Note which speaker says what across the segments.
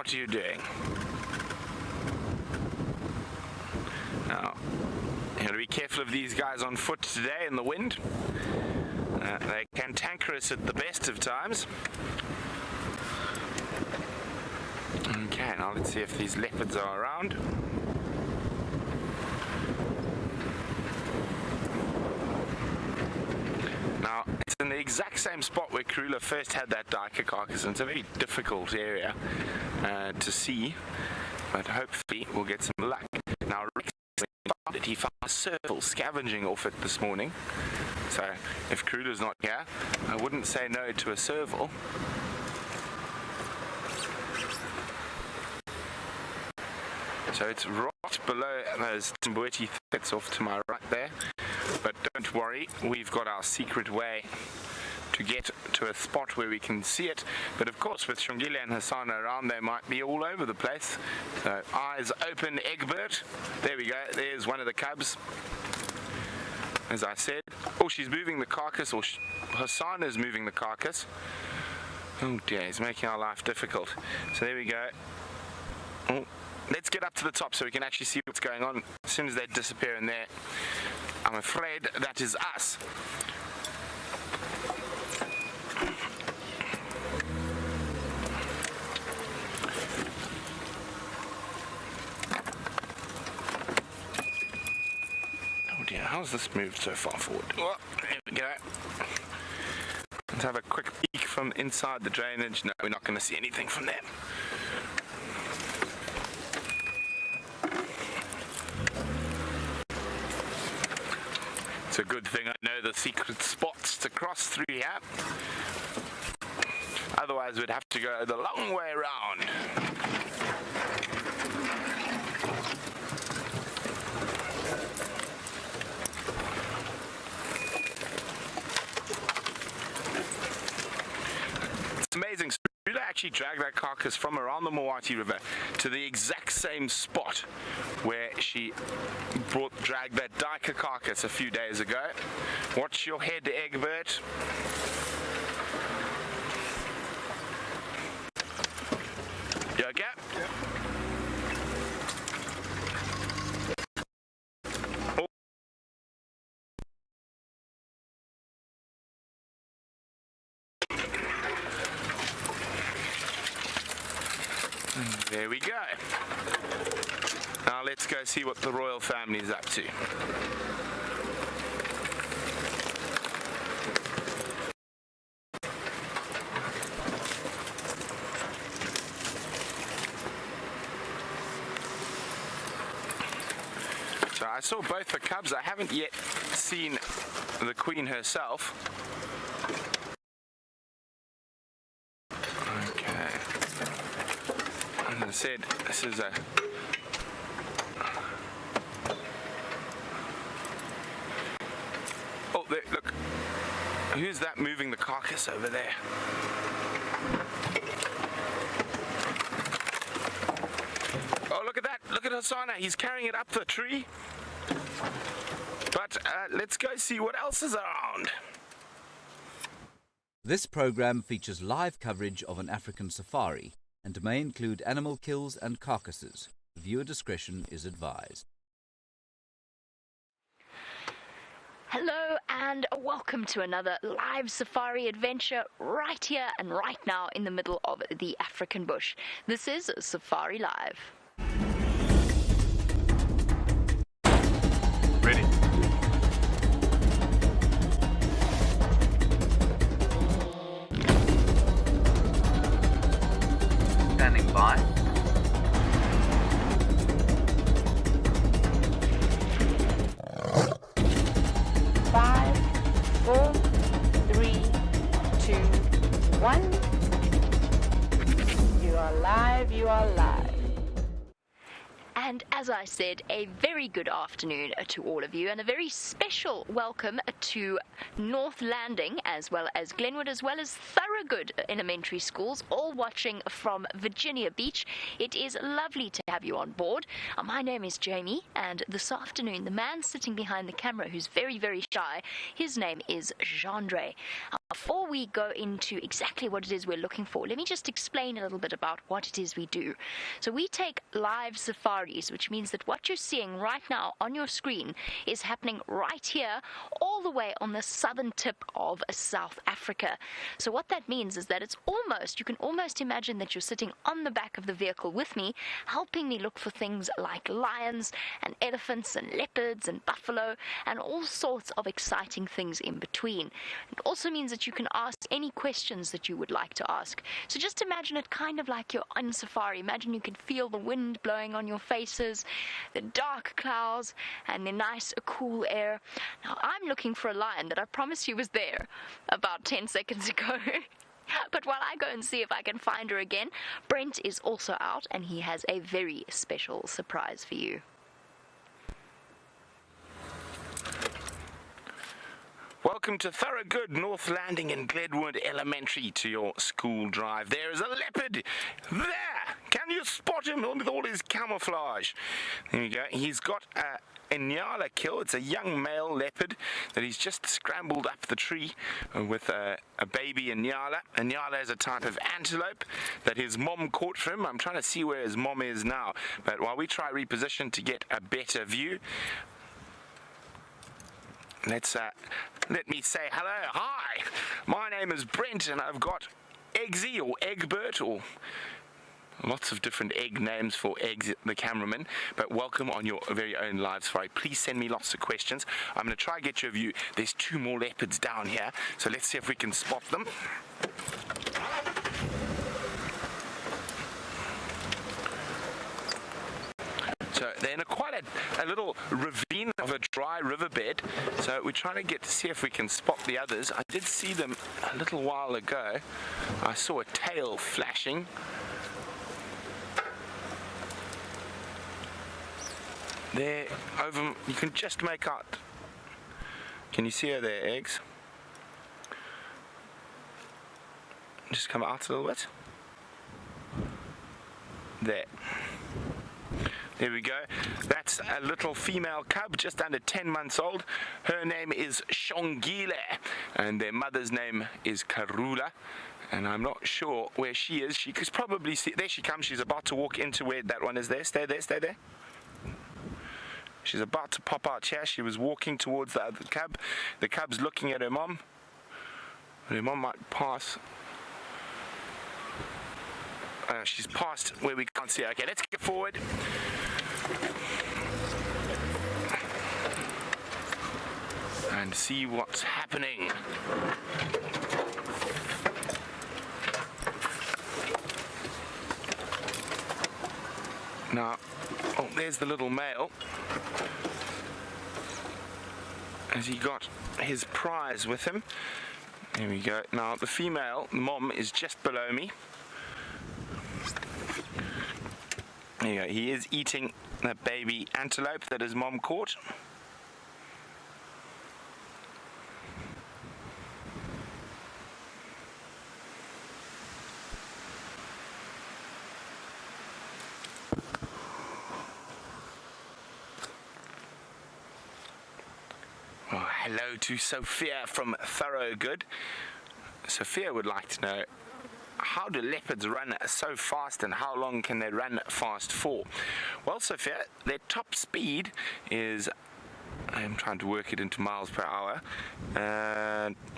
Speaker 1: what are you doing? Now, you got to be careful of these guys on foot today in the wind. They cantankerous at the best of times. Okay, now let's see if these leopards are around. Now, it's in the exact same spot where Karula first had that duiker carcass, and it's a very difficult area to see, but hopefully we'll get some luck. Now, Rex found it. He found a serval scavenging off it this morning, so if Karula's not here, I wouldn't say no to a serval. So it's right below those Timbweti thickets off to my right there. But don't worry, we've got our secret way to get to a spot where we can see it. But of course, with Shongile and Hassan around, they might be all over the place. So eyes open, Egbert. There we go. There's one of the cubs. As I said. Oh, she's moving the carcass, or Hassan is moving the carcass. Oh dear, he's making our life difficult. So there we go. Oh. Let's get up to the top so we can actually see what's going on. As soon as they disappear in there, I'm afraid that is us. Oh dear, how's this moved so far forward? Oh, there we go. Let's have a quick peek from inside the drainage. No, we're not going to see anything from there. It's a good thing I know the secret spots to cross through here. Otherwise we'd have to go the long way around. It's amazing. Karula actually dragged that carcass from around the Mawati River to the exact same spot where she dragged that duiker carcass a few days ago. Watch your head, Egbert. You okay? Yeah. There we go. Now let's go see what the royal family is up to. So I saw both the cubs. I haven't yet seen the queen herself. As I said, this is a oh, there, look, who's that moving the carcass over there? Oh, look at that, look at Hassan, he's carrying it up the tree. But let's go see what else is around.
Speaker 2: This program features live coverage of an African safari and may include animal kills and carcasses. Viewer discretion is advised.
Speaker 3: Hello and welcome to another live safari adventure right here and right now in the middle of the African bush. This is Safari Live.
Speaker 1: Ready.
Speaker 2: Standing by.
Speaker 4: Five, 4, 3, 2, 1. You are live, you are live.
Speaker 3: And as I said, a very good afternoon to all of you and a very special welcome to North Landing as well as Glenwood as well as Thorogood Elementary Schools, all watching from Virginia Beach. It is lovely to have you on board. My name is Jamie, and this afternoon the man sitting behind the camera who's very, very shy, his name is Jeandre. Before we go into exactly what it is we're looking for, let me just explain a little bit about what it is we do. So we take live safaris, which means that what you're seeing right now on your screen is happening right here, all the way on the southern tip of South Africa. So what that means is that you can almost imagine that you're sitting on the back of the vehicle with me, helping me look for things like lions and elephants and leopards and buffalo and all sorts of exciting things in between. It also means that you can ask any questions that you would like to ask. So just imagine it kind of like you're on safari. Imagine you can feel the wind blowing on your faces, the dark clouds, and the nice, cool air. Now, I'm looking for a lion that I promised you was there about 10 seconds ago. But while I go and see if I can find her again, Brent is also out, and he has a very special surprise for you.
Speaker 1: Welcome to Thorogood, North Landing and Glenwood Elementary to your school drive. There is a leopard there. Can you spot him with all his camouflage? There you go. He's got a Inyala kill. It's a young male leopard that he's just scrambled up the tree with a baby Inyala. Inyala is a type of antelope that his mom caught for him. I'm trying to see where his mom is now, but while we try reposition to get a better view, let me say hello. Hi, my name is Brent and I've got Eggsy or Egbert or lots of different egg names for Eggs, the cameraman, but welcome on your very own live safari. Please send me lots of questions. I'm going to try to get you a view. There's 2 more leopards down here, so let's see if we can spot them. So they're in quite a little ravine of a dry riverbed, so we're trying to see if we can spot the others. I did see them a little while ago. I saw a tail flashing. There, over, you can just make out. Can you see her there, Eggs? Just come out a little bit. There we go. That's a little female cub, just under 10 months old. Her name is Shongile, and their mother's name is Karula. And I'm not sure where she is. She could probably see. There she comes. She's about to walk into where that one is there. Stay there, stay there. She's about to pop out here. She was walking towards the other cub. The cub's looking at her mom. Her mom might pass. She's past where we can't see her. Okay, let's get forward. And see what's happening. Now, oh, there's the little male. Has he got his prize with him? There we go. Now, the female, the mom, is just below me. There you go. He is eating the baby antelope that his mom caught. Oh, hello to Sophia from Thorogood. Sophia would like to know, how do leopards run so fast and how long can they run fast for? Well, Sophia, their top speed is, I'm trying to work it into miles per hour,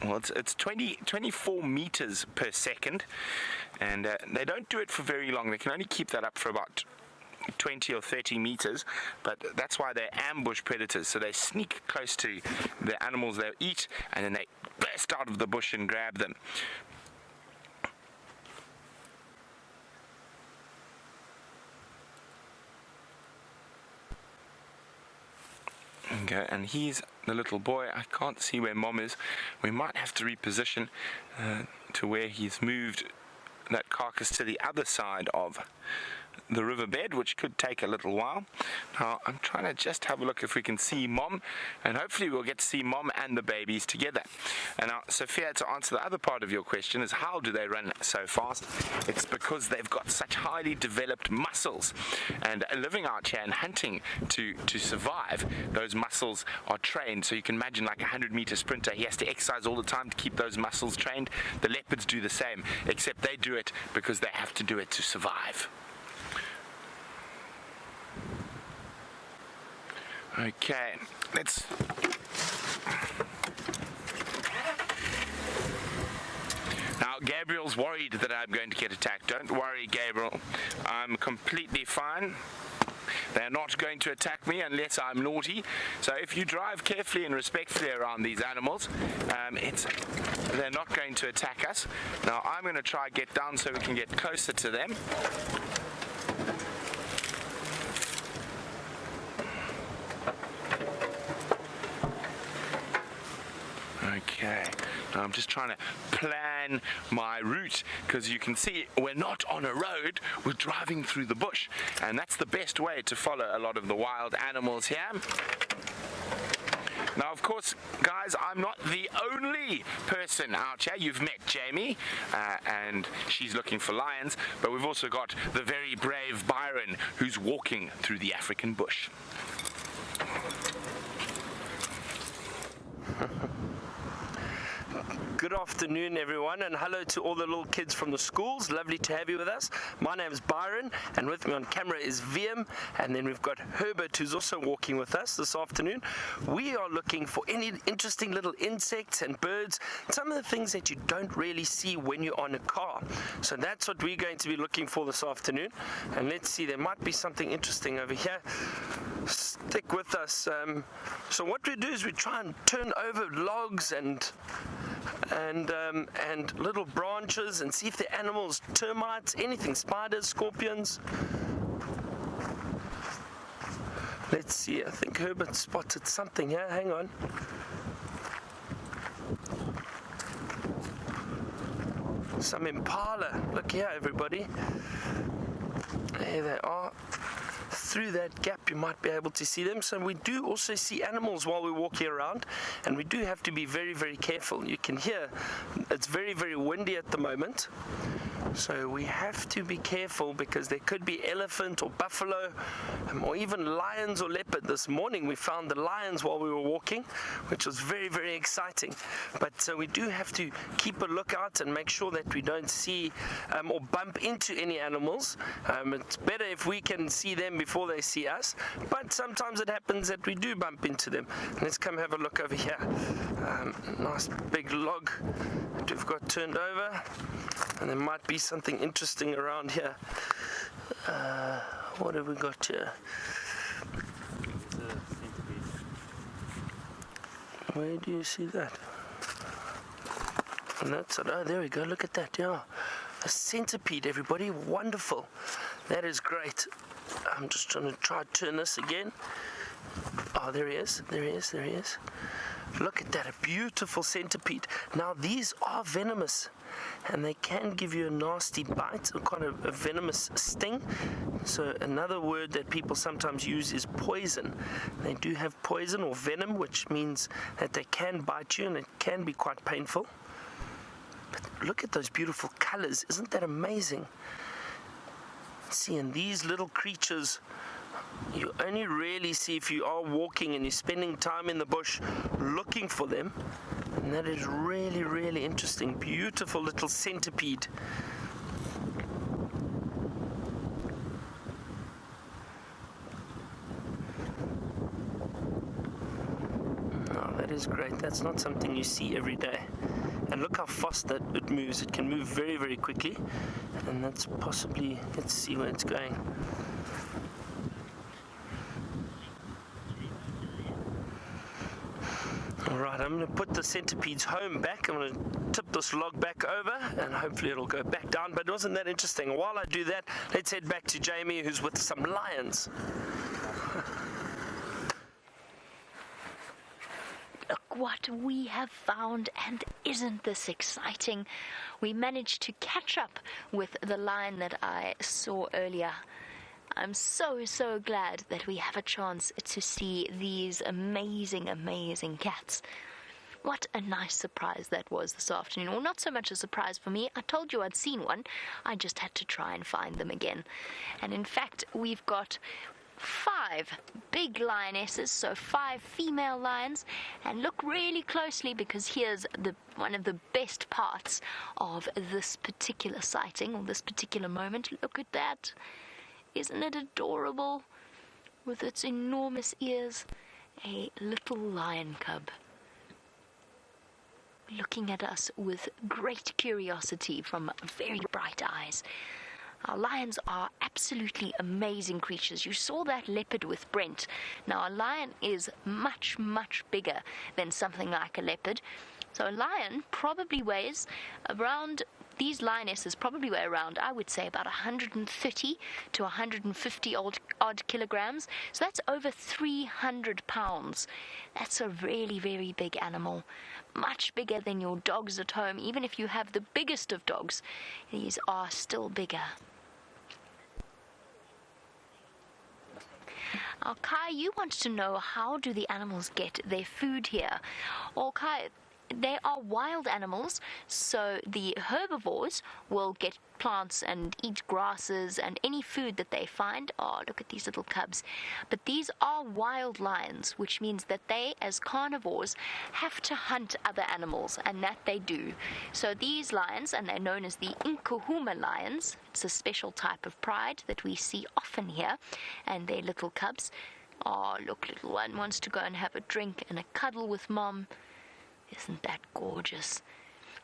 Speaker 1: well, it's 24 meters per second, and they don't do it for very long. They can only keep that up for about 20 or 30 meters, but that's why they're ambush predators. So they sneak close to the animals they'll eat, and then they burst out of the bush and grab them. Okay, and he's the little boy. I can't see where mom is. We might have to reposition to where he's moved that carcass to the other side of the riverbed, which could take a little while. Now, I'm trying to just have a look if we can see Mom, and hopefully we'll get to see Mom and the babies together. And now, Sophia, to answer the other part of your question is how do they run so fast? It's because they've got such highly developed muscles, and living out here and hunting to survive, those muscles are trained. So you can imagine like a 100-meter sprinter, he has to exercise all the time to keep those muscles trained. The leopards do the same, except they do it because they have to do it to survive. Okay, let's... Now, Gabriel's worried that I'm going to get attacked. Don't worry, Gabriel. I'm completely fine. They're not going to attack me unless I'm naughty. So if you drive carefully and respectfully around these animals, they're not going to attack us. Now, I'm going to try and get down so we can get closer to them. Okay, now I'm just trying to plan my route, because you can see we're not on a road, we're driving through the bush, and that's the best way to follow a lot of the wild animals here. Now, of course, guys, I'm not the only person out here. You've met Jamie, and she's looking for lions, but we've also got the very brave Byron, who's walking through the African bush.
Speaker 5: Good afternoon, everyone, and hello to all the little kids from the schools. Lovely to have you with us. My name is Byron, and with me on camera is VM, and then we've got Herbert, who's also walking with us this afternoon. We are looking for any interesting little insects and birds, some of the things that you don't really see when you're on a car. So that's what we're going to be looking for this afternoon. And let's see, there might be something interesting over here. Stick with us. So what we do is we try and turn over logs and little branches and see if the animals, termites, anything, spiders, scorpions. Let's see, I think Herbert spotted something here. Hang on. Some impala. Look here, everybody. There they are. Through that gap you might be able to see them. So we do also see animals while we're walking around, and we do have to be very, very careful. You can hear it's very, very windy at the moment, so we have to be careful because there could be elephant or buffalo or even lions or leopard. This morning we found the lions while we were walking, which was very, very exciting. But so we do have to keep a lookout and make sure that we don't see or bump into any animals. It's better if we can see them before they see us, but sometimes it happens that we do bump into them. Let's come have a look over here. Nice big log that we've got turned over, and there might be something interesting around here. What have we got here? Where do you see that? And that's it. Oh, there we go. Look at that. Yeah, a centipede, everybody. Wonderful. That is great. I'm just trying to turn this again. Oh, there he is. There he is. There he is. Look at that, a beautiful centipede. Now, these are venomous, and they can give you a nasty bite, or kind of a venomous sting. So another word that people sometimes use is poison. They do have poison or venom, which means that they can bite you, and it can be quite painful. But look at those beautiful colors. Isn't that amazing? See, and these little creatures you only really see if you are walking and you're spending time in the bush looking for them, and that is really, really interesting. Beautiful little centipede. Oh, that is great. That's not something you see every day. And look how fast that it moves. It can move very, very quickly, and that's possibly, let's see where it's going. Alright, I'm going to put the centipede's home back. I'm going to tip this log back over, and hopefully it'll go back down. But wasn't that interesting? While I do that, let's head back to Jamie, who's with some lions.
Speaker 3: Look what we have found, and isn't this exciting? We managed to catch up with the lion that I saw earlier. I'm so, so glad that we have a chance to see these amazing, amazing cats. What a nice surprise that was this afternoon. Well, not so much a surprise for me. I told you I'd seen one. I just had to try and find them again. And in fact, we've got 5 big lionesses, so 5 female lions. And look really closely, because here's one of the best parts of this particular sighting, or this particular moment. Look at that. Isn't it adorable? With its enormous ears, a little lion cub looking at us with great curiosity from very bright eyes. Our lions are absolutely amazing creatures. You saw that leopard with Brent. Now, a lion is much, much bigger than something like a leopard. So a lion probably weighs around, these lionesses probably weigh around, I would say, about 130 to 150 odd kilograms. So that's over 300 pounds. That's a really, very big animal. Much bigger than your dogs at home. Even if you have the biggest of dogs, these are still bigger. Now, Kai, you want to know, how do the animals get their food here? Well, Kai, they are wild animals, so the herbivores will get plants and eat grasses and any food that they find. Oh, look at these little cubs. But these are wild lions, which means that they, as carnivores, have to hunt other animals, and that they do. So these lions, and they're known as the Nkuhuma lions, it's a special type of pride that we see often here, and they're little cubs. Oh, look, little one wants to go and have a drink and a cuddle with mom. Isn't that gorgeous?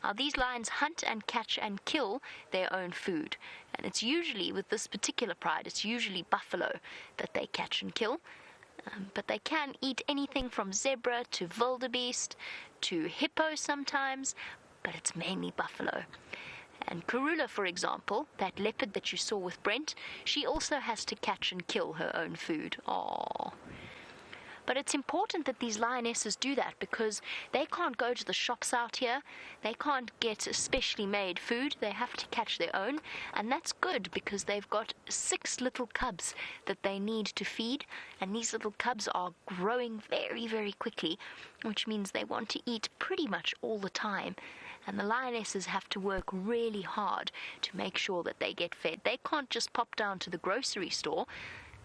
Speaker 3: Now, these lions hunt and catch and kill their own food. And it's usually, with this particular pride, it's usually buffalo that they catch and kill. But they can eat anything from zebra to wildebeest to hippo sometimes, but it's mainly buffalo. And Karula, for example, that leopard that you saw with Brent, she also has to catch and kill her own food. Aww. But it's important that these lionesses do that, because they can't go to the shops out here. They can't get specially made food. They have to catch their own. And that's good, because they've got 6 little cubs that they need to feed. And these little cubs are growing very, very quickly, which means they want to eat pretty much all the time. And the lionesses have to work really hard to make sure that they get fed. They can't just pop down to the grocery store.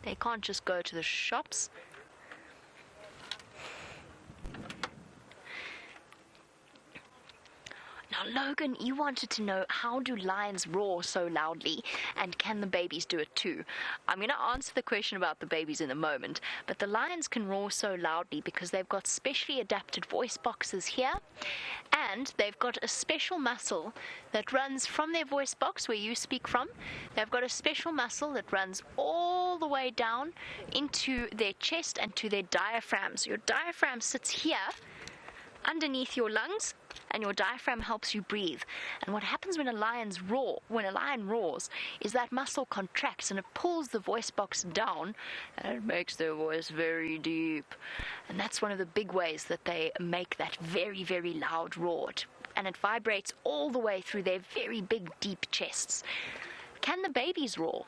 Speaker 3: They can't just go to the shops. Now, Logan, you wanted to know, how do lions roar so loudly, and can the babies do it too? I'm going to answer the question about the babies in a moment, but the lions can roar so loudly because they've got specially adapted voice boxes here, and they've got a special muscle that runs from their voice box where you speak from. They've got a special muscle that runs all the way down into their chest and to their diaphragms. Your diaphragm sits here underneath your lungs, and your diaphragm helps you breathe. And what happens when a lion roars, is that muscle contracts and it pulls the voice box down, and it makes their voice very deep. And that's one of the big ways that they make that very, very loud roar. And it vibrates all the way through their very big, deep chests. Can the babies roar?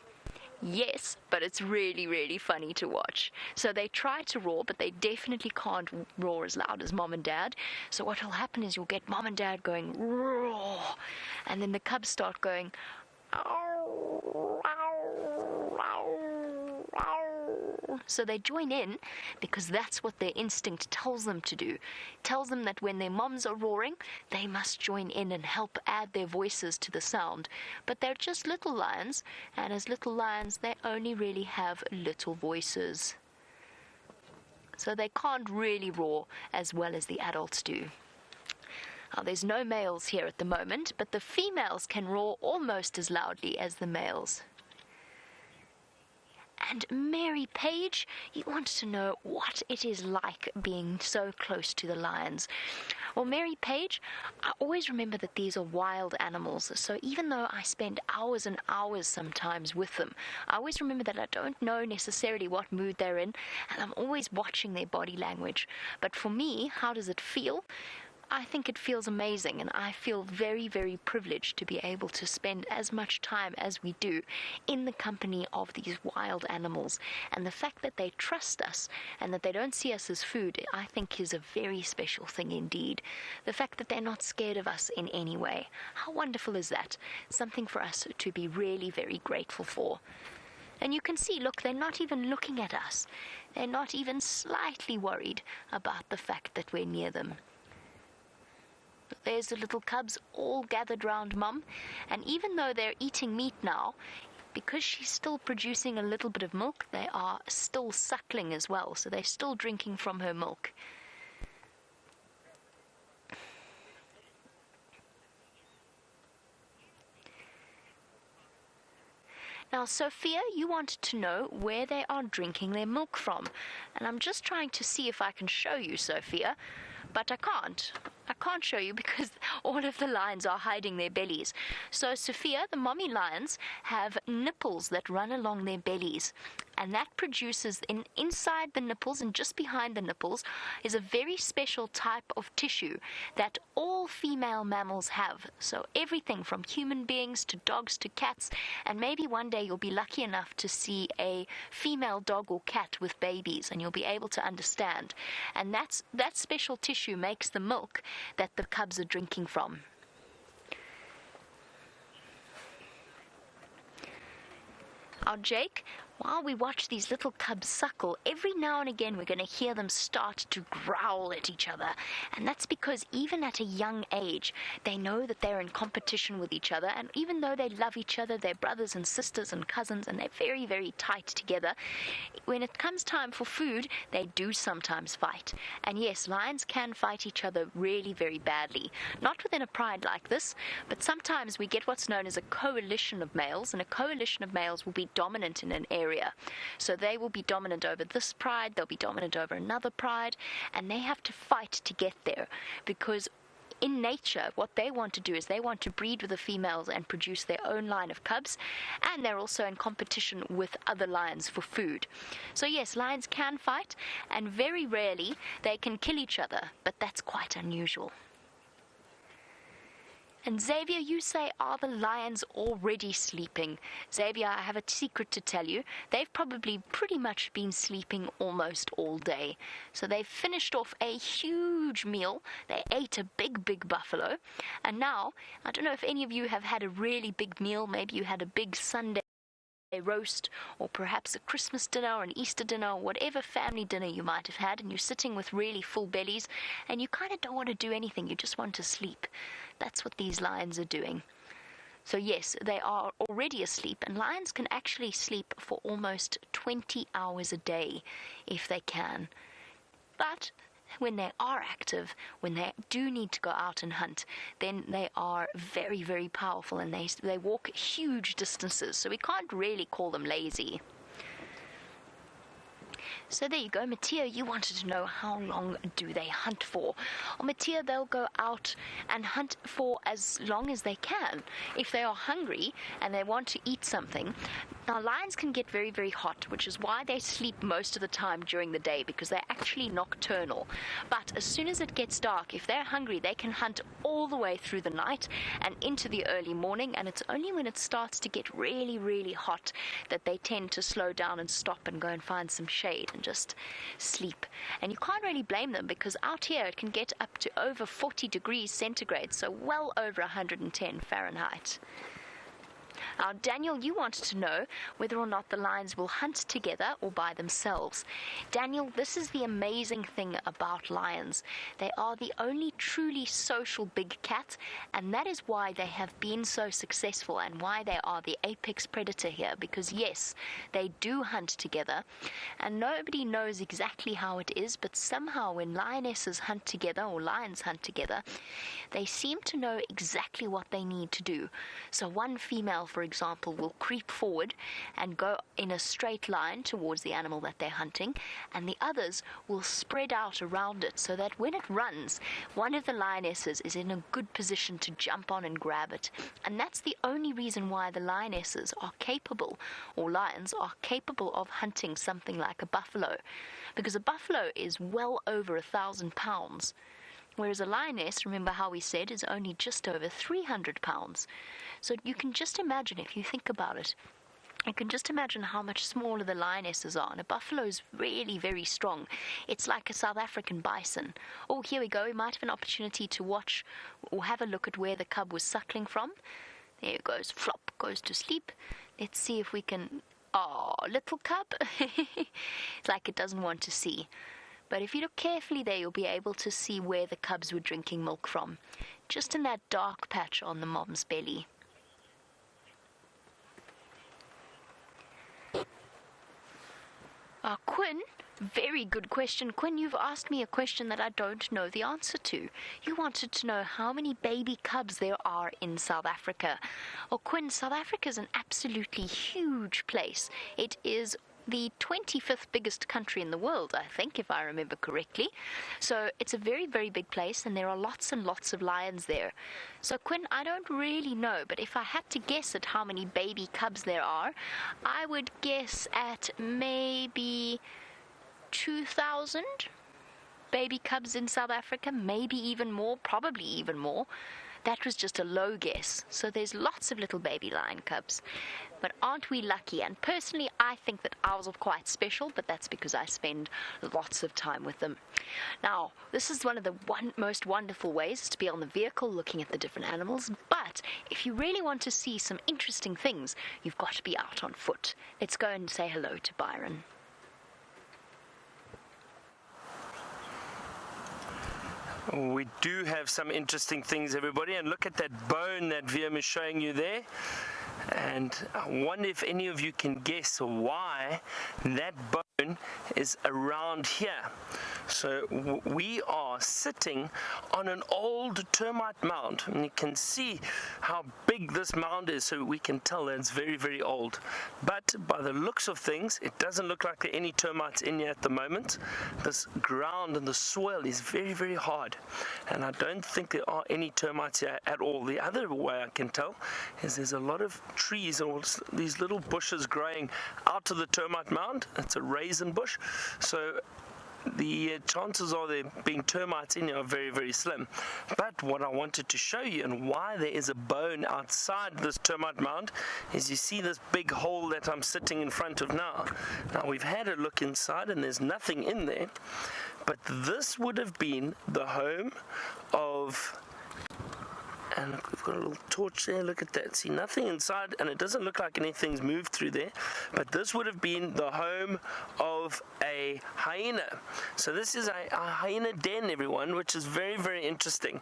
Speaker 3: Yes, but it's really, really funny to watch. So they try to roar, but they definitely can't roar as loud as mom and dad. So what will happen is you'll get mom and dad going roar, and then the cubs start going ow, ow, ow, ow. So they join in, because that's what their instinct tells them to do. It tells them that when their moms are roaring, they must join in and help add their voices to the sound. But they're just little lions, and as little lions, they only really have little voices. So they can't really roar as well as the adults do. Now, there's no males here at the moment, but the females can roar almost as loudly as the males. And Mary Page, you want to know what it is like being so close to the lions. Well, Mary Page, I always remember that these are wild animals, so even though I spend hours and hours sometimes with them, I always remember that I don't know necessarily what mood they're in, and I'm always watching their body language. But for me, how does it feel? I think it feels amazing, and I feel very, very privileged to be able to spend as much time as we do in the company of these wild animals. And the fact that they trust us and that they don't see us as food, I think is a very special thing indeed. The fact that they're not scared of us in any way. How wonderful is that? Something for us to be really very grateful for. And you can see, look, they're not even looking at us. They're not even slightly worried about the fact that we're near them. There's the little cubs all gathered round Mum, and even though they're eating meat now, because she's still producing a little bit of milk, they are still suckling as well, so they're still drinking from her milk. Now, Sophia, you wanted to know where they are drinking their milk from, and I'm just trying to see if I can show you, Sophia, but I can't. I can't show you because all of the lions are hiding their bellies. So, Sophia, the mommy lions have nipples that run along their bellies, and that produces, inside the nipples and just behind the nipples, is a very special type of tissue that all female mammals have. So everything from human beings to dogs to cats, and maybe one day you'll be lucky enough to see a female dog or cat with babies, and you'll be able to understand. And that special tissue makes the milk that the cubs are drinking from. Now, Jake, while we watch these little cubs suckle, every now and again we're going to hear them start to growl at each other. And that's because even at a young age, they know that they're in competition with each other. And even though they love each other, they're brothers and sisters and cousins, and they're very, very tight together, when it comes time for food, they do sometimes fight. And yes, lions can fight each other really, very badly. Not within a pride like this, but sometimes we get what's known as a coalition of males, and a coalition of males will be dominant in an area. So they will be dominant over this pride, they'll be dominant over another pride, and they have to fight to get there, because in nature, what they want to do is they want to breed with the females and produce their own line of cubs, and they're also in competition with other lions for food. So yes, lions can fight, and very rarely they can kill each other, but that's quite unusual. And Xavier, you say, are the lions already sleeping? Xavier, I have a secret to tell you. They've probably pretty much been sleeping almost all day. So they've finished off a huge meal. They ate a big, big buffalo. And now, I don't know if any of you have had a really big meal. Maybe you had a big Sunday roast, or perhaps a Christmas dinner or an Easter dinner, or whatever family dinner you might have had, and you're sitting with really full bellies, and you kind of don't want to do anything. You just want to sleep. That's what these lions are doing. So yes, they are already asleep, and lions can actually sleep for almost 20 hours a day if they can. But when they are active, when they do need to go out and hunt, then they are very, very powerful, and they walk huge distances, so we can't really call them lazy. So there you go, Mattia, you wanted to know how long do they hunt for. Well, Mattia, they'll go out and hunt for as long as they can. If they are hungry and they want to eat something. Now, lions can get very, very hot, which is why they sleep most of the time during the day, because they're actually nocturnal. But as soon as it gets dark, if they're hungry, they can hunt all the way through the night and into the early morning, and it's only when it starts to get really, really hot that they tend to slow down and stop and go and find some shade and just sleep. And you can't really blame them, because out here it can get up to over 40 degrees centigrade, so well over 110 Fahrenheit. Now, Daniel, you wanted to know whether or not the lions will hunt together or by themselves. Daniel, this is the amazing thing about lions. They are the only truly social big cat, and that is why they have been so successful and why they are the apex predator here, because yes, they do hunt together, and nobody knows exactly how it is, but somehow when lionesses hunt together, or lions hunt together, they seem to know exactly what they need to do. So one female, for example, will creep forward and go in a straight line towards the animal that they're hunting, and the others will spread out around it so that when it runs, one of the lionesses is in a good position to jump on and grab it. And that's the only reason why the lionesses are capable, or lions are capable of hunting something like a buffalo, because a buffalo is well over 1,000 pounds. Whereas a lioness, remember how we said, is only just over 300 pounds. So you can just imagine, if you think about it, you can just imagine how much smaller the lionesses are. And a buffalo is really very strong. It's like a South African bison. Oh, here we go. We might have an opportunity to watch or have a look at where the cub was suckling from. There it goes. Flop, goes to sleep. Let's see if we can... Oh, little cub. It's like it doesn't want to see. But if you look carefully there, you'll be able to see where the cubs were drinking milk from. Just in that dark patch on the mom's belly. Quinn, very good question. Quinn, you've asked me a question that I don't know the answer to. You wanted to know how many baby cubs there are in South Africa. Well, Quinn, South Africa is an absolutely huge place. It is the 25th biggest country in the world, I think, if I remember correctly. So it's a very, very big place, and there are lots and lots of lions there. So, Quinn, I don't really know, but if I had to guess at how many baby cubs there are, I would guess at maybe 2,000 baby cubs in South Africa, maybe even more, probably even more. That was just a low guess. So there's lots of little baby lion cubs. But aren't we lucky? And personally, I think that ours are quite special, but that's because I spend lots of time with them. Now, this is one of the most wonderful ways to be on the vehicle looking at the different animals. But if you really want to see some interesting things, you've got to be out on foot. Let's go and say hello to Byron.
Speaker 5: We do have some interesting things, everybody, and look at that bone that Viam is showing you there. And I wonder if any of you can guess why that bone is around here. So we are sitting on an old termite mound, and you can see how big this mound is, so we can tell that it's very, very old. But by the looks of things, it doesn't look like there are any termites in here at the moment. This ground and the soil is very, very hard, and I don't think there are any termites here at all. The other way I can tell is there's a lot of trees or these little bushes growing out of the termite mound. It's a raisin bush, so the chances are there being termites in here are very, very slim. But what I wanted to show you, and why there is a bone outside this termite mound, is you see this big hole that I'm sitting in front of now. Now we've had a look inside and there's nothing in there, but this would have been the home of... And look, we've got a little torch there, look at that. See, nothing inside, and it doesn't look like anything's moved through there. But this would have been the home of a hyena. So this is a hyena den, everyone, which is very, very interesting.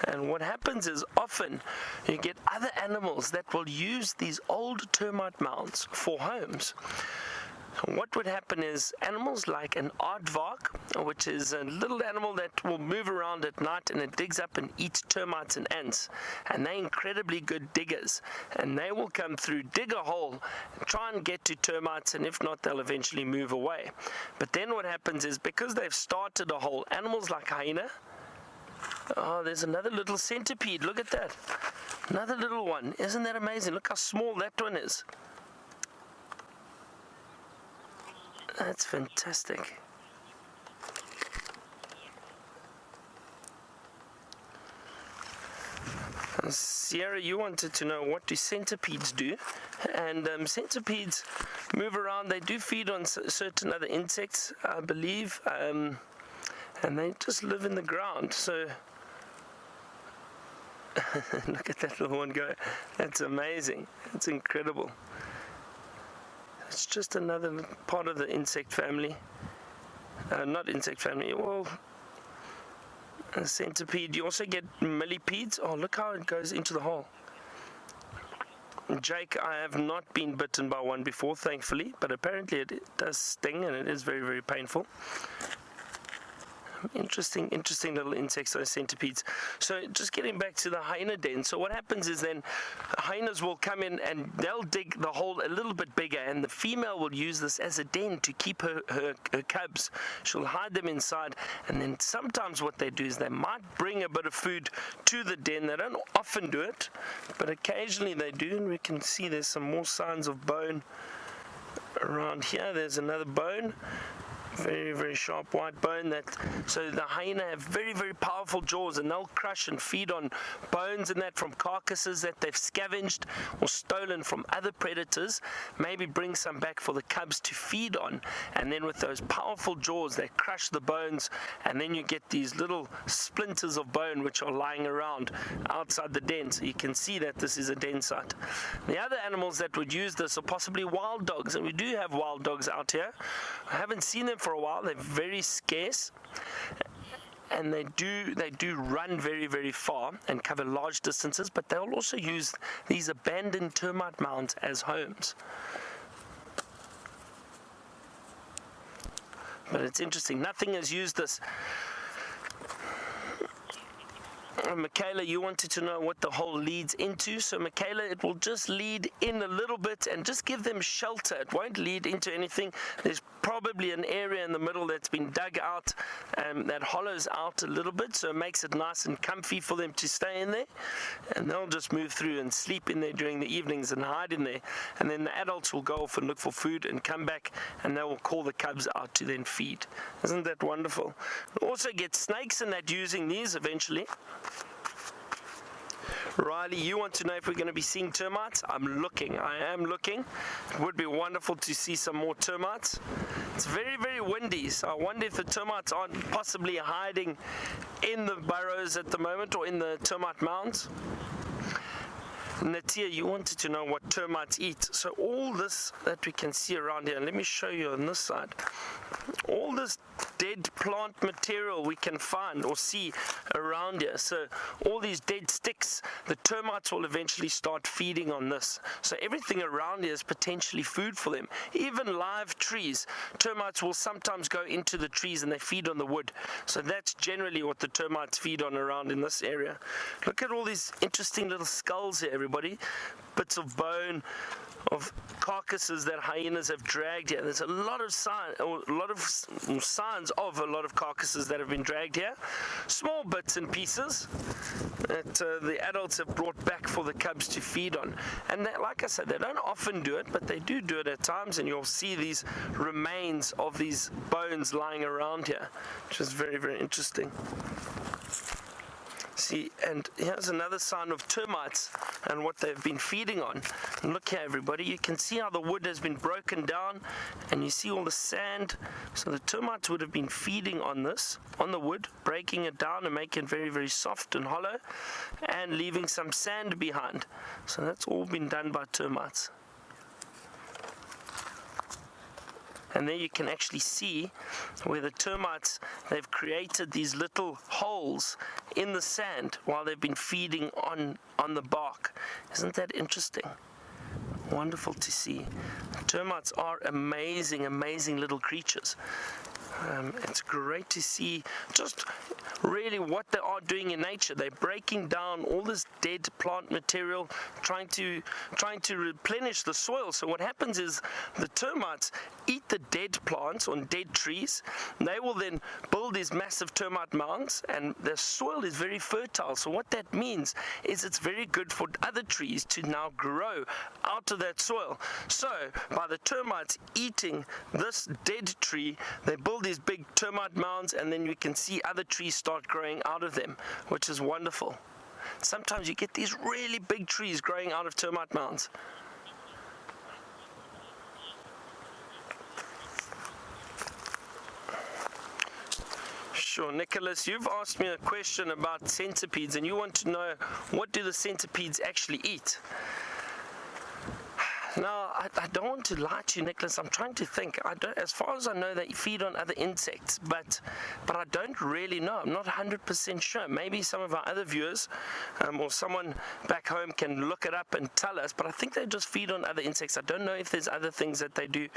Speaker 5: And what happens is often you get other animals that will use these old termite mounds for homes. What would happen is animals like an aardvark, which is a little animal that will move around at night and it digs up and eats termites and ants, and they're incredibly good diggers, and they will come through, dig a hole, try and get to termites, and if not, they'll eventually move away. But then what happens is, because they've started a hole, animals like hyena... Oh, there's another little centipede, look at that, another little one. Isn't that amazing? Look how small that one is. That's fantastic. Sierra, you wanted to know, what do centipedes do? And centipedes move around. They do feed on certain other insects, I believe, and they just live in the ground. So look at that little one go. That's amazing. That's incredible. It's just another part of the insect family. Not insect family, well, a centipede. You also get millipedes. Oh, look how it goes into the hole. Jake, I have not been bitten by one before, thankfully, but apparently it does sting and it is very, very painful. Interesting little insects, those centipedes. So just getting back to the hyena den. So what happens is then hyenas will come in and they'll dig the hole a little bit bigger, and the female will use this as a den to keep her cubs. She'll hide them inside, and then sometimes what they do is they might bring a bit of food to the den. They don't often do it, but occasionally they do, and we can see there's some more signs of bone around here. There's another bone. Very, very sharp white bone. So the hyena have very, very powerful jaws, and they'll crush and feed on bones and that from carcasses that they've scavenged or stolen from other predators, maybe bring some back for the cubs to feed on, and then with those powerful jaws they crush the bones, and then you get these little splinters of bone which are lying around outside the den. So you can see that this is a den site. The other animals that would use this are possibly wild dogs, and we do have wild dogs out here. I haven't seen them for a while. They're very scarce, and they do run very, very far and cover large distances, but they'll also use these abandoned termite mounds as homes. But it's interesting, nothing has used this. Michaela, you wanted to know what the hole leads into. So Michaela, it will just lead in a little bit and just give them shelter. It won't lead into anything. There's probably an area in the middle that's been dug out that hollows out a little bit, so it makes it nice and comfy for them to stay in there, and they'll just move through and sleep in there during the evenings and hide in there, and then the adults will go off and look for food and come back, and they will call the cubs out to then feed. Isn't that wonderful? We'll also get snakes in that using these eventually. Riley, you want to know if we're going to be seeing termites? I am looking. It would be wonderful to see some more termites. It's very, very windy, so I wonder if the termites aren't possibly hiding in the burrows at the moment or in the termite mounds. Natia, you wanted to know what termites eat. So all this that we can see around here, let me show you on this side. All this dead plant material we can find or see around here. So all these dead sticks, the termites will eventually start feeding on this. So everything around here is potentially food for them. Even live trees, termites will sometimes go into the trees and they feed on the wood. So that's generally what the termites feed on around in this area. Look at all these interesting little skulls here, everybody. Bits of bone, of carcasses that hyenas have dragged here. There's a lot of signs of a lot of carcasses that have been dragged here. Small bits and pieces that the adults have brought back for the cubs to feed on. And they, like I said, they don't often do it, but they do it at times, and you'll see these remains of these bones lying around here, which is very, very interesting. See, and here's another sign of termites and what they've been feeding on. And look here, everybody, you can see how the wood has been broken down, and you see all the sand. So the termites would have been feeding on this, on the wood, breaking it down and making it very, very soft and hollow, and leaving some sand behind. So that's all been done by termites. And there you can actually see where the termites, they've created these little holes in the sand while they've been feeding on the bark. Isn't that interesting? Wonderful to see. Termites are amazing, amazing little creatures. It's great to see just really what they are doing in nature. They're breaking down all this dead plant material, trying to replenish the soil. So what happens is the termites eat the dead plants on dead trees. They will then build these massive termite mounds, and the soil is very fertile. So what that means is it's very good for other trees to now grow out of that soil. So by the termites eating this dead tree, they build these big termite mounds, and then you can see other trees start growing out of them, which is wonderful. Sometimes you get these really big trees growing out of termite mounds. Sure, Nicholas, you've asked me a question about centipedes, and you want to know, what do the centipedes actually eat? Now, I don't want to lie to you, Nicholas. I'm trying to think. As far as I know, they feed on other insects, but I don't really know. I'm not 100% sure. Maybe some of our other viewers or someone back home can look it up and tell us, but I think they just feed on other insects. I don't know if there's other things that they do.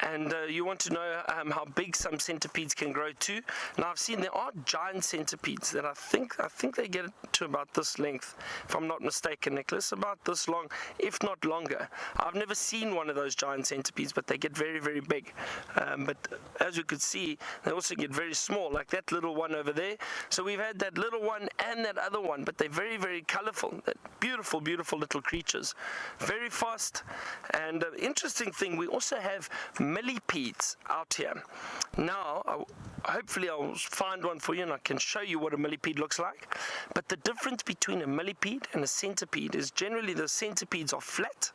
Speaker 5: And you want to know how big some centipedes can grow too. Now I've seen there are giant centipedes that I think they get to about this length, if I'm not mistaken, Nicholas, about this long, if not longer. I've never seen one of those giant centipedes, but they get very, very big. But as you could see, they also get very small, like that little one over there. So we've had that little one and that other one, but they're very, very colorful. Beautiful, beautiful little creatures. Very fast. And interesting thing, we also have millipedes out here. Now, hopefully I'll find one for you and I can show you what a millipede looks like. But the difference between a millipede and a centipede is generally the centipedes are flat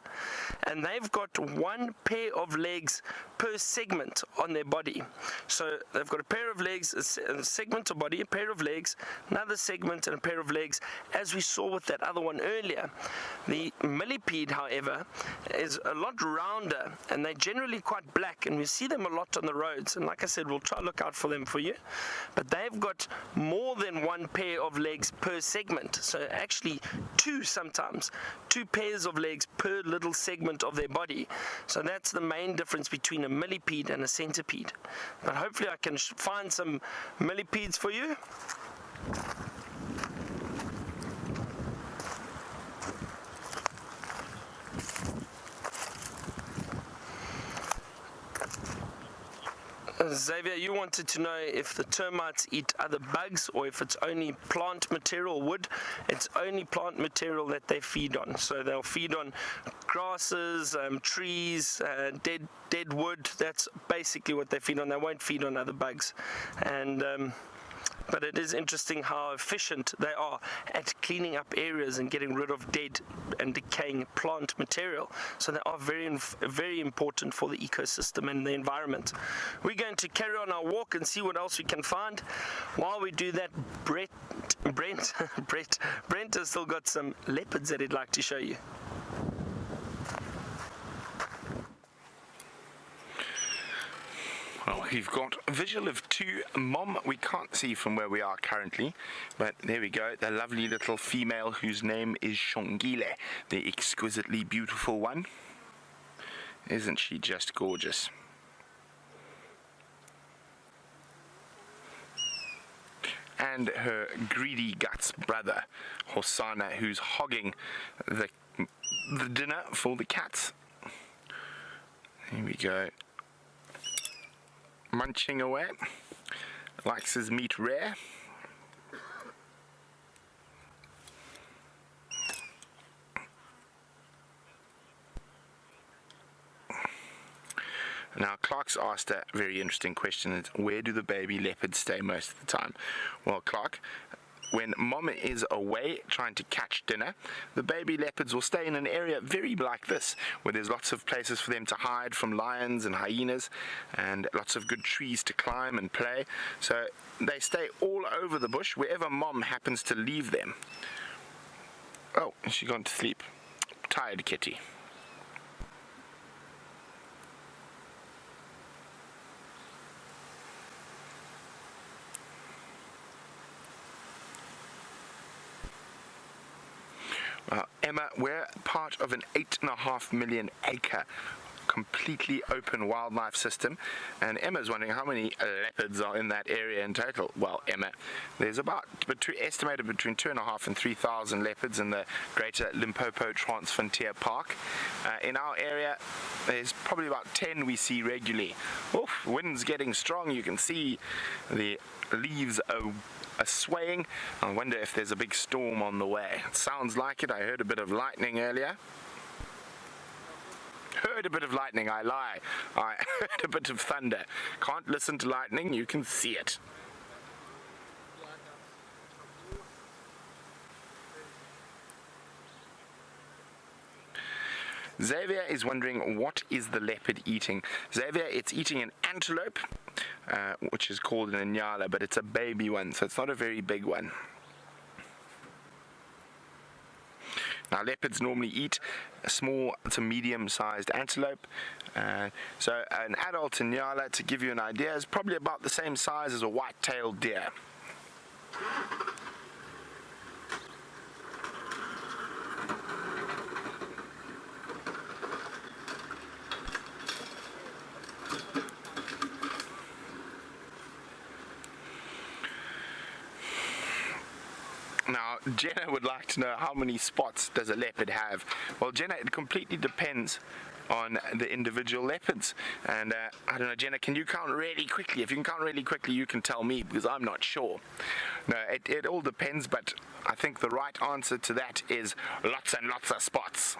Speaker 5: and they've got one pair of legs per segment on their body. So they've got a pair of legs, a segment of body, a pair of legs, another segment and a pair of legs, as we saw with that other one earlier. The millipede, however, is a lot rounder and they're generally quite black, and we see them a lot on the roads, and like I said, we'll try to look out for them for you. But they've got more than one pair of legs per segment, so actually sometimes two pairs of legs per little segment of their body. So that's the main difference between a millipede and a centipede. But hopefully I can find some millipedes for you. Xavier, you wanted to know if the termites eat other bugs or if it's only plant material, wood. It's only plant material that they feed on. So they'll feed on grasses, trees, dead wood. That's basically what they feed on. They won't feed on other bugs. And but it is interesting how efficient they are at cleaning up areas and getting rid of dead and decaying plant material. So they are very important for the ecosystem and the environment. We're going to carry on our walk and see what else we can find. While we do that, Brent has still got some leopards that he'd like to show you.
Speaker 1: Well, we've got a visual of two mom we can't see from where we are currently, but there we go, the lovely little female whose name is Shongile, the exquisitely beautiful one. Isn't she just gorgeous? And her greedy guts brother, Hosana, who's hogging the dinner for the cats. Here we go. Munching away, likes his meat rare. Now, Clark's asked a very interesting question, is where do the baby leopards stay most of the time? Well, Clark, when mom is away trying to catch dinner, the baby leopards will stay in an area very like this, where there's lots of places for them to hide from lions and hyenas, and lots of good trees to climb and play. So they stay all over the bush, wherever mom happens to leave them. Oh, she's gone to sleep. Tired kitty. Emma, we're part of an 8.5 million acre completely open wildlife system, and Emma's wondering how many leopards are in that area in total. Well, Emma, there's estimated between 2,500 and 3,000 leopards in the greater Limpopo Transfrontier Park. In our area, there's probably about 10 we see regularly. Oof, wind's getting strong. You can see the leaves are swaying. I wonder if there's a big storm on the way. It sounds like it. I heard a bit of lightning earlier. Heard a bit of lightning, I lie. I heard a bit of thunder. Can't listen to lightning, you can see it. Xavier is wondering, what is the leopard eating? Xavier, it's eating an antelope, which is called an inyala, but it's a baby one, so it's not a very big one. Now, leopards normally eat a small to medium-sized antelope. So an adult inyala, to give you an idea, is probably about the same size as a white-tailed deer. Now, Jenna would like to know, how many spots does a leopard have? Well, Jenna, it completely depends on the individual leopards. And I don't know, Jenna, can you count really quickly? If you can count really quickly, you can tell me, because I'm not sure. No, it all depends, but I think the right answer to that is lots and lots of spots.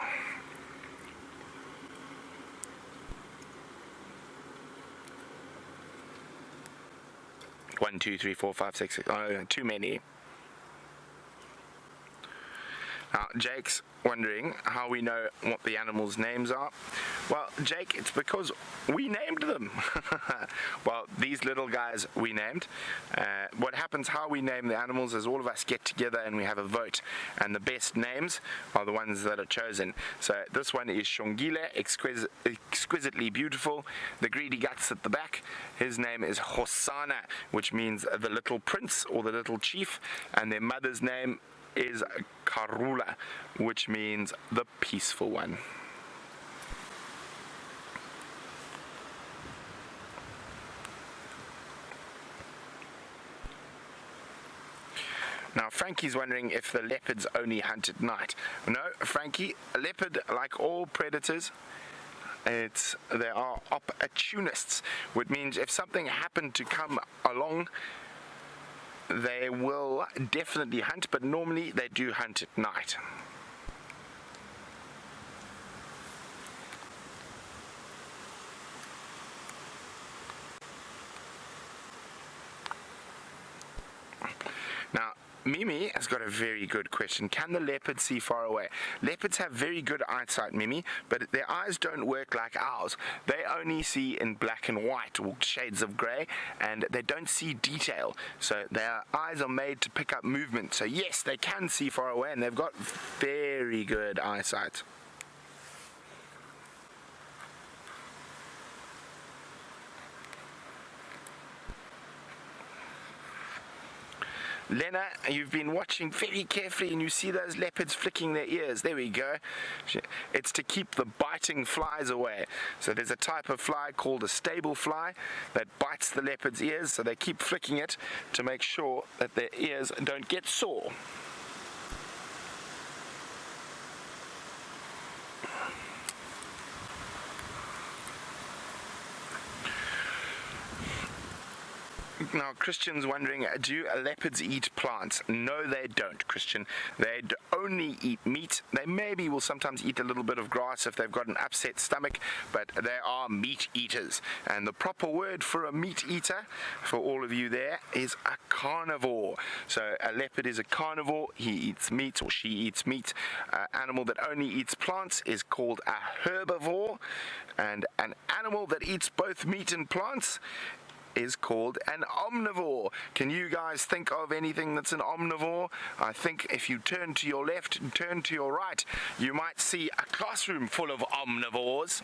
Speaker 1: 1, 2, 3, 4, 5, 6, 6. Oh, too many. Now, Jake's wondering how we know what the animals' names are. Well, Jake, it's because we named them. Well, these little guys we named. What happens, how we name the animals, is all of us get together and we have a vote. And the best names are the ones that are chosen. So this one is Shongile, exquisitely beautiful. The greedy guts at the back, his name is Hosana, which means the little prince or the little chief. And their mother's name is Karula, which means the peaceful one. Now, Frankie's wondering if the leopards only hunt at night. No, Frankie, a leopard, like all predators, they are opportunists, which means if something happened to come along, they will definitely hunt, but normally they do hunt at night. Now, Mimi has got a very good question. Can the leopard see far away? Leopards have very good eyesight, Mimi, but their eyes don't work like ours. They only see in black and white or shades of grey, and they don't see detail. So their eyes are made to pick up movement. So yes, they can see far away, and they've got very good eyesight. Lena, you've been watching very carefully and you see those leopards flicking their ears. There we go. It's to keep the biting flies away. So there's a type of fly called a stable fly that bites the leopard's ears, so they keep flicking it to make sure that their ears don't get sore. Now, Christian's wondering, do leopards eat plants? No, they don't, Christian. They only eat meat. They maybe will sometimes eat a little bit of grass if they've got an upset stomach, but they are meat eaters. And the proper word for a meat eater, for all of you there, is a carnivore. So a leopard is a carnivore. He eats meat, or she eats meat. An animal that only eats plants is called a herbivore. And an animal that eats both meat and plants is called an omnivore. Can you guys think of anything that's an omnivore? I think if you turn to your left and turn to your right, you might see a classroom full of omnivores.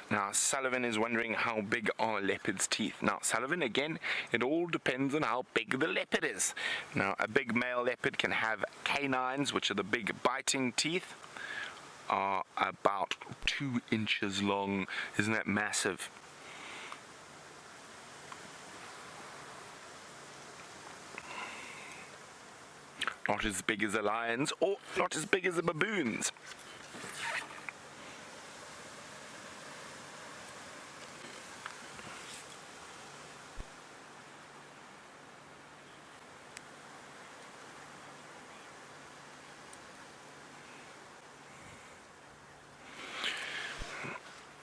Speaker 1: Now, Sullivan is wondering how big are leopards' teeth. Now, Sullivan, again, it all depends on how big the leopard is. Now, a big male leopard can have canines, which are the big biting teeth, are about 2 inches long. Isn't that massive? Not as big as the lions, or not as big as the baboons.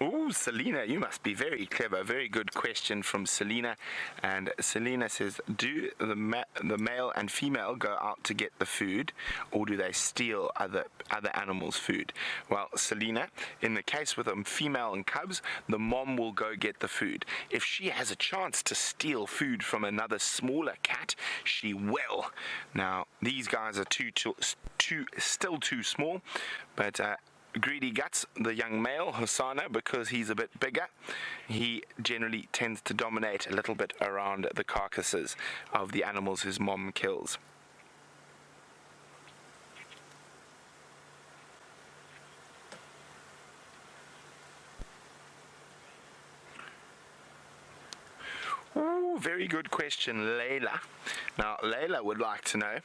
Speaker 1: Ooh, Selena, you must be very clever. Very good question from Selena. And Selena says, do the male and female go out to get the food, or do they steal other animals' food? Well, Selena, in the case with a female and cubs, the mom will go get the food. If she has a chance to steal food from another smaller cat, she will. Now, these guys are still too small, but Greedy Guts, the young male, Hosanna, because he's a bit bigger, he generally tends to dominate a little bit around the carcasses of the animals his mom kills. Ooh, very good question, Layla. Now, Layla would like to know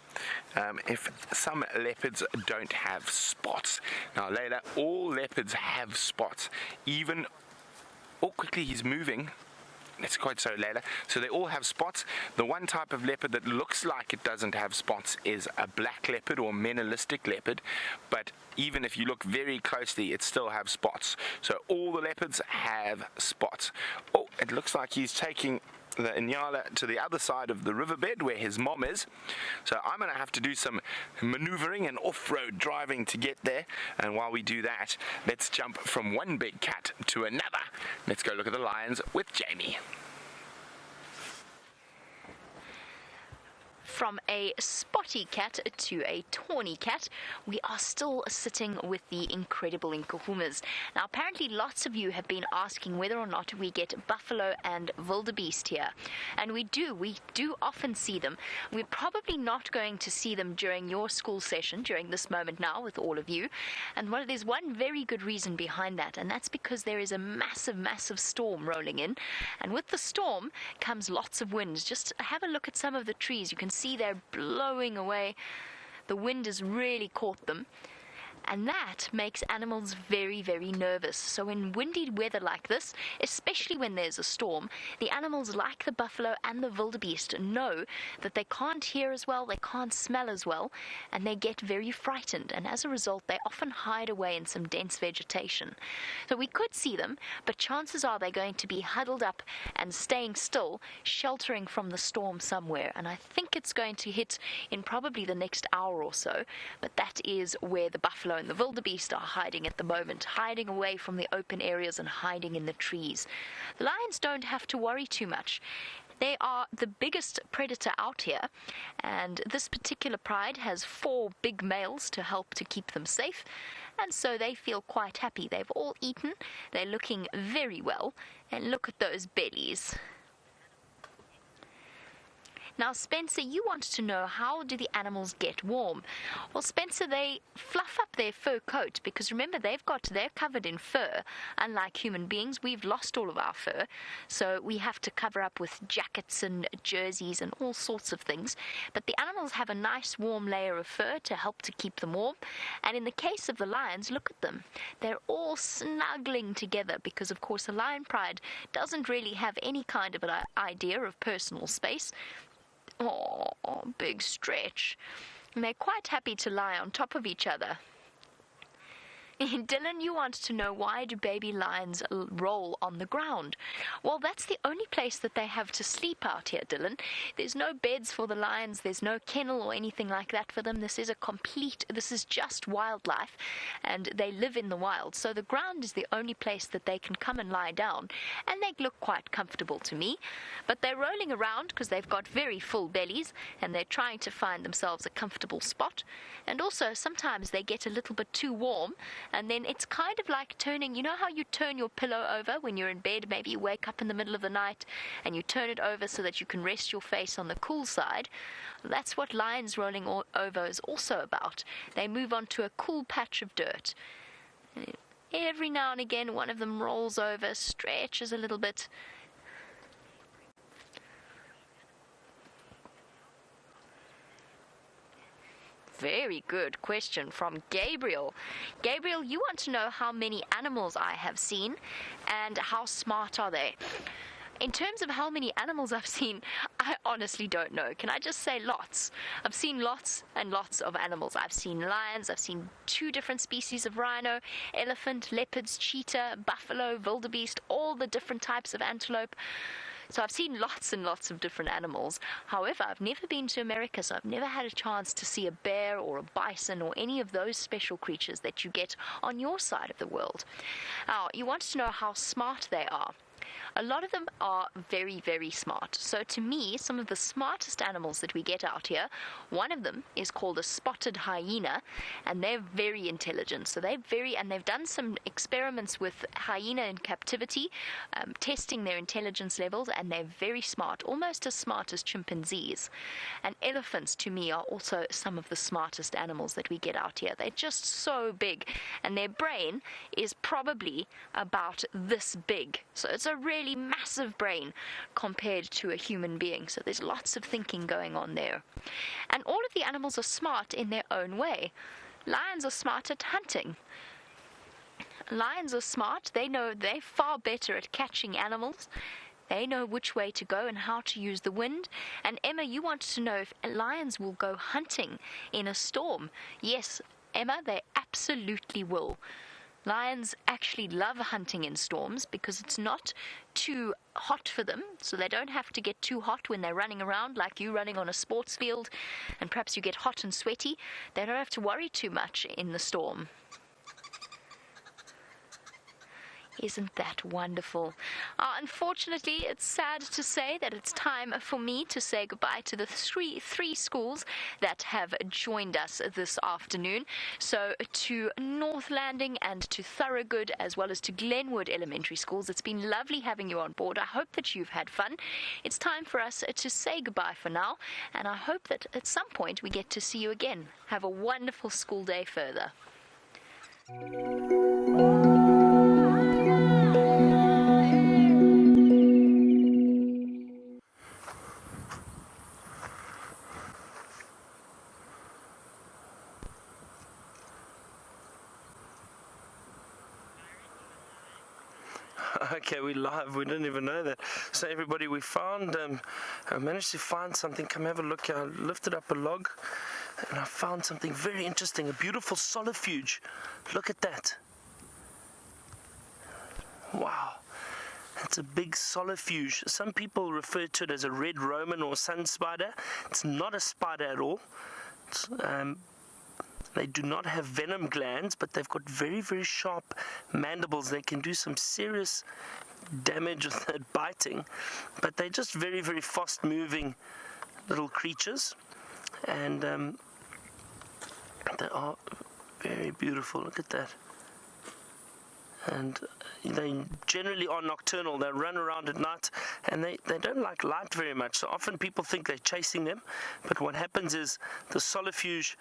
Speaker 1: if some leopards don't have spots. Now, Layla, all leopards have spots. Even, oh, quickly, he's moving. It's quite so, Leila. So they all have spots. The one type of leopard that looks like it doesn't have spots is a black leopard or menelistic leopard, but even if you look very closely, it still have spots. So all the leopards have spots. Oh, it looks like he's taking the Inyala to the other side of the riverbed where his mom is. So I'm going to have to do some maneuvering and off-road driving to get there. And while we do that, let's jump from one big cat to another. Let's go look at the lions with Jamie.
Speaker 3: From a spotty cat to a tawny cat, we are still sitting with the incredible Nkuhumas. Now, apparently lots of you have been asking whether or not we get buffalo and wildebeest here. And we do often see them. We're probably not going to see them during your school session, during this moment now with all of you. And there's one very good reason behind that, and that's because there is a massive, massive storm rolling in. And with the storm comes lots of winds. Just have a look at some of the trees. You can see they're blowing away. The wind has really caught them. And that makes animals very, very nervous. So in windy weather like this, especially when there's a storm, the animals like the buffalo and the wildebeest know that they can't hear as well, they can't smell as well, and they get very frightened. And as a result, they often hide away in some dense vegetation. So we could see them, but chances are they're going to be huddled up and staying still, sheltering from the storm somewhere. And I think it's going to hit in probably the next hour or so, but that is where the buffalo and the wildebeest are hiding at the moment, hiding away from the open areas and hiding in the trees. The lions don't have to worry too much. They are the biggest predator out here, and this particular pride has 4 big males to help to keep them safe, and so they feel quite happy. They've all eaten, they're looking very well, and look at those bellies. Now, Spencer, you want to know, how do the animals get warm? Well, Spencer, they fluff up their fur coat because, remember, they're covered in fur. Unlike human beings, we've lost all of our fur, so we have to cover up with jackets and jerseys and all sorts of things. But the animals have a nice warm layer of fur to help to keep them warm. And in the case of the lions, look at them. They're all snuggling together because, of course, the lion pride doesn't really have any kind of an idea of personal space. Oh, big stretch. And they're quite happy to lie on top of each other. Dylan, you want to know, why do baby lions roll on the ground? Well, that's the only place that they have to sleep out here, Dylan. There's no beds for the lions, there's no kennel or anything like that for them. This is just wildlife, and they live in the wild. So the ground is the only place that they can come and lie down, and they look quite comfortable to me. But they're rolling around because they've got very full bellies, and they're trying to find themselves a comfortable spot. And also, sometimes they get a little bit too warm, and then it's kind of like turning, you know how you turn your pillow over when you're in bed? Maybe you wake up in the middle of the night and you turn it over so that you can rest your face on the cool side. That's what lions rolling over is also about. They move onto a cool patch of dirt. Every now and again, one of them rolls over, stretches a little bit. Very good question from Gabriel. Gabriel, you want to know how many animals I have seen and how smart are they? In terms of how many animals I've seen, I honestly don't know. Can I just say lots? I've seen lots and lots of animals. I've seen lions, I've seen 2 different species of rhino, elephant, leopards, cheetah, buffalo, wildebeest, all the different types of antelope. So I've seen lots and lots of different animals. However, I've never been to America, so I've never had a chance to see a bear or a bison or any of those special creatures that you get on your side of the world. Now, you want to know how smart they are. A lot of them are very, very smart. So to me, some of the smartest animals that we get out here, one of them is called a spotted hyena, and they're very intelligent. So they've done some experiments with hyena in captivity, testing their intelligence levels, and they're very smart, almost as smart as chimpanzees. And elephants, to me, are also some of the smartest animals that we get out here. They're just so big, and their brain is probably about this big. So it's a really massive brain compared to a human being. So there's lots of thinking going on there. And all of the animals are smart in their own way. Lions are smart at hunting. Lions are smart. They know they're far better at catching animals They know which way to go and how to use the wind. And Emma, you wanted to know if lions will go hunting in a storm. Yes, Emma, they absolutely will. Lions actually love hunting in storms because it's not too hot for them, so they don't have to get too hot when they're running around like you running on a sports field, and perhaps you get hot and sweaty. They don't have to worry too much in the storm. Isn't that wonderful? Unfortunately, it's sad to say that it's time for me to say goodbye to the three schools that have joined us this afternoon. So to North Landing and to Thorogood, as well as to Glenwood Elementary Schools, it's been lovely having you on board. I hope that you've had fun. It's time for us to say goodbye for now, and I hope that at some point we get to see you again. Have a wonderful school day further.
Speaker 5: Okay, we're live. We didn't even know that. So everybody, we found, I managed to find something. Come have a look. I lifted up a log and I found something very interesting. A beautiful solifuge. Look at that. Wow. It's a big solifuge. Some people refer to it as a red Roman or sun spider. It's not a spider at all. It's, they do not have venom glands, but they've got very, very sharp mandibles. They can do some serious damage with that biting, but they're just very, very fast-moving little creatures, and they are very beautiful. Look at that. And they generally are nocturnal. They run around at night, and they don't like light very much. So often people think they're chasing them, but what happens is the solifuge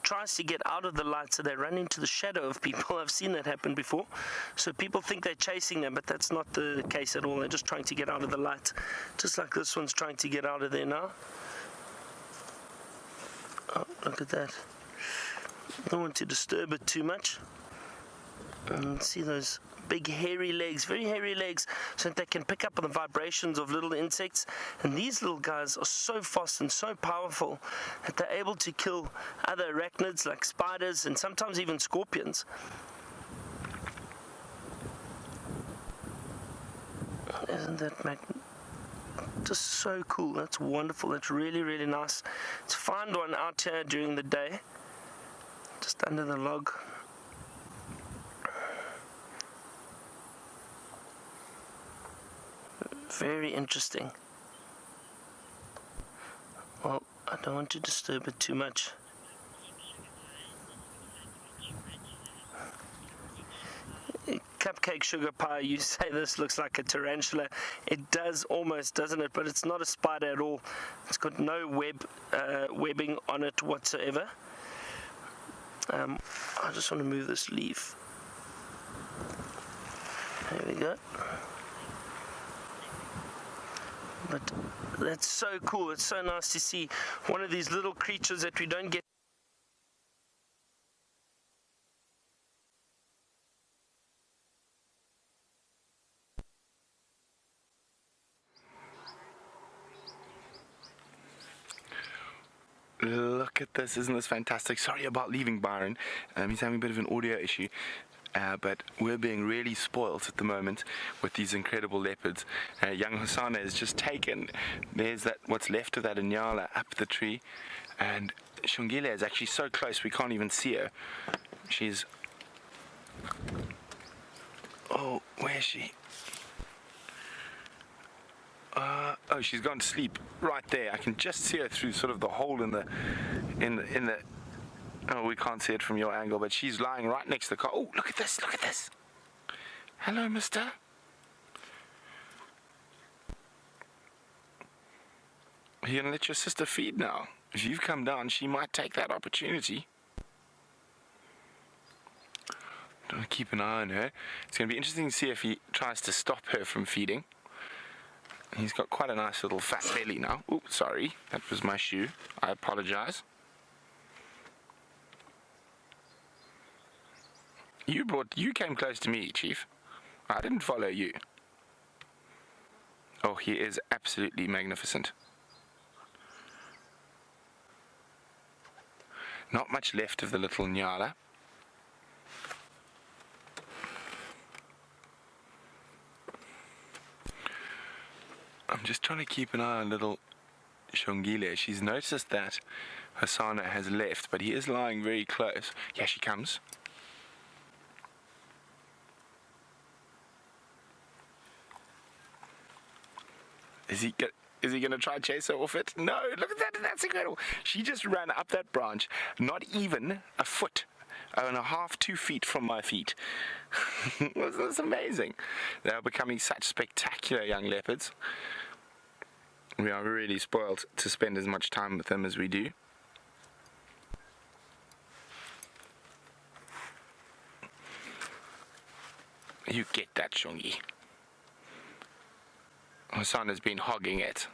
Speaker 5: tries to get out of the light, so they run into the shadow of people. I've seen that happen before. So people think they're chasing them, but that's not the case at all. They're just trying to get out of the light, just like this one's trying to get out of there now. Oh, look at that. Don't want to disturb it too much. And see those big hairy legs, very hairy legs, so that they can pick up on the vibrations of little insects. And these little guys are so fast and so powerful that they're able to kill other arachnids like spiders and sometimes even scorpions. Isn't that just so cool? That's wonderful. That's really, really nice to find one out here during the day, just under the log. Very interesting. Well, I don't want to disturb it too much. Cupcake sugar pie, you say this looks like a tarantula. It does almost, doesn't it? But it's not a spider at all. It's got no webbing on it whatsoever. I just want to move this leaf. There we go. But that's so cool. It's so nice to see one of these little creatures that we don't get.
Speaker 1: Look at this. Isn't this fantastic? Sorry about leaving Byron. He's having a bit of an audio issue. But we're being really spoilt at the moment with these incredible leopards. Young Hosanna is just taken. There's that what's left of that Inyala up the tree, and Shungile is actually so close we can't even see her. She's... Oh, where is she? Oh, she's gone to sleep right there. I can just see her through sort of the hole in the Oh, we can't see it from your angle, but she's lying right next to the car. Oh, look at this, look at this. Hello, mister. Are you going to let your sister feed now? If you've come down, she might take that opportunity. Don't keep an eye on her. It's going to be interesting to see if he tries to stop her from feeding. He's got quite a nice little fat belly now. Oh, sorry, that was my shoe. I apologize. You came close to me, Chief. I didn't follow you. Oh, he is absolutely magnificent. Not much left of the little Nyala. I'm just trying to keep an eye on little Shongile. She's noticed that Hasana has left, but he is lying very close. Here she comes. Is he going to try and chase her off it? No, look at that. That's incredible. She just ran up that branch, not even a foot and a half, 2 feet from my feet. That's amazing. They are becoming such spectacular young leopards. We are really spoiled to spend as much time with them as we do. You get that, Shongi. Hassan has been hogging it.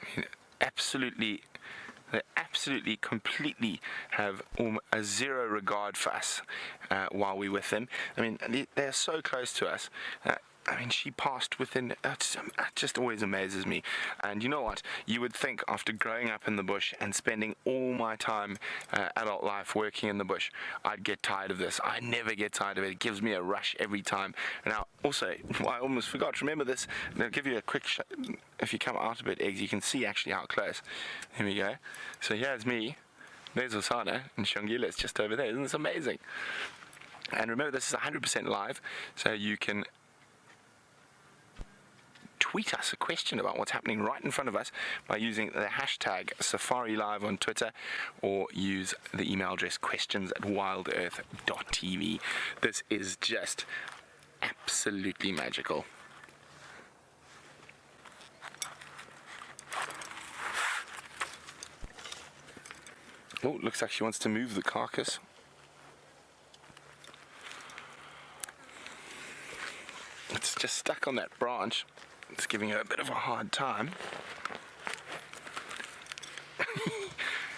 Speaker 1: I mean, they absolutely, completely have a zero regard for us while we're with them. I mean, they're so close to us. I mean, she passed within, it just always amazes me. And you know what? You would think after growing up in the bush and spending all my time, adult life, working in the bush, I'd get tired of this. I never get tired of it. It gives me a rush every time. And now, also, I almost forgot, remember this, I'll give you a quick shot. If you come out a bit, Eggs, you can see actually how close. Here we go. So here's me. There's Osana, and Shongile is just over there. Isn't this amazing? And remember, this is 100% live, so you can tweet us a question about what's happening right in front of us by using the hashtag SafariLive on Twitter, or use the email address questions@wildearth.tv. This is just absolutely magical. Oh, looks like she wants to move the carcass. It's just stuck on that branch. It's giving her a bit of a hard time.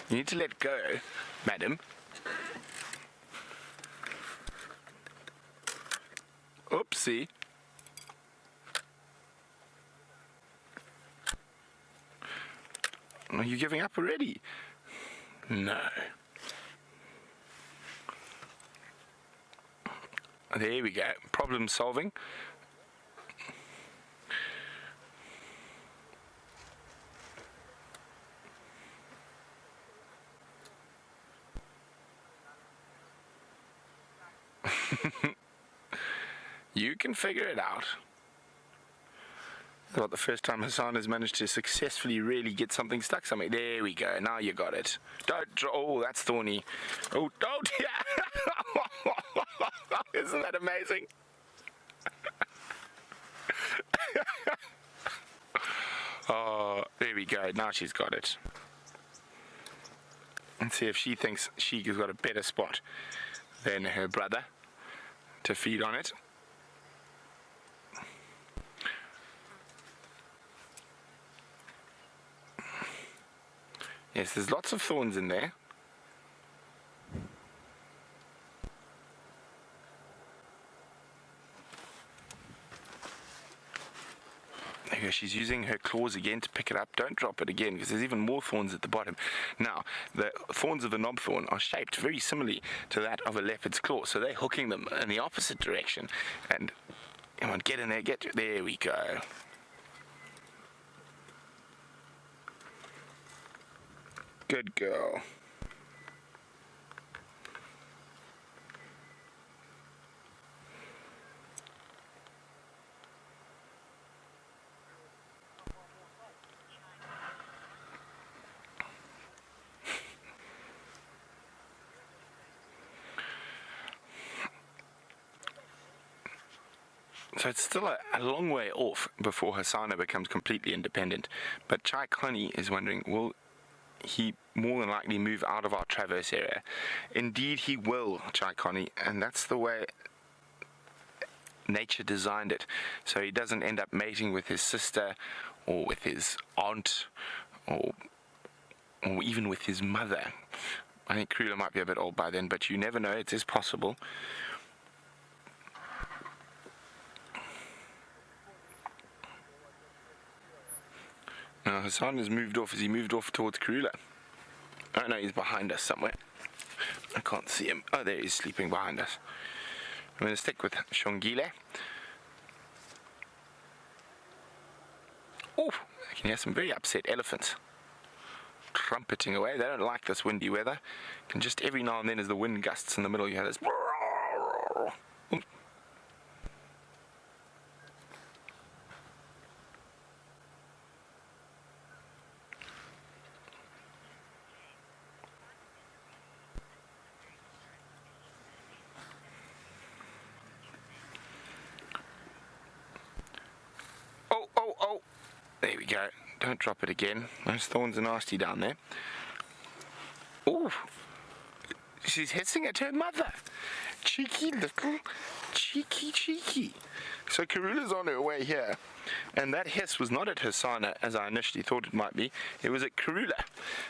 Speaker 1: You need to let go, madam. Oopsie. Are you giving up already? No. There we go. Problem solving. You can figure it out. It's not the first time Hassan has managed to successfully really get something stuck somewhere. There we go. Now you got it. Don't. Oh, that's thorny. Oh, don't. Isn't that amazing? Oh, there we go. Now she's got it. Let's see if she thinks she's got a better spot than her brother to feed on it. Yes, there's lots of thorns in there. There you go. She's using her claws again to pick it up. Don't drop it again, because there's even more thorns at the bottom. Now, the thorns of the knob thorn are shaped very similarly to that of a leopard's claw, so they're hooking them in the opposite direction. And come on, get in there, there we go. Good girl. So it's still a long way off before Hasana becomes completely independent. But Chai Connie is wondering, will he more than likely move out of our traverse area? Indeed he will, Chai Connie, and that's the way nature designed it. So he doesn't end up mating with his sister or with his aunt or even with his mother. I think Krula might be a bit old by then, but you never know, it is possible. Now Hassan has moved off. Has he moved off towards Karula? Oh no, he's behind us somewhere. I can't see him. Oh, there he is, sleeping behind us. I'm going to stick with Shongile. Oh, I can hear some very upset elephants trumpeting away. They don't like this windy weather. Can just every now and then, as the wind gusts in the middle, you hear this. Oh, there we go. Don't drop it again. Those thorns are nasty down there. Oh, she's hissing at her mother. Cheeky little, cheeky. So Karula's on her way here, and that hiss was not at Hasana as I initially thought it might be. It was at Karula,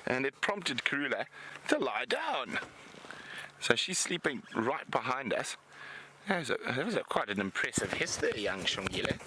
Speaker 1: and it prompted Karula to lie down. So she's sleeping right behind us. That was quite an impressive hiss there, young Shongile.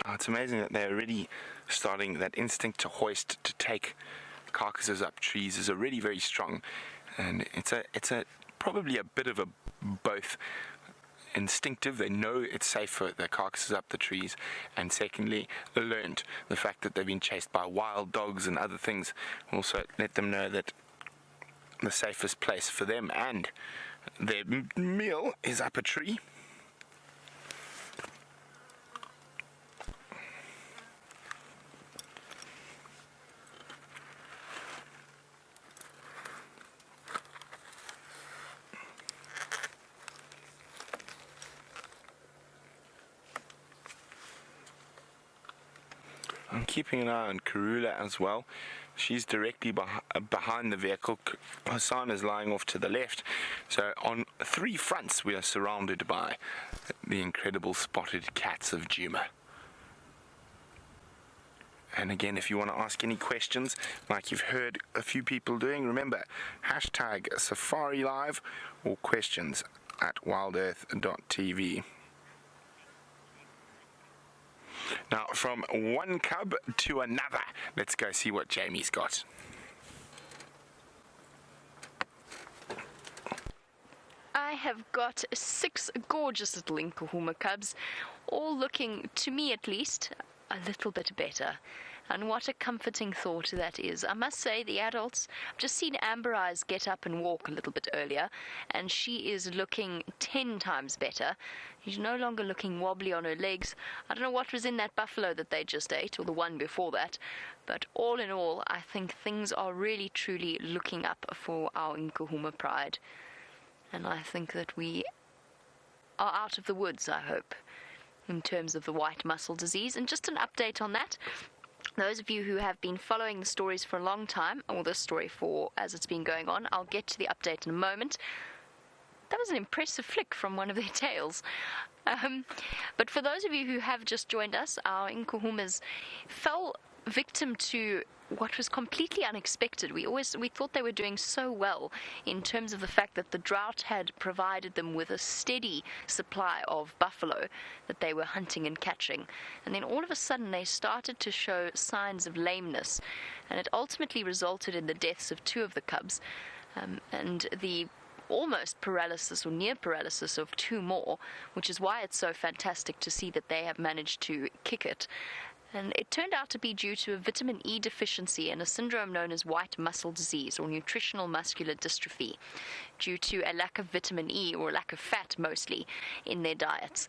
Speaker 1: Oh, it's amazing that they're already starting. That instinct to hoist, to take carcasses up trees is already very strong, and it's a probably a bit of a both instinctive. They know it's safe for the carcasses up the trees, and secondly, learned the fact that they've been chased by wild dogs and other things. Also, let them know that the safest place for them and their meal is up a tree. I'm keeping an eye on Karula as well. She's directly behind the vehicle. Hassan is lying off to the left. So on three fronts we are surrounded by the incredible spotted cats of Djuma. And again, if you want to ask any questions, like you've heard a few people doing, remember, #SafariLive or questions at wildearth.tv. Now, from one cub to another, let's go see what Jamie's got.
Speaker 3: I have got 6 gorgeous little Nkuhuma cubs, all looking, to me at least, a little bit better. And what a comforting thought that is. I must say, the adults, I've just seen Amber Eyes get up and walk a little bit earlier, and she is looking 10 times better. She's no longer looking wobbly on her legs. I don't know what was in that buffalo that they just ate, or the one before that, but all in all, I think things are really, truly looking up for our Nkuhuma pride. And I think that we are out of the woods, I hope, in terms of the white mussel disease. And just an update on that. Those of you who have been following the stories for a long time, or this story for as it's been going on, I'll get to the update in a moment. That was an impressive flick from one of their tails. But for those of you who have just joined us, our Nkuhumas fell victim to what was completely unexpected. We thought they were doing so well in terms of the fact that the drought had provided them with a steady supply of buffalo that they were hunting and catching. And then all of a sudden they started to show signs of lameness, and it ultimately resulted in the deaths of 2 of the cubs, and the almost paralysis or near paralysis of 2 more, which is why it's so fantastic to see that they have managed to kick it. And it turned out to be due to a vitamin E deficiency and a syndrome known as white muscle disease, or nutritional muscular dystrophy, due to a lack of vitamin E, or a lack of fat mostly, in their diets.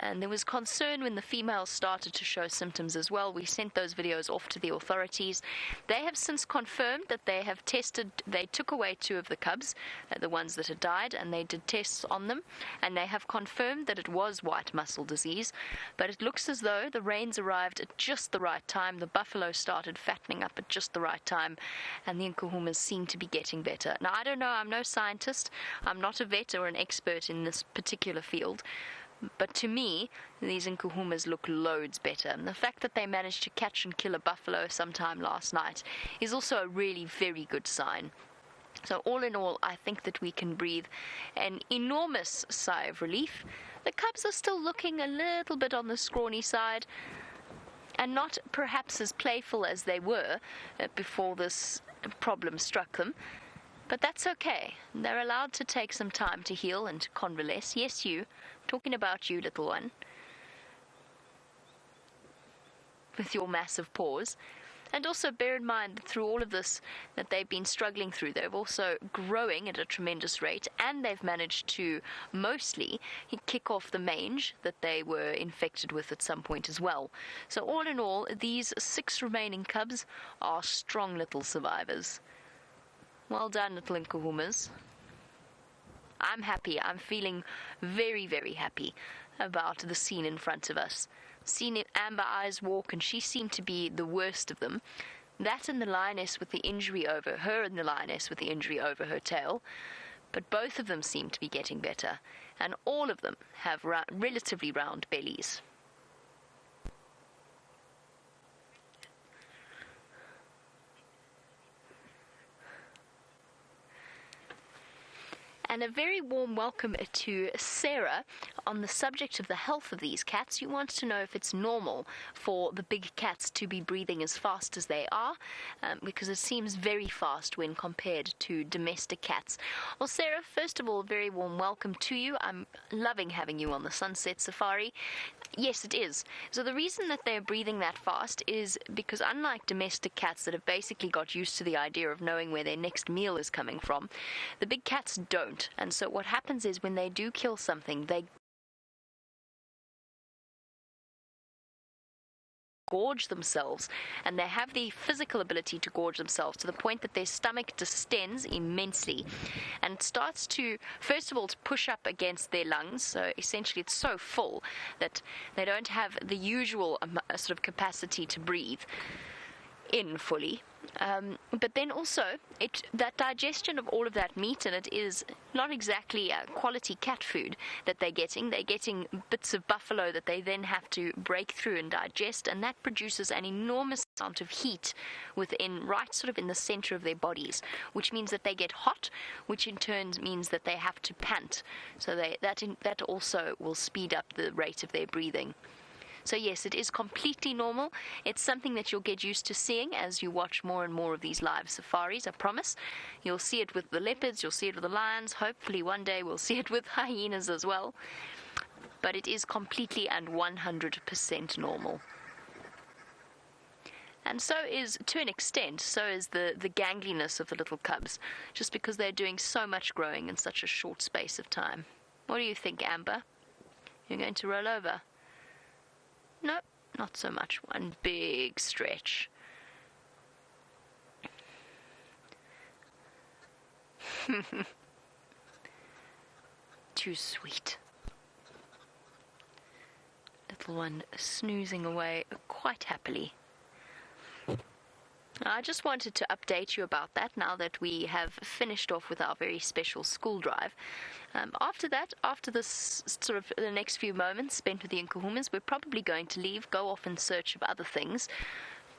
Speaker 3: And there was concern when the females started to show symptoms as well. We sent those videos off to the authorities. They have since confirmed that they took away 2 of the cubs, the ones that had died, and they did tests on them, and they have confirmed that it was white mussel disease. But it looks as though the rains arrived at just the right time. The buffalo started fattening up at just the right time, and the nkuhumas seem to be getting better. Now, I don't know, I'm no scientist, I'm not a vet or an expert in this particular field, but to me, these nkuhumas look loads better. And the fact that they managed to catch and kill a buffalo sometime last night is also a really very good sign. So all in all, I think that we can breathe an enormous sigh of relief. The cubs are still looking a little bit on the scrawny side, and not perhaps as playful as they were before this problem struck them. But that's okay. They're allowed to take some time to heal and to convalesce. Yes, you. Talking about you, little one. With your massive paws. And also bear in mind that through all of this that they've been struggling through, they're also growing at a tremendous rate, and they've managed to mostly kick off the mange that they were infected with at some point as well. So all in all, these 6 remaining cubs are strong little survivors. Well done, little nkuhumas. I'm happy. I'm feeling very, very happy about the scene in front of us. Seen Amber Eyes walk, and she seemed to be the worst of them. That and the lioness with the injury over her, and the lioness with the injury over her tail. But both of them seem to be getting better, and all of them have relatively round bellies. And a very warm welcome to Sarah on the subject of the health of these cats. You want to know if it's normal for the big cats to be breathing as fast as they are, because it seems very fast when compared to domestic cats. Well, Sarah, first of all, very warm welcome to you. I'm loving having you on the Sunset Safari. Yes, it is. So the reason that they're breathing that fast is because unlike domestic cats that have basically got used to the idea of knowing where their next meal is coming from, the big cats don't. And so what happens is when they do kill something, they gorge themselves, and they have the physical ability to gorge themselves to the point that their stomach distends immensely and starts to, first of all, to push up against their lungs. So essentially it's so full that they don't have the usual sort of capacity to breathe in fully. But then also, that digestion of all of that meat, and it is not exactly quality cat food that they're getting. They're getting bits of buffalo that they then have to break through and digest, and that produces an enormous amount of heat right sort of in the center of their bodies, which means that they get hot, which in turn means that they have to pant. So that also will speed up the rate of their breathing. So yes, it is completely normal. It's something that you'll get used to seeing as you watch more and more of these live safaris, I promise. You'll see it with the leopards, you'll see it with the lions. Hopefully one day we'll see it with hyenas as well. But it is completely and 100% normal. And so is, to an extent, so is the gangliness of the little cubs, just because they're doing so much growing in such a short space of time. What do you think, Amber? You're going to roll over? Nope, not so much. One big stretch. Too sweet. Little one snoozing away quite happily. I just wanted to update you about that now that we have finished off with our very special school drive. After that, after this sort of the next few moments spent with the nkuhumas, we're probably going to leave, go off in search of other things,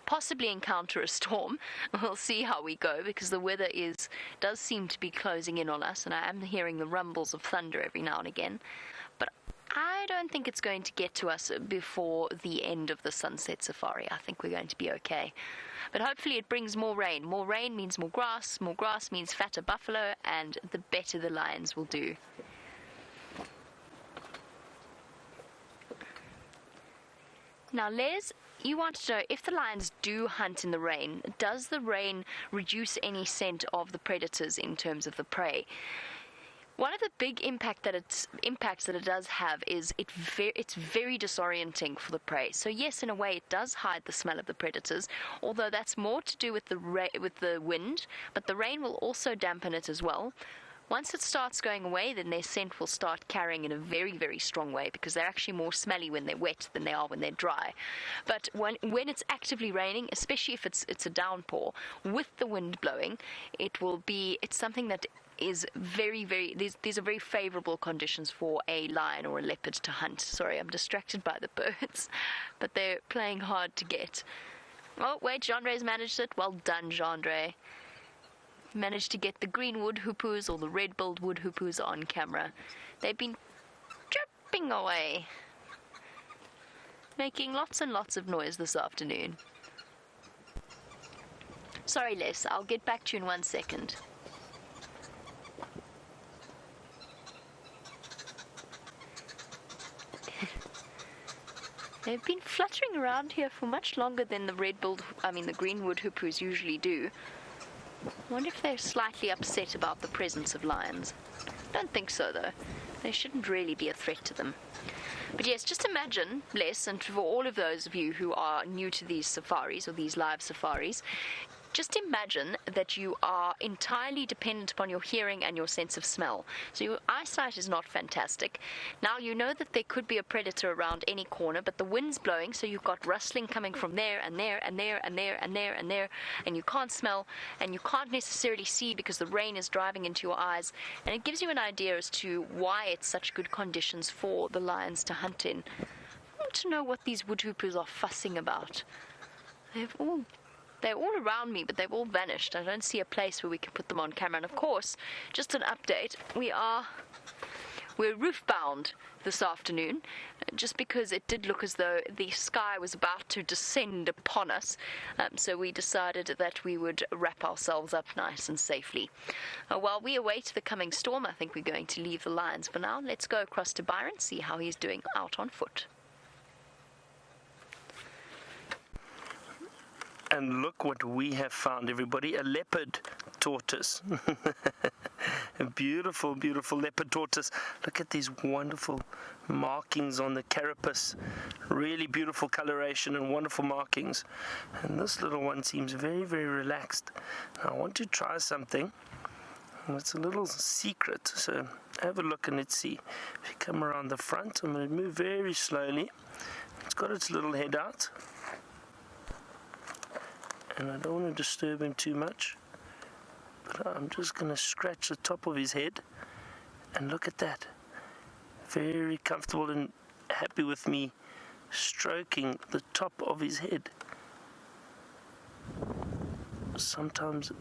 Speaker 3: possibly encounter a storm. We'll see how we go, because the weather does seem to be closing in on us, and I am hearing the rumbles of thunder every now and again. But I don't think it's going to get to us before the end of the Sunset Safari. I think we're going to be okay. But hopefully it brings more rain. More rain means more grass means fatter buffalo, and the better the lions will do. Now, Les, you want to know, if the lions do hunt in the rain, does the rain reduce any scent of the predators in terms of the prey? One of the big impacts that it does have is it's very disorienting for the prey. So yes, in a way, it does hide the smell of the predators, although that's more to do with the wind, but the rain will also dampen it as well. Once it starts going away, then their scent will start carrying in a very, very strong way, because they're actually more smelly when they're wet than they are when they're dry. But when it's actively raining, especially if it's a downpour, with the wind blowing, it's something that is very, very, these are very favorable conditions for a lion or a leopard to hunt. Sorry, I'm distracted by the birds, but they're playing hard to get. Oh, wait, Gendre's managed it. Well done, Gendre. Managed to get the green wood hoopoes or the red-billed wood hoopoes on camera. They've been chirping away, making lots and lots of noise this afternoon. Sorry, Les, I'll get back to you in 1 second. They've been fluttering around here for much longer than the green wood hoopoes usually do. I wonder if they're slightly upset about the presence of lions. Don't think so, though. They shouldn't really be a threat to them. But yes, just imagine, Les, and for all of those of you who are new to these safaris or these live safaris, just imagine that you are entirely dependent upon your hearing and your sense of smell. So your eyesight is not fantastic. Now you know that there could be a predator around any corner, but the wind's blowing, so you've got rustling coming from there and there and there and there and there and there, and you can't smell and you can't necessarily see because the rain is driving into your eyes. And it gives you an idea as to why it's such good conditions for the lions to hunt in. I want to know what these wood hoopoes are fussing about. They're all around me, but they've all vanished. I don't see a place where we can put them on camera. And of course, just an update, we're roof-bound this afternoon, just because it did look as though the sky was about to descend upon us. So we decided that we would wrap ourselves up nice and safely. While we await the coming storm, I think we're going to leave the lions for now. Let's go across to Byron, see how he's doing out on foot.
Speaker 5: And look what we have found, everybody. A leopard tortoise. A beautiful, beautiful leopard tortoise. Look at these wonderful markings on the carapace. Really beautiful coloration and wonderful markings. And this little one seems very, very relaxed. Now, I want to try something. It's a little secret, so have a look and let's see. If you come around the front, I'm going to move very slowly. It's got its little head out. And I don't want to disturb him too much, but I'm just going to scratch the top of his head, and look at that. Very comfortable and happy with me stroking the top of his head. Sometimes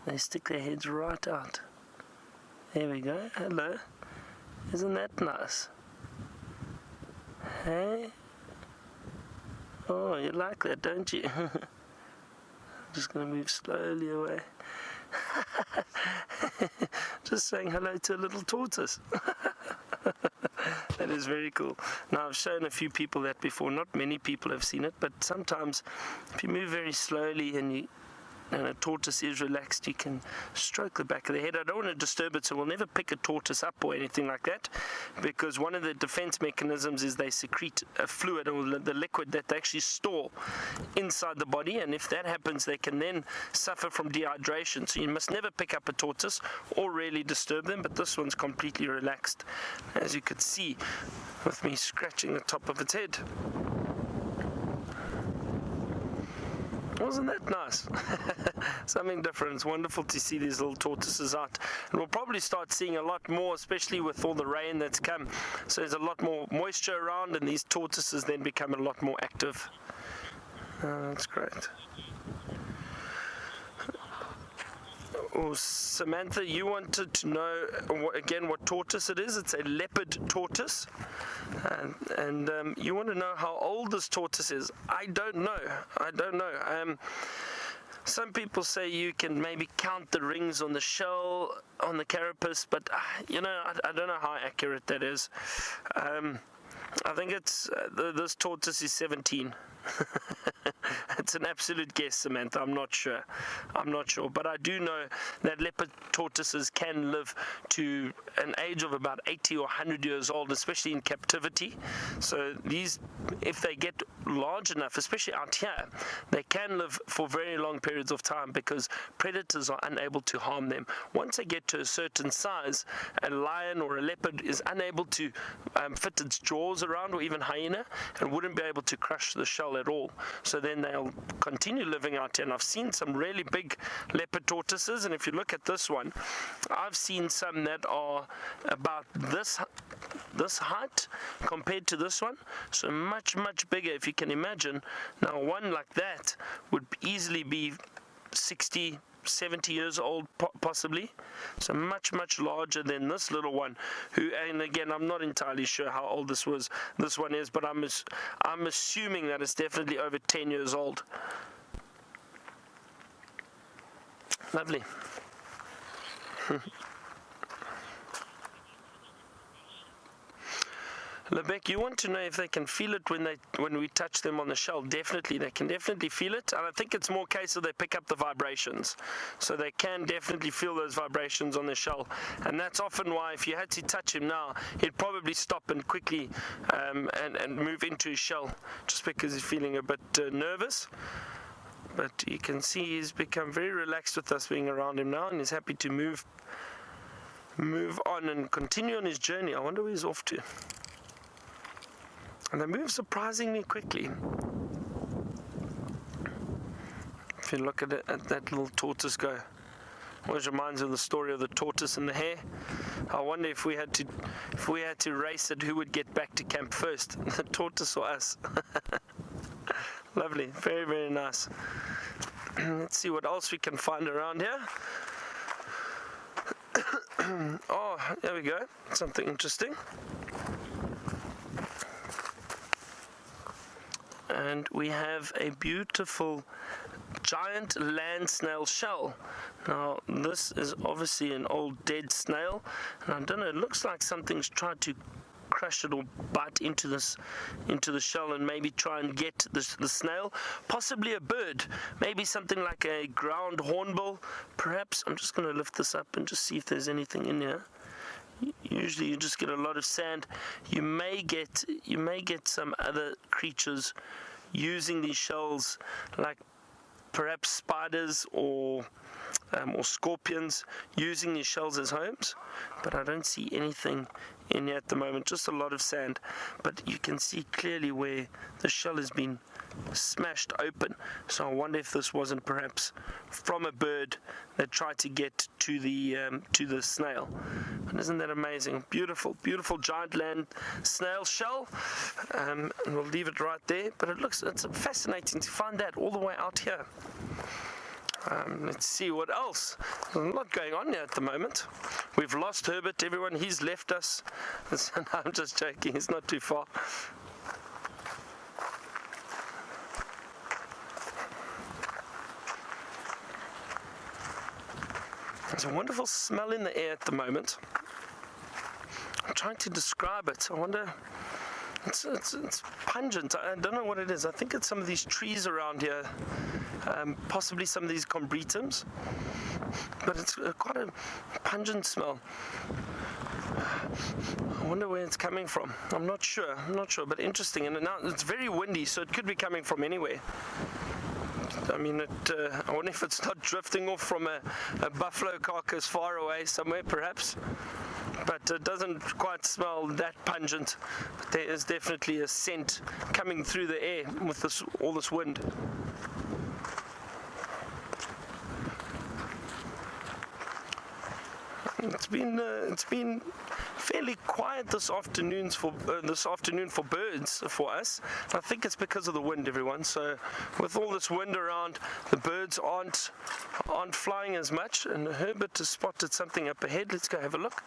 Speaker 5: they stick their heads right out. There we go. Hello. Isn't that nice? Hey? Oh, you like that, don't you? Just going to move slowly away. Just saying hello to a little tortoise. That is very cool. Now, I've shown a few people that before. Not many people have seen it, but sometimes if you move very slowly and a tortoise is relaxed, you can stroke the back of the head. I don't want to disturb it, so we'll never pick a tortoise up or anything like that, because one of the defense mechanisms is they secrete a fluid or the liquid that they actually store inside the body, and if that happens, they can then suffer from dehydration. So you must never pick up a tortoise or really disturb them, but this one's completely relaxed, as you could see with me scratching the top of its head. Wasn't that nice? Something different. It's wonderful to see these little tortoises out. And we'll probably start seeing a lot more, especially with all the rain that's come. So there's a lot more moisture around, and these tortoises then become a lot more active. That's great. Oh, Samantha, you wanted to know again what tortoise it is. It's a leopard tortoise. And you want to know how old this tortoise is. I don't know. Some people say you can maybe count the rings on the shell, on the carapace, but I don't know how accurate that is. I think it's this tortoise is 17. It's an absolute guess, Samantha. I'm not sure. But I do know that leopard tortoises can live to an age of about 80 or 100 years old, especially in captivity. So these, if they get large enough, especially out here, they can live for very long periods of time because predators are unable to harm them. Once they get to a certain size, a lion or a leopard is unable to fit its jaws around, or even hyena, and wouldn't be able to crush the shell at all. So then they'll continue living out here. And I've seen some really big leopard tortoises, and if you look at this one, I've seen some that are about this height compared to this one, so much bigger, if you can imagine. Now one like that would easily be 60, 70 years old, possibly. So much larger than this little one, who, and again, I'm not entirely sure how old this one is, but I'm assuming that it's definitely over 10 years old. Lovely. Lebek, you want to know if they can feel it when we touch them on the shell. Definitely, they can definitely feel it, and I think it's more a case of they pick up the vibrations. So they can definitely feel those vibrations on the shell, and that's often why if you had to touch him now, he'd probably stop and quickly and move into his shell, just because he's feeling a bit nervous. But you can see he's become very relaxed with us being around him now, and he's happy to move on and continue on his journey. I wonder where he's off to. And they move surprisingly quickly. If you look at it, at that little tortoise go, always reminds me of the story of the tortoise and the hare. I wonder if we had to race it, who would get back to camp first, the tortoise or us? Lovely, very nice. Let's see what else we can find around here. Oh, there we go. Something interesting. And we have a beautiful giant land snail shell. Now this is obviously an old dead snail, and I don't know, it looks like something's tried to crush it or bite into the shell and maybe try and get the snail. Possibly a bird, maybe something like a ground hornbill perhaps. I'm just going to lift this up and just see if there's anything in here. Usually you just get a lot of sand. You may get some other creatures using these shells, like perhaps spiders or scorpions, using these shells as homes, but I don't see anything in here at the moment, just a lot of sand. But you can see clearly where the shell has been smashed open, so I wonder if this wasn't perhaps from a bird that tried to get to the snail. And isn't that amazing? Beautiful giant land snail shell. And we'll leave it right there, but it's fascinating to find that all the way out here. Let's see what else. There's a lot going on here at the moment. We've lost Herbert, everyone. He's left us. No, I'm just joking. He's not too far. There's a wonderful smell in the air at the moment. I'm trying to describe it. I wonder. It's pungent. I don't know what it is. I think it's some of these trees around here. Possibly some of these combretums, but it's quite a pungent smell. I wonder where it's coming from. I'm not sure, but interesting. And now it's very windy, so it could be coming from anywhere. I mean, I wonder if it's not drifting off from a buffalo carcass far away somewhere, perhaps. But it doesn't quite smell that pungent. But there is definitely a scent coming through the air with all this wind. It's been fairly quiet this afternoon for birds for us. I think it's because of the wind, everyone. So with all this wind around, the birds aren't flying as much. And Herbert has spotted something up ahead. Let's go have a look.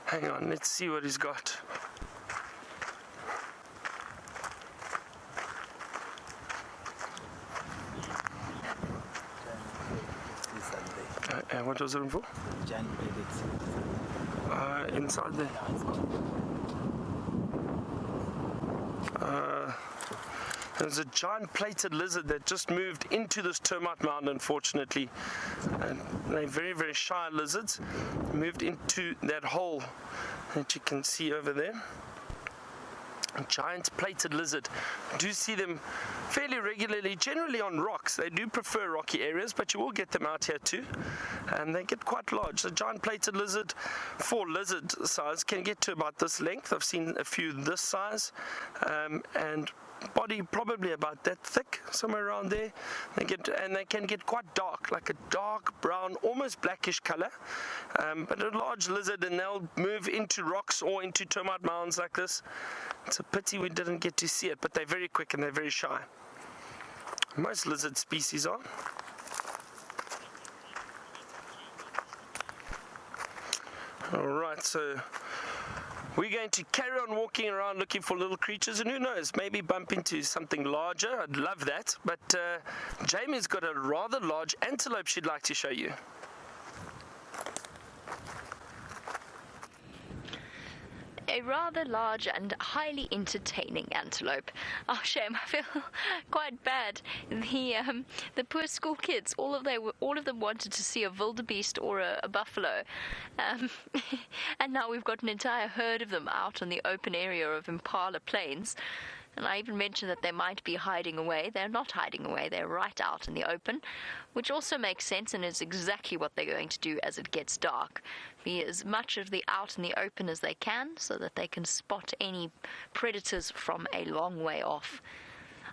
Speaker 5: Hang on, let's see what he's got. Okay, what was it for? Inside there. There's a giant plated lizard that just moved into this termite mound, unfortunately. And they're very, very shy lizards. Moved into that hole that you can see over there. A giant plated lizard. Do see them fairly regularly, generally on rocks. They do prefer rocky areas, but you will get them out here too. And they get quite large. The giant plated lizard, for lizard size, can get to about this length. I've seen a few this size. And body probably about that thick, somewhere around there. They can get quite dark, like a dark brown, almost blackish color. But a large lizard, and they'll move into rocks or into termite mounds like this. It's a pity we didn't get to see it, but they're very quick and they're very shy. Most lizard species are. Alright, so we're going to carry on walking around looking for little creatures, and who knows, maybe bump into something larger. I'd love that. But Jamie's got a rather large antelope she'd like to show you.
Speaker 3: A rather large and highly entertaining antelope. Oh, shame, I feel quite bad. The poor school kids, all of them wanted to see a wildebeest or a buffalo, and now we've got an entire herd of them out on the open area of Impala Plains. And I even mentioned that they might be hiding away. They're not hiding away, they're right out in the open, which also makes sense and is exactly what they're going to do as it gets dark. Be as much of the out in the open as they can so that they can spot any predators from a long way off.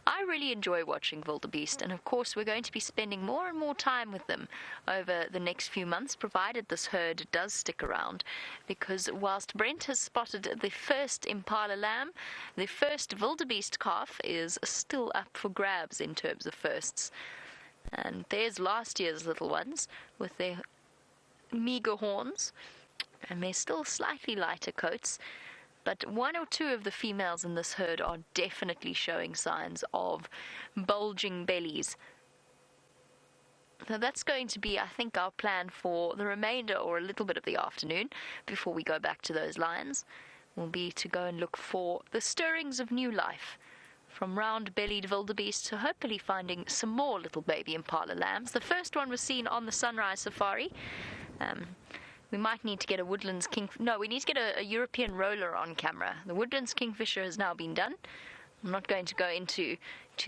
Speaker 3: I really enjoy watching wildebeest, and of course we're going to be spending more and more time with them over the next few months, provided this herd does stick around, because whilst Brent has spotted the first impala lamb, the first wildebeest calf is still up for grabs in terms of firsts. And there's last year's little ones with their meager horns, and they're still slightly lighter coats. But one or two of the females in this herd are definitely showing signs of bulging bellies. So that's going to be, I think, our plan for the remainder or a little bit of the afternoon before we go back to those lions. Will be to go and look for the stirrings of new life, from round-bellied wildebeest to hopefully finding some more little baby impala lambs. The first one was seen on the sunrise safari. We might need to get a woodlands we need to get a European roller on camera. The woodlands kingfisher has now been done. I'm not going to go into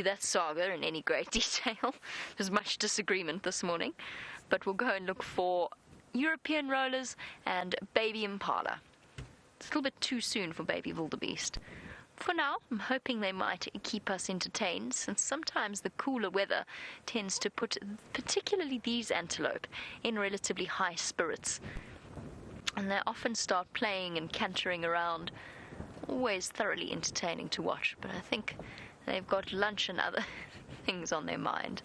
Speaker 3: that saga in any great detail. There's much disagreement this morning. But we'll go and look for European rollers and baby impala. It's a little bit too soon for baby wildebeest. For now, I'm hoping they might keep us entertained, since sometimes the cooler weather tends to put particularly these antelope in relatively high spirits. And they often start playing and cantering around, always thoroughly entertaining to watch, but I think they've got lunch and other things on their mind.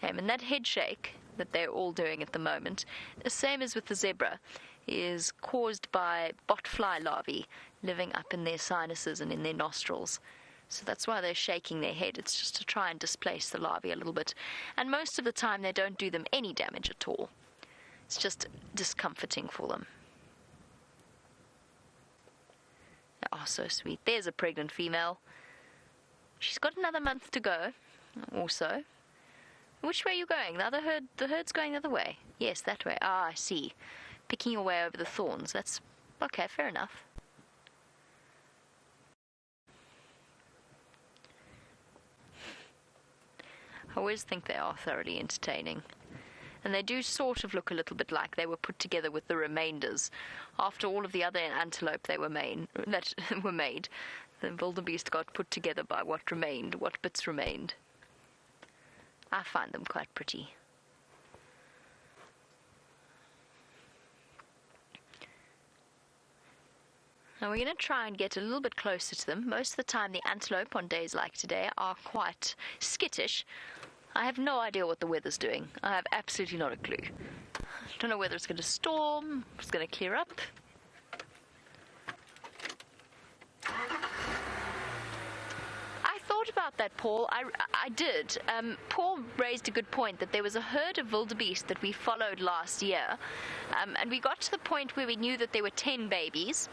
Speaker 3: And that head shake that they're all doing at the moment, the same as with the zebra, is caused by botfly larvae living up in their sinuses and in their nostrils. So that's why they're shaking their head. It's just to try and displace the larvae a little bit. And most of the time they don't do them any damage at all. It's just discomforting for them. Oh, so sweet. There's a pregnant female. She's got another month to go, or so. Which way are you going? The herd's going the other way. Yes, that way. Ah, I see. Picking your way over the thorns. That's okay, fair enough. I always think they are thoroughly entertaining. And they do sort of look a little bit like they were put together with the remainders. After all of the other antelope that were made, the wildebeest got put together by what bits remained. I find them quite pretty. Now we're going to try and get a little bit closer to them. Most of the time the antelope on days like today are quite skittish. I have no idea what the weather's doing. I have absolutely not a clue. I don't know whether it's going to storm, if it's going to clear up. I thought about about that, Paul. I did. Paul raised a good point that there was a herd of wildebeest that we followed last year, and we got to the point where we knew that there were 10 babies,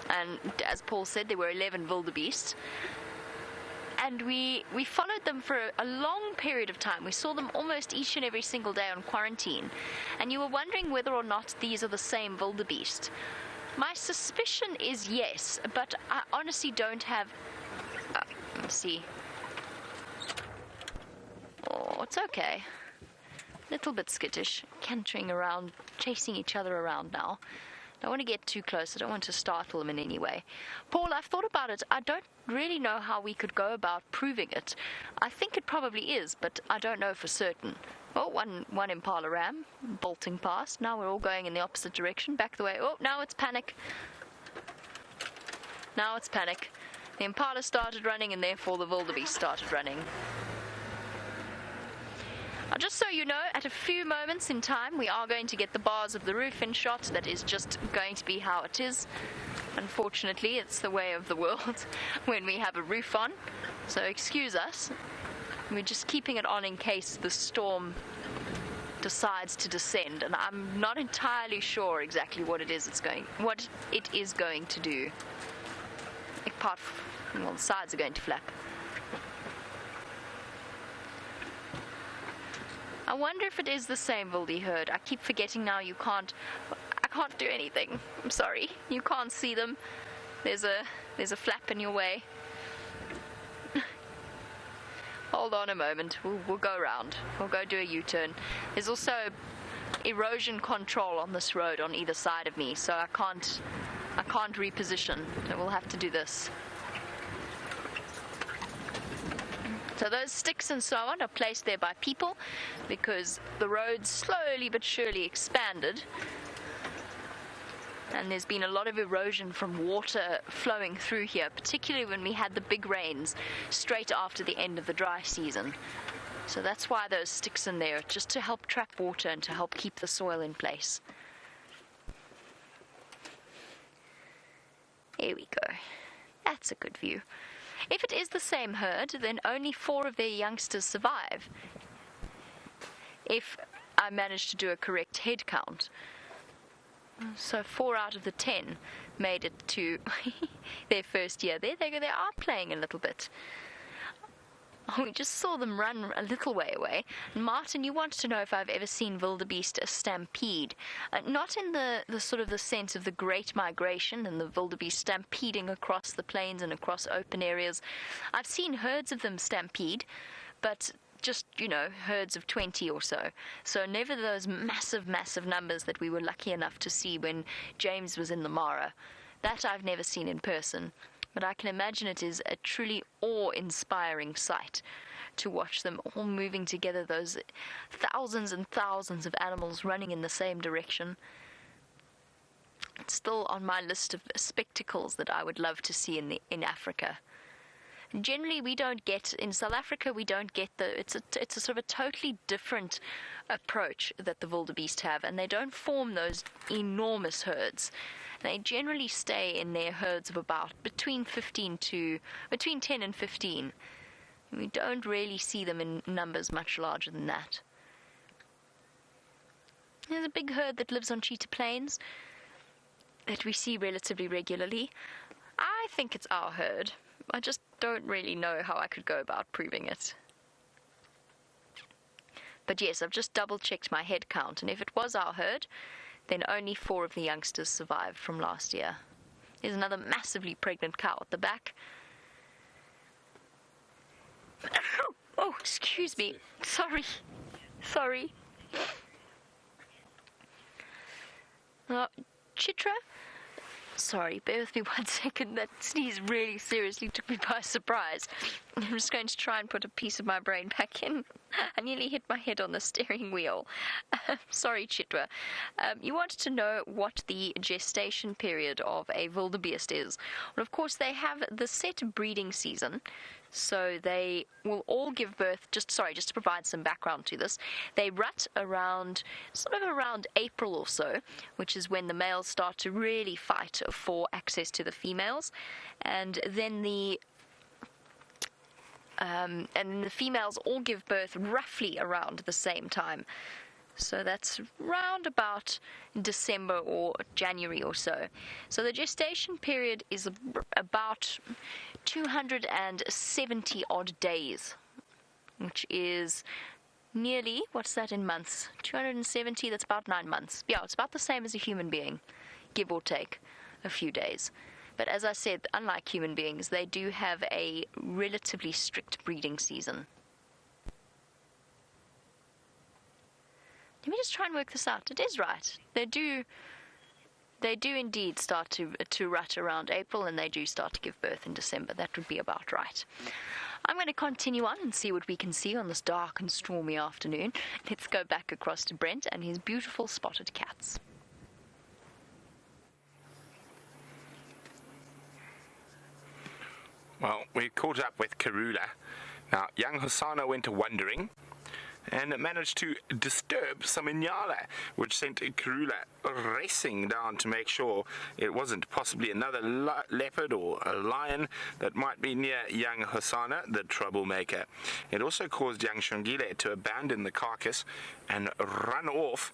Speaker 3: and as Paul said, there were 11 wildebeest. And we followed them for a long period of time. We saw them almost each and every single day on quarantine. And you were wondering whether or not these are the same wildebeest. My suspicion is yes, but I honestly don't have... let's see. Oh, it's okay. Little bit skittish, cantering around, chasing each other around now. Don't want to get too close. I don't want to startle them in any way. Paul, I've thought about it. I don't really know how we could go about proving it. I think it probably is, but I don't know for certain. Oh, one Impala ram bolting past. Now we're all going in the opposite direction. Back the way. Oh, now it's panic. Now it's panic. The Impala started running, and therefore the wildebeest started running. Just so you know, at a few moments in time, we are going to get the bars of the roof in shot. That is just going to be how it is. Unfortunately, it's the way of the world when we have a roof on. So excuse us. We're just keeping it on in case the storm decides to descend. And I'm not entirely sure exactly what it is going to do. Apart from, well, the sides are going to flap. I wonder if it is the same wilde herd. I keep forgetting now I can't do anything. I'm sorry. You can't see them. There's a flap in your way. Hold on a moment. We'll go around. We'll go do a U-turn. There's also erosion control on this road on either side of me, so I can't reposition. So we'll have to do this. So those sticks and so on are placed there by people because the road slowly but surely expanded. And there's been a lot of erosion from water flowing through here, particularly when we had the big rains straight after the end of the dry season. So that's why those sticks in there, just to help trap water and to help keep the soil in place. Here we go. That's a good view. If it is the same herd, then only 4 of their youngsters survive. If I manage to do a correct head count. So 4 out of the 10 made it to their first year. There they go, they are playing a little bit. We just saw them run a little way away. Martin, you wanted to know if I've ever seen wildebeest stampede. Not in the sort of the sense of the Great Migration and the wildebeest stampeding across the plains and across open areas. I've seen herds of them stampede, but just, herds of 20 or so. So never those massive, massive numbers that we were lucky enough to see when James was in the Mara. That I've never seen in person. But I can imagine it is a truly awe-inspiring sight to watch them all moving together, those thousands and thousands of animals running in the same direction. It's still on my list of spectacles that I would love to see in Africa. Generally, in South Africa, we don't get it's a sort of a totally different approach that the wildebeest have, and they don't form those enormous herds. They generally stay in their herds of about between 10 and 15. We don't really see them in numbers much larger than that. There's a big herd that lives on Cheetah Plains that we see relatively regularly. I think it's our herd. I just don't really know how I could go about proving it. But yes, I've just double-checked my head count, and if it was our herd, then only 4 of the youngsters survived from last year. There's another massively pregnant cow at the back. Oh, excuse me. Sorry. Chitra? Sorry, bear with me 1 second. That sneeze really seriously took me by surprise. I'm just going to try and put a piece of my brain back in. I nearly hit my head on the steering wheel. Sorry, Chitwa. You wanted to know what the gestation period of a wildebeest is. Well, of course, they have the set breeding season. So they will all give birth, just to provide some background to this, they rut around April or so, which is when the males start to really fight for access to the females. And then the and the females all give birth roughly around the same time. So that's round about December or January or so. So the gestation period is about 270 odd days, which is nearly, what's that in months? 270, that's about 9 months. Yeah, it's about the same as a human being, give or take a few days. But as I said, unlike human beings, they do have a relatively strict breeding season. Let me just try and work this out. It is right. They do indeed start to rut around April, and they do start to give birth in December. That would be about right. I'm going to continue on and see what we can see on this dark and stormy afternoon. Let's go back across to Brent and his beautiful spotted cats.
Speaker 1: Well, we caught up with Karula. Now, young Hosana went wandering and managed to disturb some Inyala, which sent Karula racing down to make sure it wasn't possibly another leopard or a lion that might be near young Hosana, the troublemaker. It also caused young Shongile to abandon the carcass and run off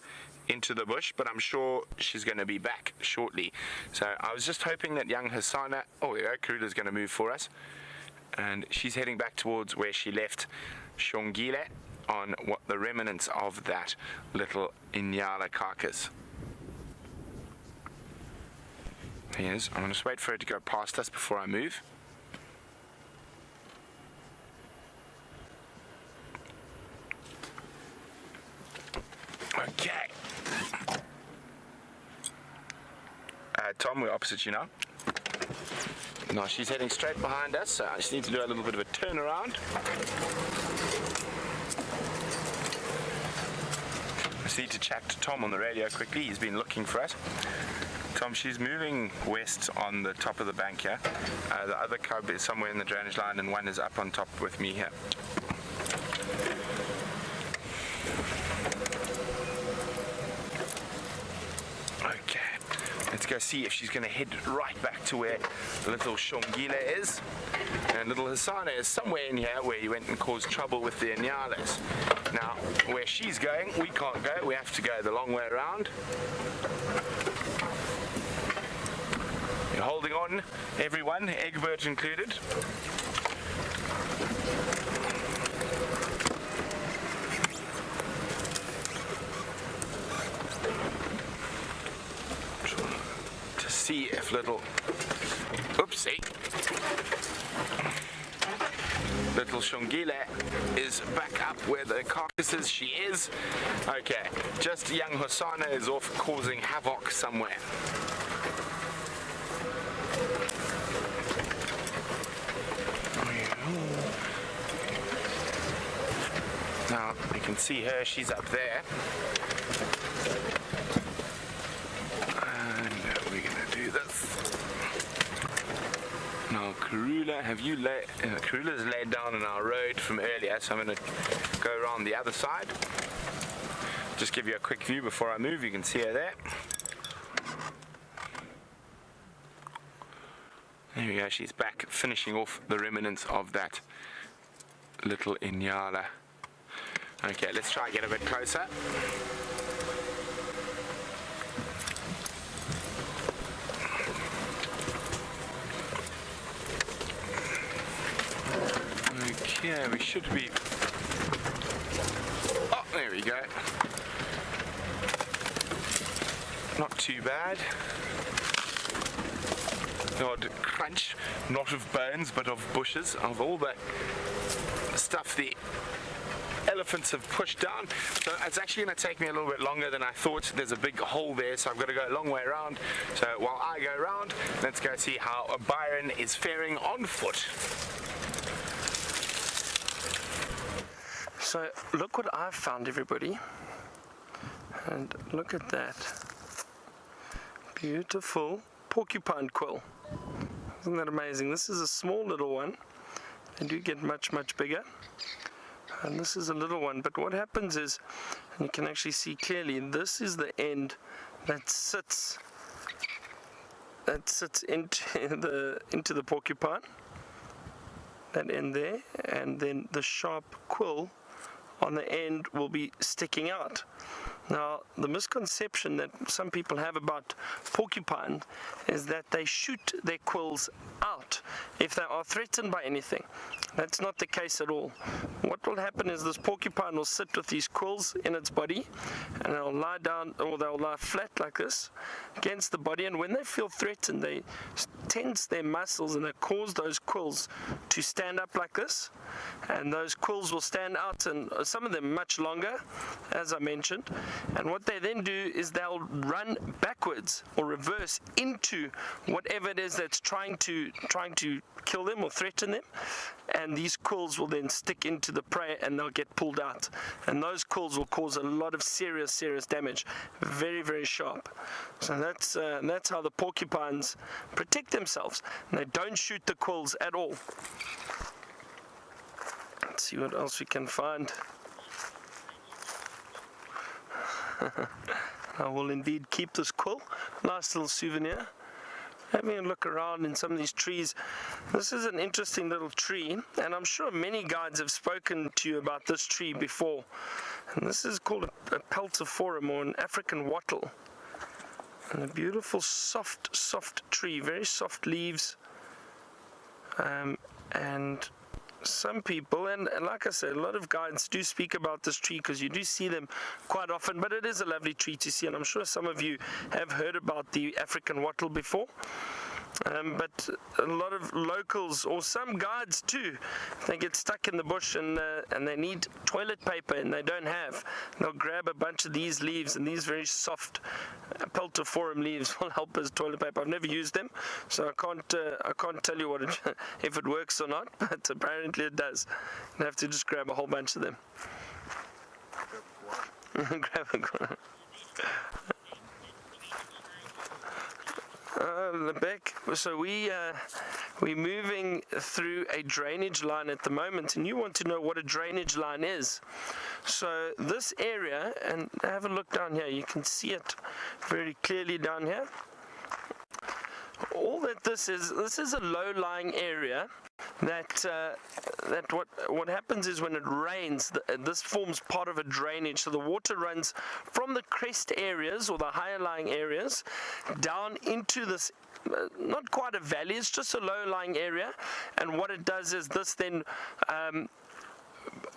Speaker 1: into the bush, but I'm sure she's going to be back shortly. So I was just hoping that young Hosana, oh there, Karula's going to move for us, and she's heading back towards where she left Shongile on what the remnants of that little Inyala carcass. Here's, I'm going to wait for her to go past us before I move. Okay. Tom, we're opposite you now. Now she's heading straight behind us, so I just need to do a little bit of a turnaround. I just need to chat to Tom on the radio quickly. He's been looking for us. Tom, she's moving west on the top of the bank here. The other cub is somewhere in the drainage line, and one is up on top with me here. Okay, let's go see if she's going to head right back to where little Shongile is. And little Hosana is somewhere in here where he went and caused trouble with the Inyalas. Now, where she's going, we can't go. We have to go the long way around. You're holding on, everyone, Egbert included. To see if little, oopsie, little Shongile is back up where the carcasses she is. Okay, just young Hosana is off causing havoc somewhere. Now you can see her, she's up there. And we're gonna do this. Now Karula, Karula's laid down on our road from earlier, so I'm gonna go around the other side. Just give you a quick view before I move. You can see her there. There we go, she's back finishing off the remnants of that little Inyala. Okay, let's try and get a bit closer. Okay, we should be... Oh, there we go. Not too bad. The odd crunch, not of bones, but of bushes, of all the stuff the elephants have pushed down. So it's actually going to take me a little bit longer than I thought. There's a big hole there, so I've got to go a long way around. So while I go around, let's go see how Byron is faring on foot.
Speaker 5: So look what I've found, everybody. And look at that. Beautiful porcupine quill. Isn't that amazing? This is a small little one. They do get much, much bigger. And this is a little one, but what happens is, and you can actually see clearly, this is the end that sits into the porcupine. that end there, and then the sharp quill on the end will be sticking out. Now, the misconception that some people have about porcupines is that they shoot their quills out if they are threatened by anything. That's not the case at all. What will happen is this porcupine will sit with these quills in its body, and they'll lie down, or they'll lie flat like this against the body, and when they feel threatened, they tense their muscles and they cause those quills to stand up like this, and those quills will stand out, and some of them much longer, as I mentioned. And what they then do is they'll run backwards or reverse into whatever it is that's trying to kill them or threaten them, and these quills will then stick into the prey and they'll get pulled out, and those quills will cause a lot of serious damage. Very, very sharp. So that's how the porcupines protect themselves, and they don't shoot the quills at all. Let's see what else we can find. I will indeed keep this quill. Nice little souvenir. Having a look around in some of these trees. This is an interesting little tree, and I'm sure many guides have spoken to you about this tree before. And this is called a Peltophorum, or an African wattle. And a beautiful soft tree, very soft leaves. And some people, and like I said, a lot of guides do speak about this tree because you do see them quite often, but it is a lovely tree to see, and I'm sure some of you have heard about the African wattle before. But a lot of locals, or some guides too, they get stuck in the bush and they need toilet paper and they don't have. They'll grab a bunch of these leaves, and these very soft Peltophorum leaves will help as toilet paper. I've never used them, so I can't tell you if it works or not, but apparently it does. You have to just grab a whole bunch of them. Grab a back. So we're moving through a drainage line at the moment, and you want to know what a drainage line is. So this area, and have a look down here, you can see it very clearly down here. All that this is a low-lying area that what happens is when it rains, this forms part of a drainage. So the water runs from the crest areas, or the higher lying areas, down into this, not quite a valley, it's just a low-lying area. And what it does is this then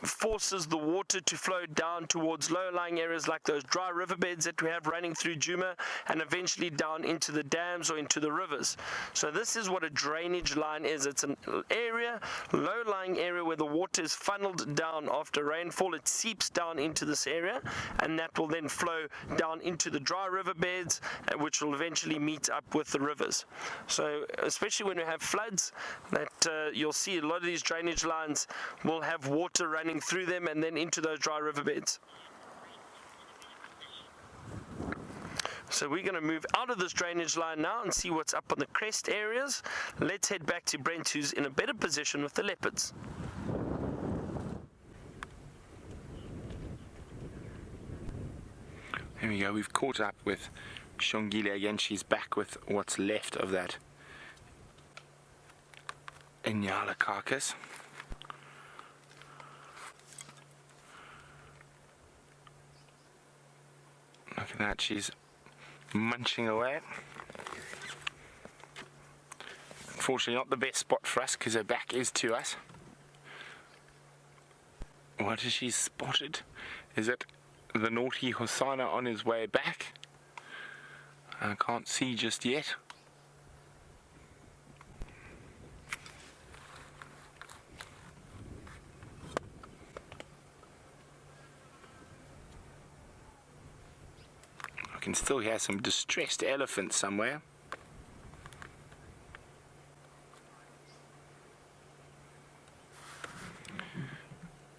Speaker 5: forces the water to flow down towards low-lying areas like those dry riverbeds that we have running through Djuma, and eventually down into the dams or into the rivers. So this is what a drainage line is. It's an area, low-lying area, where the water is funneled down after rainfall. It seeps down into this area, and that will then flow down into the dry riverbeds, which will eventually meet up with the rivers. So especially when we have floods, that you'll see a lot of these drainage lines will have water running through them and then into those dry riverbeds. So we're going to move out of this drainage line now and see what's up on the crest areas. Let's head back to Brent, who's in a better position with the leopards.
Speaker 1: There we go, we've caught up with Shongile again. She's back with what's left of that Inyala carcass. Look at that, she's munching away. Unfortunately not the best spot for us because her back is to us. What has she spotted? Is it the naughty Hosana on his way back? I can't see just yet. I can still hear some distressed elephants somewhere.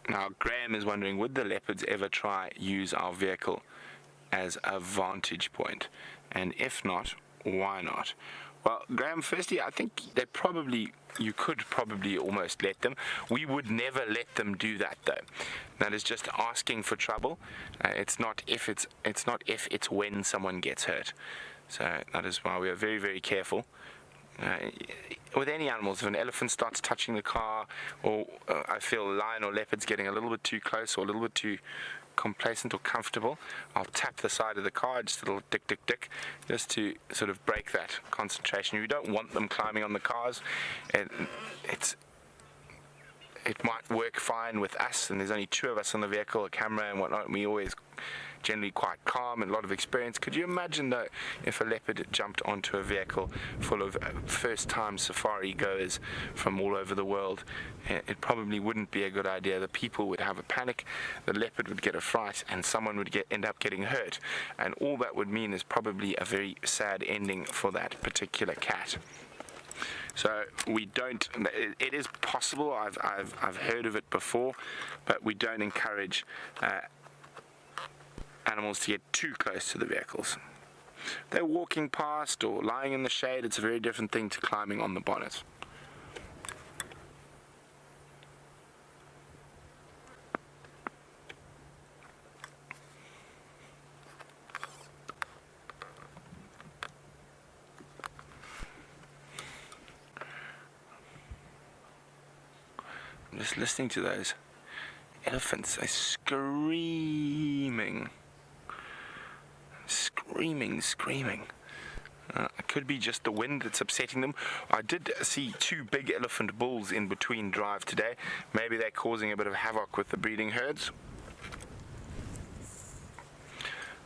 Speaker 1: Now Graham is wondering, would the leopards ever try use our vehicle as a vantage point? And if not, why not? Well, Graham, firstly, I think you could probably almost let them. We would never let them do that, though. That is just asking for trouble. It's not if, it's when someone gets hurt. So that is why we are very, very careful With any animals, if an elephant starts touching the car, or I feel a lion or leopard's getting a little bit too close or a little bit too complacent or comfortable, I'll tap the side of the car, just a little dick, dick, dick, just to sort of break that concentration. You don't want them climbing on the cars, and it might work fine with us, and there's only 2 of us on the vehicle, a camera and whatnot, and we always generally quite calm and a lot of experience. Could you imagine though if a leopard jumped onto a vehicle full of first-time safari goers from all over the world? It probably wouldn't be a good idea. The people would have a panic, the leopard would get a fright, and someone would end up getting hurt, and all that would mean is probably a very sad ending for that particular cat. So we don't. It is possible. I've heard of it before, but we don't encourage animals to get too close to the vehicles. They're walking past or lying in the shade. It's a very different thing to climbing on the bonnet. I'm just listening to those elephants. They're screaming. Screaming. It could be just the wind that's upsetting them. I did see 2 big elephant bulls in between drive today. Maybe they're causing a bit of havoc with the breeding herds.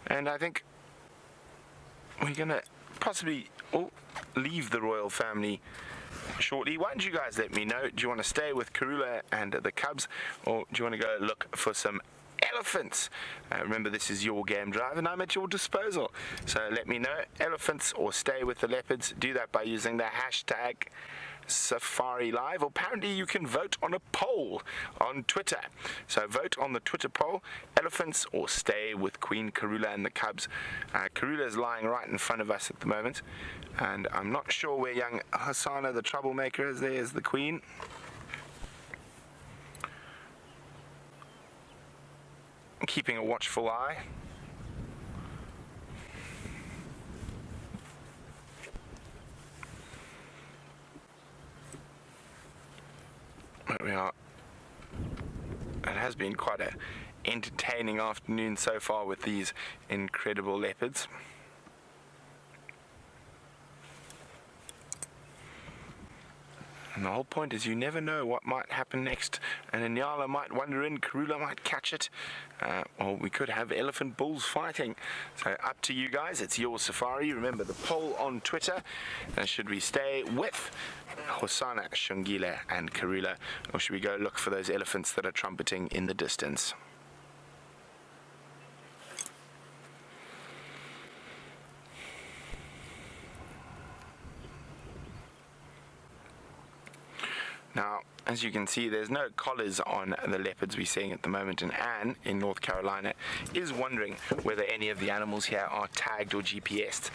Speaker 1: And I think we're going to possibly leave the royal family shortly. Why don't you guys let me know? Do you want to stay with Karula and the cubs, or do you want to go look for some elephants? Remember, this is your game drive and I'm at your disposal. So let me know, elephants or stay with the leopards. Do that by using the hashtag Safari Live, or apparently you can vote on a poll on Twitter. So vote on the Twitter poll, elephants or stay with Queen Karula and the cubs. Karula is lying right in front of us at the moment, and I'm not sure where young Hosana the troublemaker is. There's the queen. Keeping a watchful eye. There we are. It has been quite an entertaining afternoon so far with these incredible leopards. And the whole point is you never know what might happen next. And Inyala might wander in, Karula might catch it, or we could have elephant bulls fighting. So up to you guys, it's your safari. Remember the poll on Twitter. Should we stay with Hosana, Shungile and Karula, or should we go look for those elephants that are trumpeting in the distance? Now, as you can see, there's no collars on the leopards we're seeing at the moment, and Anne in North Carolina is wondering whether any of the animals here are tagged or GPSed.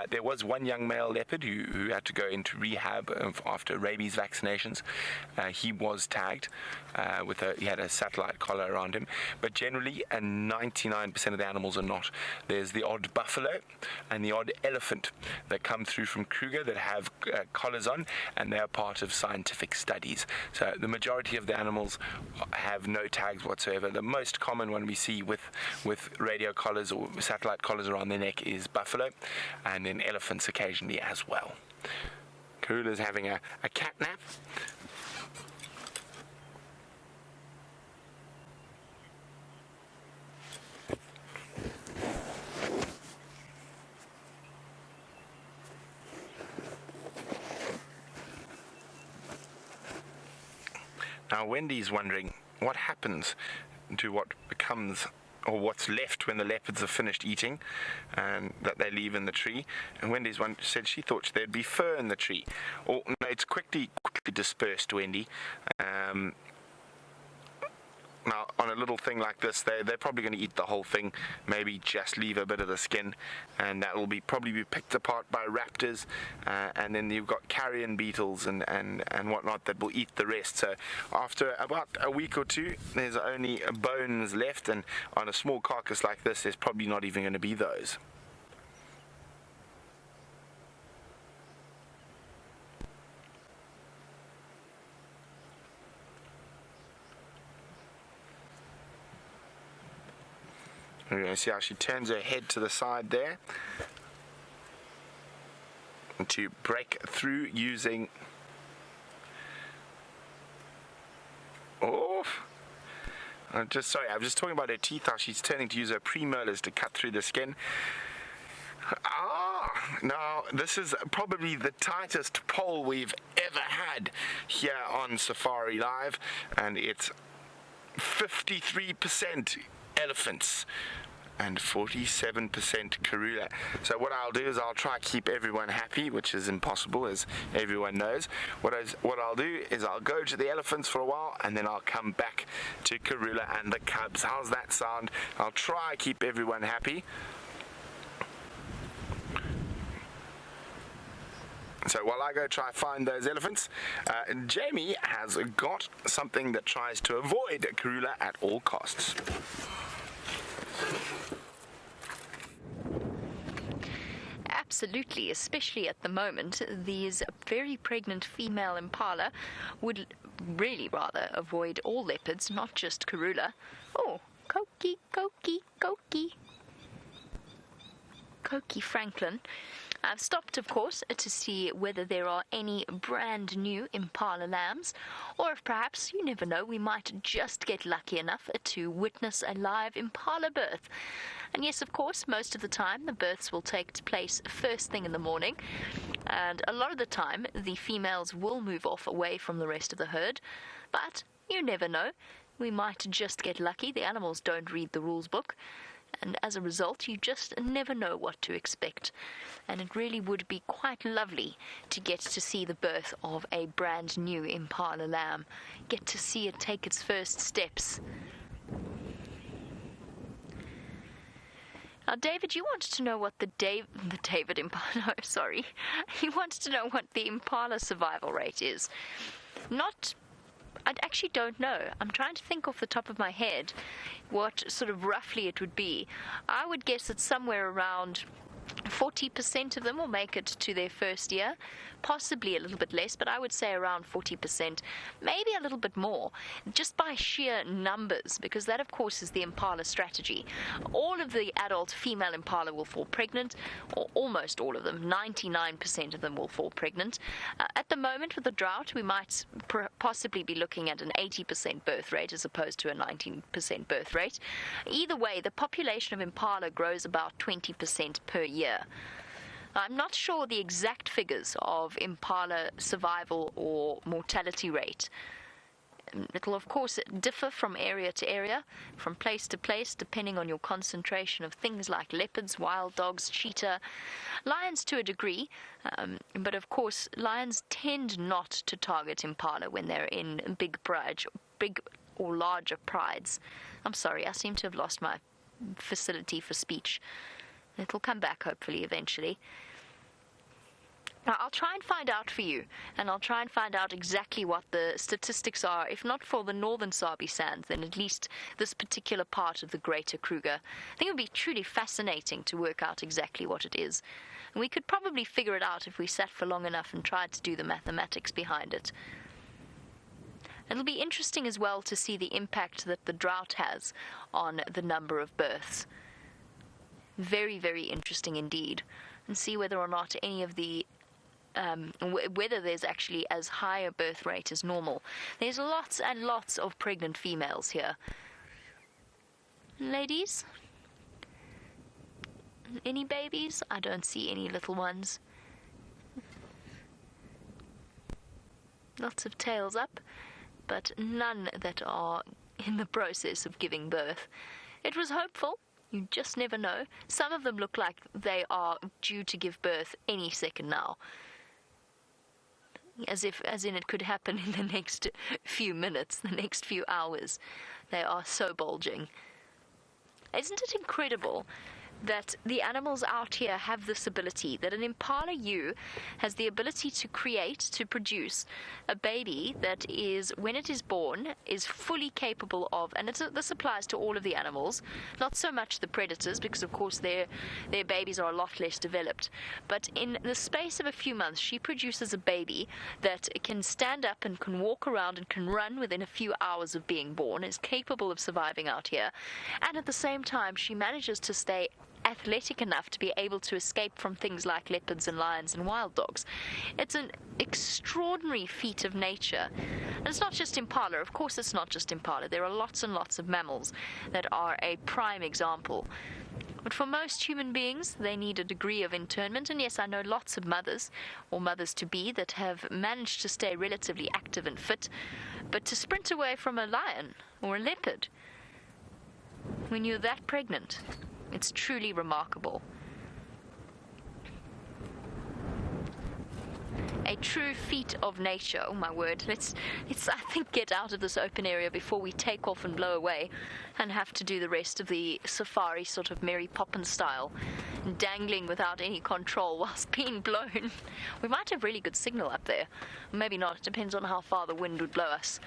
Speaker 1: There was one young male leopard who had to go into rehab after rabies vaccinations. He was tagged he had a satellite collar around him, but generally 99% of the animals are not. There's the odd buffalo and the odd elephant that come through from Kruger that have collars on, and they are part of scientific studies. So the majority of the animals have no tags whatsoever. The most common one we see with radio collars or satellite collars around their neck is buffalo, and then elephants occasionally as well. Karula's having a cat nap. Now Wendy's wondering what happens to what becomes or what's left when the leopards are finished eating and that they leave in the tree. And Wendy's said she thought there'd be fur in the tree. Or no, it's quickly dispersed, Wendy. Now, on a little thing like this, they're probably going to eat the whole thing, maybe just leave a bit of the skin, and that will probably be picked apart by raptors, and then you've got carrion beetles and whatnot that will eat the rest. So after about a week or two, there's only bones left, and on a small carcass like this, there's probably not even going to be those. We're going to see how she turns her head to the side there to break through using... Oh! I'm just talking about her teeth, how she's turning to use her premolars to cut through the skin. Now this is probably the tightest poll we've ever had here on Safari Live, and it's 53% elephants and 47% Karula. So what I'll do is I'll try to keep everyone happy, which is impossible, as everyone knows. What I'll do is I'll go to the elephants for a while, and then I'll come back to Karula and the cubs. How's that sound? I'll try to keep everyone happy. So while I go try find those elephants, Jamie has got something that tries to avoid Karula at all costs.
Speaker 3: Absolutely, especially at the moment, these very pregnant female impala would really rather avoid all leopards, not just Karula. Oh, Koki, Koki, Koki. Koki Franklin. I've stopped, of course, to see whether there are any brand new impala lambs, or if perhaps, you never know, we might just get lucky enough to witness a live impala birth. And yes, of course, most of the time the births will take place first thing in the morning, and a lot of the time the females will move off away from the rest of the herd, but you never know. We might just get lucky. The animals don't read the rules book, and as a result you just never know what to expect. And it really would be quite lovely to get to see the birth of a brand new impala lamb, get to see it take its first steps. Now, David, you wanted to know what the David Impala, no, sorry. You wanted to know what the impala survival rate is. I actually don't know. I'm trying to think off the top of my head what sort of roughly it would be. I would guess it's somewhere around 40% of them will make it to their first year, possibly a little bit less, but I would say around 40%, maybe a little bit more, just by sheer numbers, because that, of course, is the impala strategy. All of the adult female impala will fall pregnant, or almost all of them, 99% of them will fall pregnant. At the moment, with the drought, we might possibly be looking at an 80% birth rate as opposed to a 19% birth rate. Either way, the population of impala grows about 20% per year. I'm not sure the exact figures of impala survival or mortality rate. It'll, of course, differ from area to area, from place to place, depending on your concentration of things like leopards, wild dogs, cheetah, lions to a degree. But, of course, lions tend not to target impala when they're in big or larger prides. I'm sorry, I seem to have lost my facility for speech. It'll come back, hopefully, eventually. Now, I'll try and find out for you, and I'll try and find out exactly what the statistics are, if not for the northern Sabi Sands, then at least this particular part of the Greater Kruger. I think it would be truly fascinating to work out exactly what it is. And we could probably figure it out if we sat for long enough and tried to do the mathematics behind it. It'll be interesting as well to see the impact that the drought has on the number of births. Very, very interesting indeed. And see whether or not any of the whether there's actually as high a birth rate as normal. There's lots and lots of pregnant females here. Ladies? Any babies? I don't see any little ones. Lots of tails up, but none that are in the process of giving birth. It was hopeful. You just never know. Some of them look like they are due to give birth any second now. As in it could happen in the next few minutes, the next few hours. They are so bulging. Isn't it incredible that the animals out here have this ability, that an impala ewe has the ability to produce a baby that is, when it is born, is fully capable of, and this applies to all of the animals, not so much the predators, because of course their babies are a lot less developed, but in the space of a few months she produces a baby that can stand up and can walk around and can run within a few hours of being born, is capable of surviving out here, and at the same time she manages to stay athletic enough to be able to escape from things like leopards and lions and wild dogs. It's an extraordinary feat of nature. And it's not just impala. Of course it's not just impala. There are lots and lots of mammals that are a prime example. But for most human beings, they need a degree of internment. And yes, I know lots of mothers or mothers-to-be that have managed to stay relatively active and fit. But to sprint away from a lion or a leopard when you're that pregnant, it's truly remarkable. A true feat of nature. Oh my word. Let's I think get out of this open area before we take off and blow away and have to do the rest of the safari sort of Mary Poppins style, dangling without any control whilst being blown. We might have really good signal up there. Maybe not. It depends on how far the wind would blow us.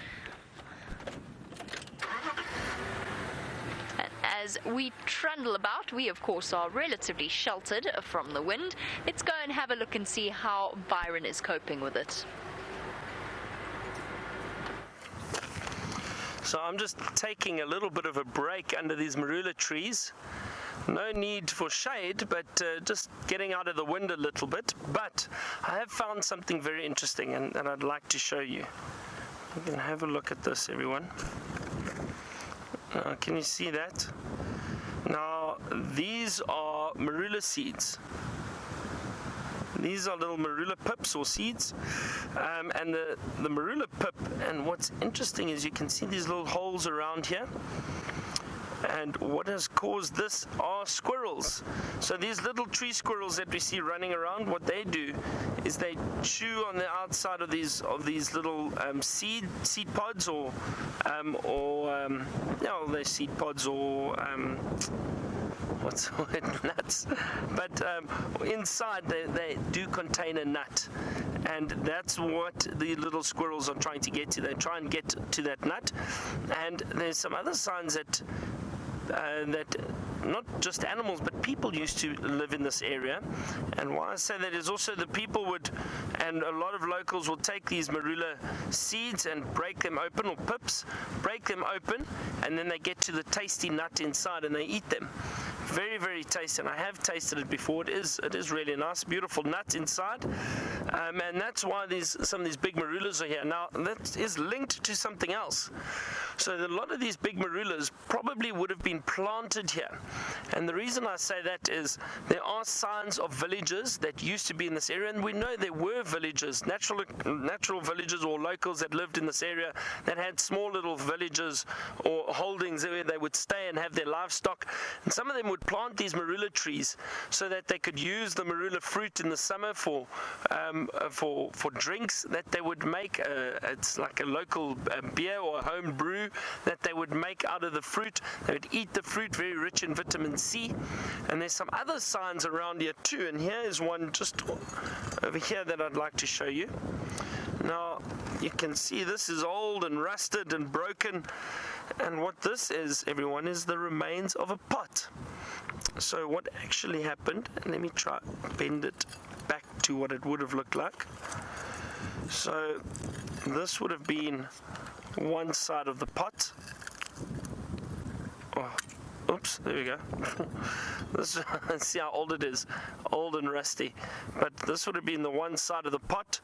Speaker 3: As we trundle about, we of course are relatively sheltered from the wind. Let's go and have a look and see how Byron is coping with it.
Speaker 5: So I'm just taking a little bit of a break under these marula trees. No need for shade, but just getting out of the wind a little bit. But I have found something very interesting and I'd like to show you. You can have a look at this, everyone. Can you see that? Now, these are marula seeds. These are little marula pips or seeds. And the marula pip, and what's interesting is you can see these little holes around here. And what has caused this are squirrels. So these little tree squirrels that we see running around, what they do is they chew on the outside of these little seed pods or they're seed pods or what's the word, nuts. But inside they do contain a nut, and that's what the little squirrels are trying to get to. They try and get to that nut, and there's some other signs that not just animals but people used to live in this area. And why I say that is also the people would, and a lot of locals will take these marula seeds and break them open, or pips, break them open, and then they get to the tasty nut inside and they eat them. Very, very tasty, and I have tasted it before. It is really nice, beautiful nut inside, and that's why some of these big marulas are here. Now that is linked to something else. So a lot of these big marulas probably would have been planted here, and the reason I say that is there are signs of villages that used to be in this area, and we know there were villages, natural villages or locals that lived in this area that had small little villages or holdings where they would stay and have their livestock, and some of them would plant these marula trees so that they could use the marula fruit in the summer for drinks that they would make. It's like a local beer or a home brew that they would make out of the fruit. They would eat the fruit, very rich in vitamin C. And there's some other signs around here too, and here is one just over here that I'd like to show you. Now you can see this is old and rusted and broken, and what this is, everyone, is the remains of a pot. So what actually happened, and let me try bend it back to what it would have looked like. So this would have been one side of the pot. Oh, oops, there we go. This, see how old it is, old and rusty. But this would have been the one side of the pot.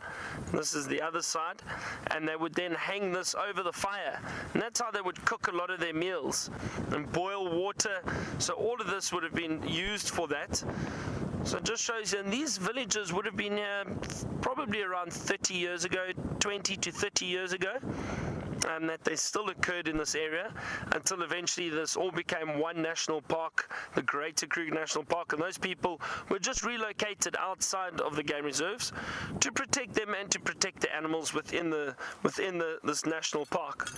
Speaker 5: This is the other side, and they would then hang this over the fire, and that's how they would cook a lot of their meals and boil water. So all of this would have been used for that. So it just shows you, and these villages would have been here probably around 30 years ago, 20 to 30 years ago. And that they still occurred in this area until eventually this all became one national park, the Greater Kruger National Park, and those people were just relocated outside of the game reserves to protect them and to protect the animals within this national park.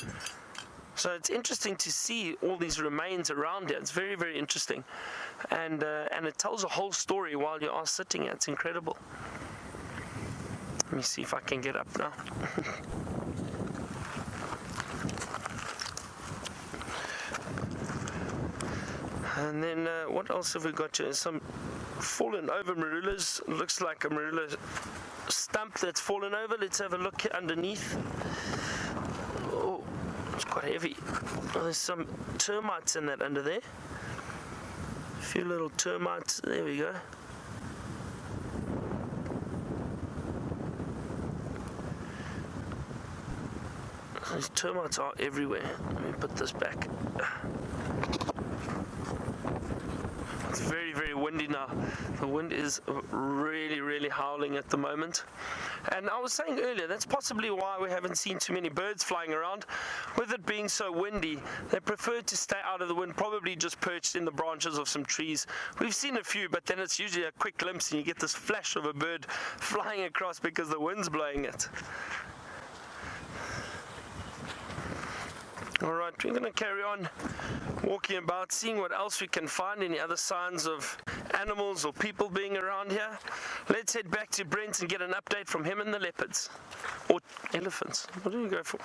Speaker 5: So it's interesting to see all these remains around here. It's very, very interesting. And it tells a whole story while you are sitting here. It's incredible. Let me see if I can get up now. And then what else have we got here? Some fallen over marulas. Looks like a marula stump that's fallen over. Let's have a look underneath. Oh, it's quite heavy. Oh, there's some termites in that under there. A few little termites. There we go. These termites are everywhere. Let me put this back. It's very, very windy now. The wind is really, really howling at the moment. And I was saying earlier, that's possibly why we haven't seen too many birds flying around. With it being so windy, they prefer to stay out of the wind, probably just perched in the branches of some trees. We've seen a few, but then it's usually a quick glimpse and you get this flash of a bird flying across because the wind's blowing it. Alright, we're going to carry on walking about, seeing what else we can find, any other signs of animals or people being around here. Let's head back to Brent and get an update from him and the leopards. Or elephants. What do you go for?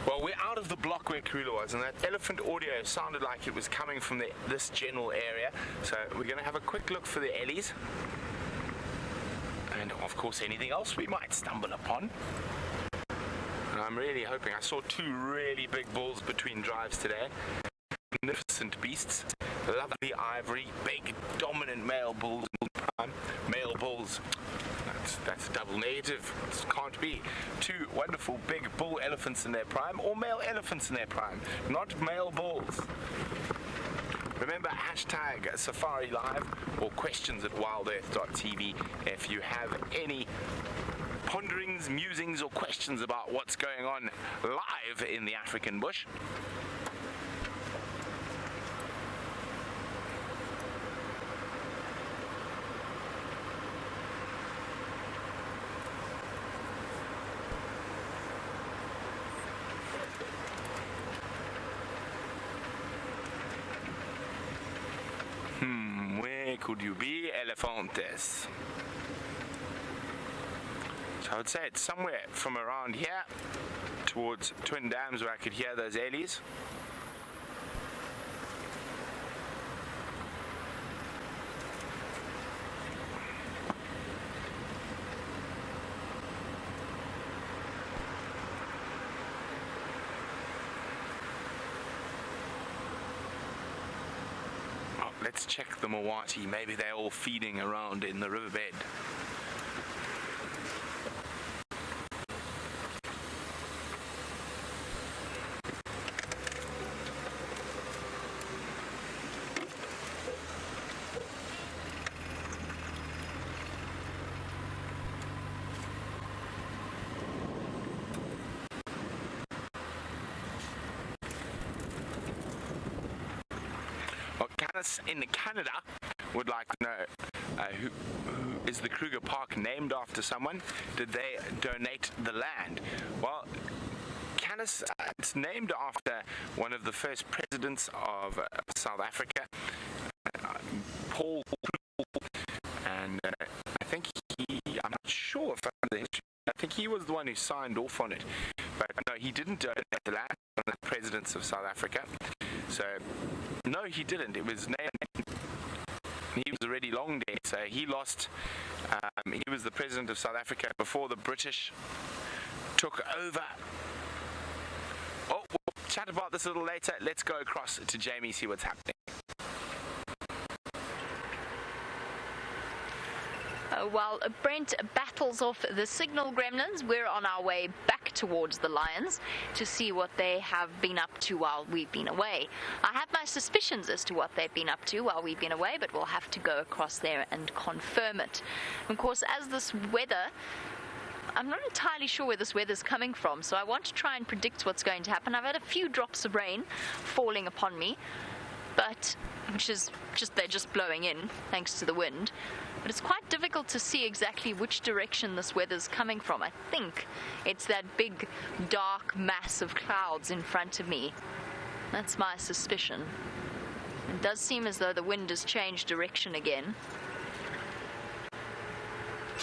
Speaker 1: Well, we're out of the block where Karula was, and that elephant audio sounded like it was coming from this general area. So we're going to have a quick look for the ellies. And, of course, anything else we might stumble upon. I'm really hoping. I saw two really big bulls between drives today. Magnificent beasts. Lovely ivory, big, dominant male bulls. Male bulls. That's a double negative. It can't be. Two wonderful big bull elephants in their prime, or male elephants in their prime, not male bulls. Remember, hashtag Safari Live or questions@wildearth.tv if you have any ponderings, musings, or questions about what's going on live in the African bush. Where could you be, Elefantes? So I would say it's somewhere from around here towards Twin Dams where I could hear those ellies. Oh, let's check the Mawati. Maybe they're all feeding around in the riverbed. In Canada would like to know who is the Kruger Park named after someone? Did they donate the land? Well, Canis, it's named after one of the first presidents of South Africa, Paul Kruger, and I think I'm not sure if I think he was the one who signed off on it, but no, he didn't donate the land. One of the presidents of South Africa. So no, he didn't. It was named. He was already long dead, so he lost. He was the president of South Africa before the British took over. Oh, we'll chat about this a little later. Let's go across to Jamie, see what's happening.
Speaker 3: While Brent battles off the signal gremlins, we're on our way back towards the lions to see what they have been up to while we've been away. I have my suspicions as to what they've been up to while we've been away, but we'll have to go across there and confirm it. Of course, as this weather, I'm not entirely sure where this weather's coming from, so I want to try and predict what's going to happen. I've had a few drops of rain falling upon me, but which is they're just blowing in thanks to the wind. But it's quite difficult to see exactly which direction this weather's coming from. I think it's that big dark mass of clouds in front of me. That's my suspicion. It does seem as though the wind has changed direction again.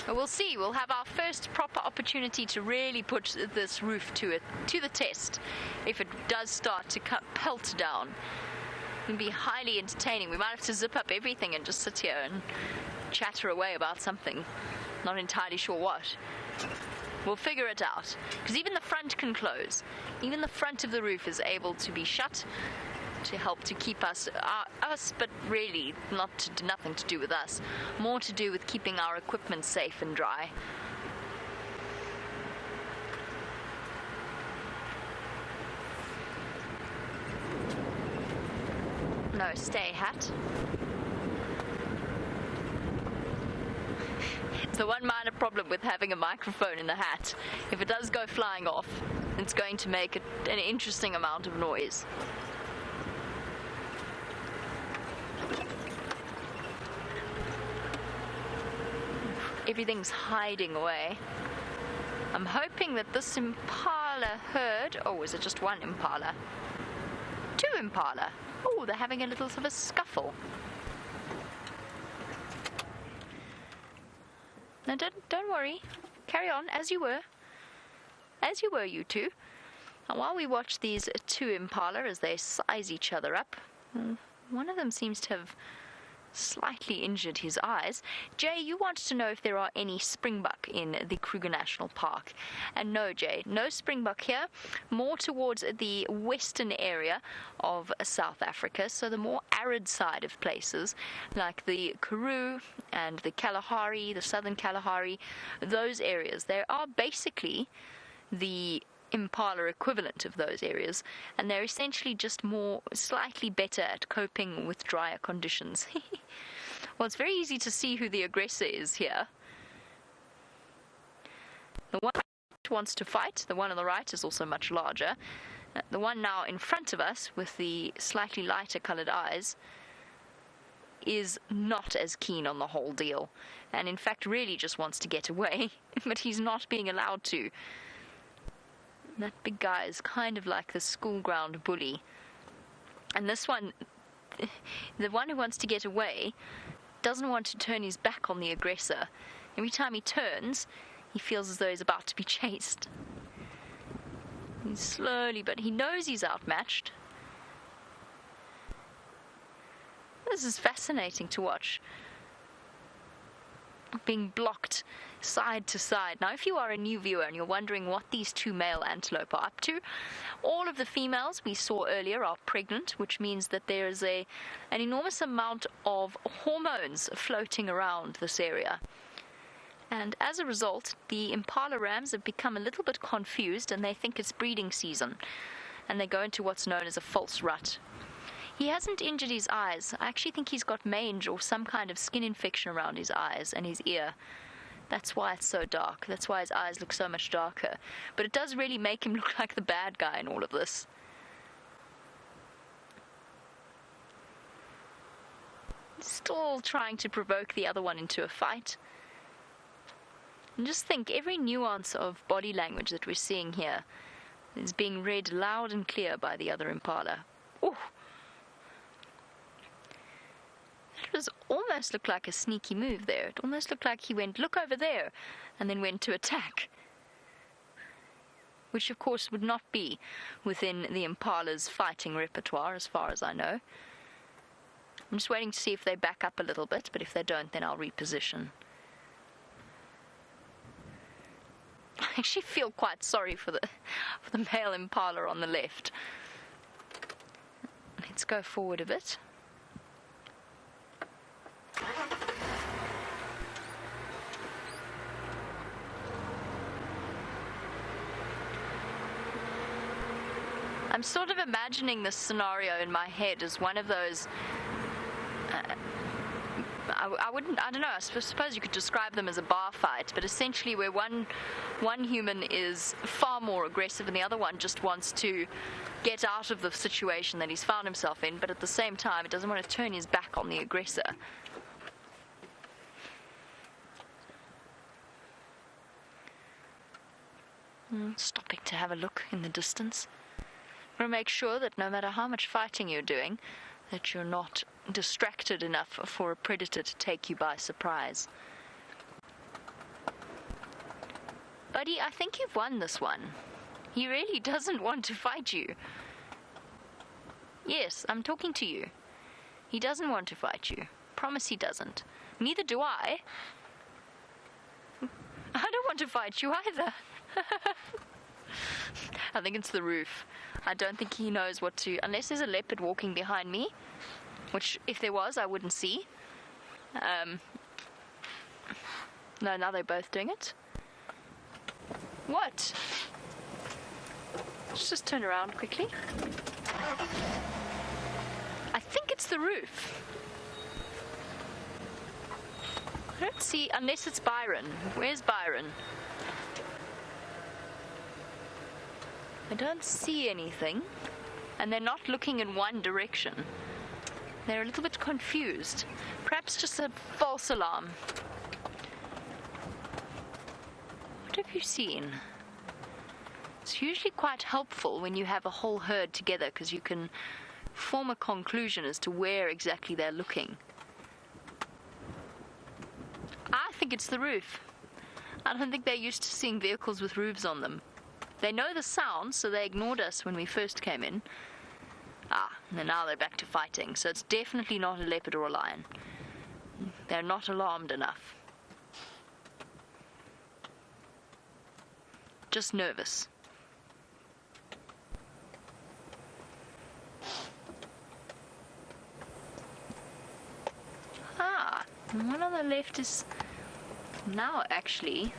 Speaker 3: But we'll see. We'll have our first proper opportunity to really put this roof to the test if it does start to pelt down. It'll be highly entertaining. We might have to zip up everything and just sit here and chatter away about something. Not entirely sure what. We'll figure it out. Because even the front can close. Even the front of the roof is able to be shut to help to keep us, but really nothing to do with us. More to do with keeping our equipment safe and dry. No, stay, hat. It's the one minor problem with having a microphone in the hat. If it does go flying off, it's going to make an interesting amount of noise. Everything's hiding away. I'm hoping that this impala herd... Oh, is it just one impala? Two impala. Oh, they're having a little of a scuffle. No, don't worry. Carry on as you were. As you were, you two. And while we watch these two impala as they size each other up, one of them seems to have slightly injured his eyes. Jay, you wanted to know if there are any springbok in the Kruger National Park. And no, Jay, no springbok here. More towards the western area of South Africa, so the more arid side of places, like the Karoo and the Kalahari, the southern Kalahari, those areas. There are basically the impala equivalent of those areas, and they're essentially just slightly better at coping with drier conditions. Well, it's very easy to see who the aggressor is here. The one who wants to fight, the one on the right, is also much larger. The one now in front of us with the slightly lighter colored eyes is not as keen on the whole deal, and in fact really just wants to get away, but he's not being allowed to. That big guy is kind of like the school ground bully. And this one, the one who wants to get away, doesn't want to turn his back on the aggressor. Every time he turns, he feels as though he's about to be chased. He's slowly, but he knows he's outmatched. This is fascinating to watch. Being blocked side to side. Now, if you are a new viewer and you're wondering what these two male antelope are up to, all of the females we saw earlier are pregnant, which means that there is an enormous amount of hormones floating around this area. And as a result, the impala rams have become a little bit confused and they think it's breeding season. And they go into what's known as a false rut. He hasn't injured his eyes. I actually think he's got mange or some kind of skin infection around his eyes and his ear. That's why it's so dark. That's why his eyes look so much darker. But it does really make him look like the bad guy in all of this. He's still trying to provoke the other one into a fight. And just think, every nuance of body language that we're seeing here is being read loud and clear by the other impala. Ooh! It almost looked like a sneaky move there. It almost looked like he went, look over there, and then went to attack. Which, of course, would not be within the impala's fighting repertoire, as far as I know. I'm just waiting to see if they back up a little bit, but if they don't, then I'll reposition. I actually feel quite sorry for the male impala on the left. Let's go forward a bit. I'm sort of imagining this scenario in my head as one of those, I don't know, I suppose you could describe them as a bar fight, but essentially where one human is far more aggressive and the other one just wants to get out of the situation that he's found himself in, but at the same time it doesn't want to turn his back on the aggressor. stopping to have a look in the distance. We'll make sure that no matter how much fighting you're doing, that you're not distracted enough for a predator to take you by surprise. Buddy, I think you've won this one. He really doesn't want to fight you. Yes, I'm talking to you. He doesn't want to fight you. Promise he doesn't. Neither do I. I don't want to fight you either. I think it's the roof. I don't think he knows what to... Unless there's a leopard walking behind me, which, if there was, I wouldn't see. No, now they're both doing it. What? Let's just turn around quickly. I think it's the roof. I don't see, unless it's Byron. Where's Byron? I don't see anything. And they're not looking in one direction. They're a little bit confused. Perhaps just a false alarm. What have you seen? It's usually quite helpful when you have a whole herd together, because you can form a conclusion as to where exactly they're looking. I think it's the roof. I don't think they're used to seeing vehicles with roofs on them. They know the sound, so they ignored us when we first came in. And now they're back to fighting, so it's definitely not a leopard or a lion. They're not alarmed enough. Just nervous. And one on the left is now actually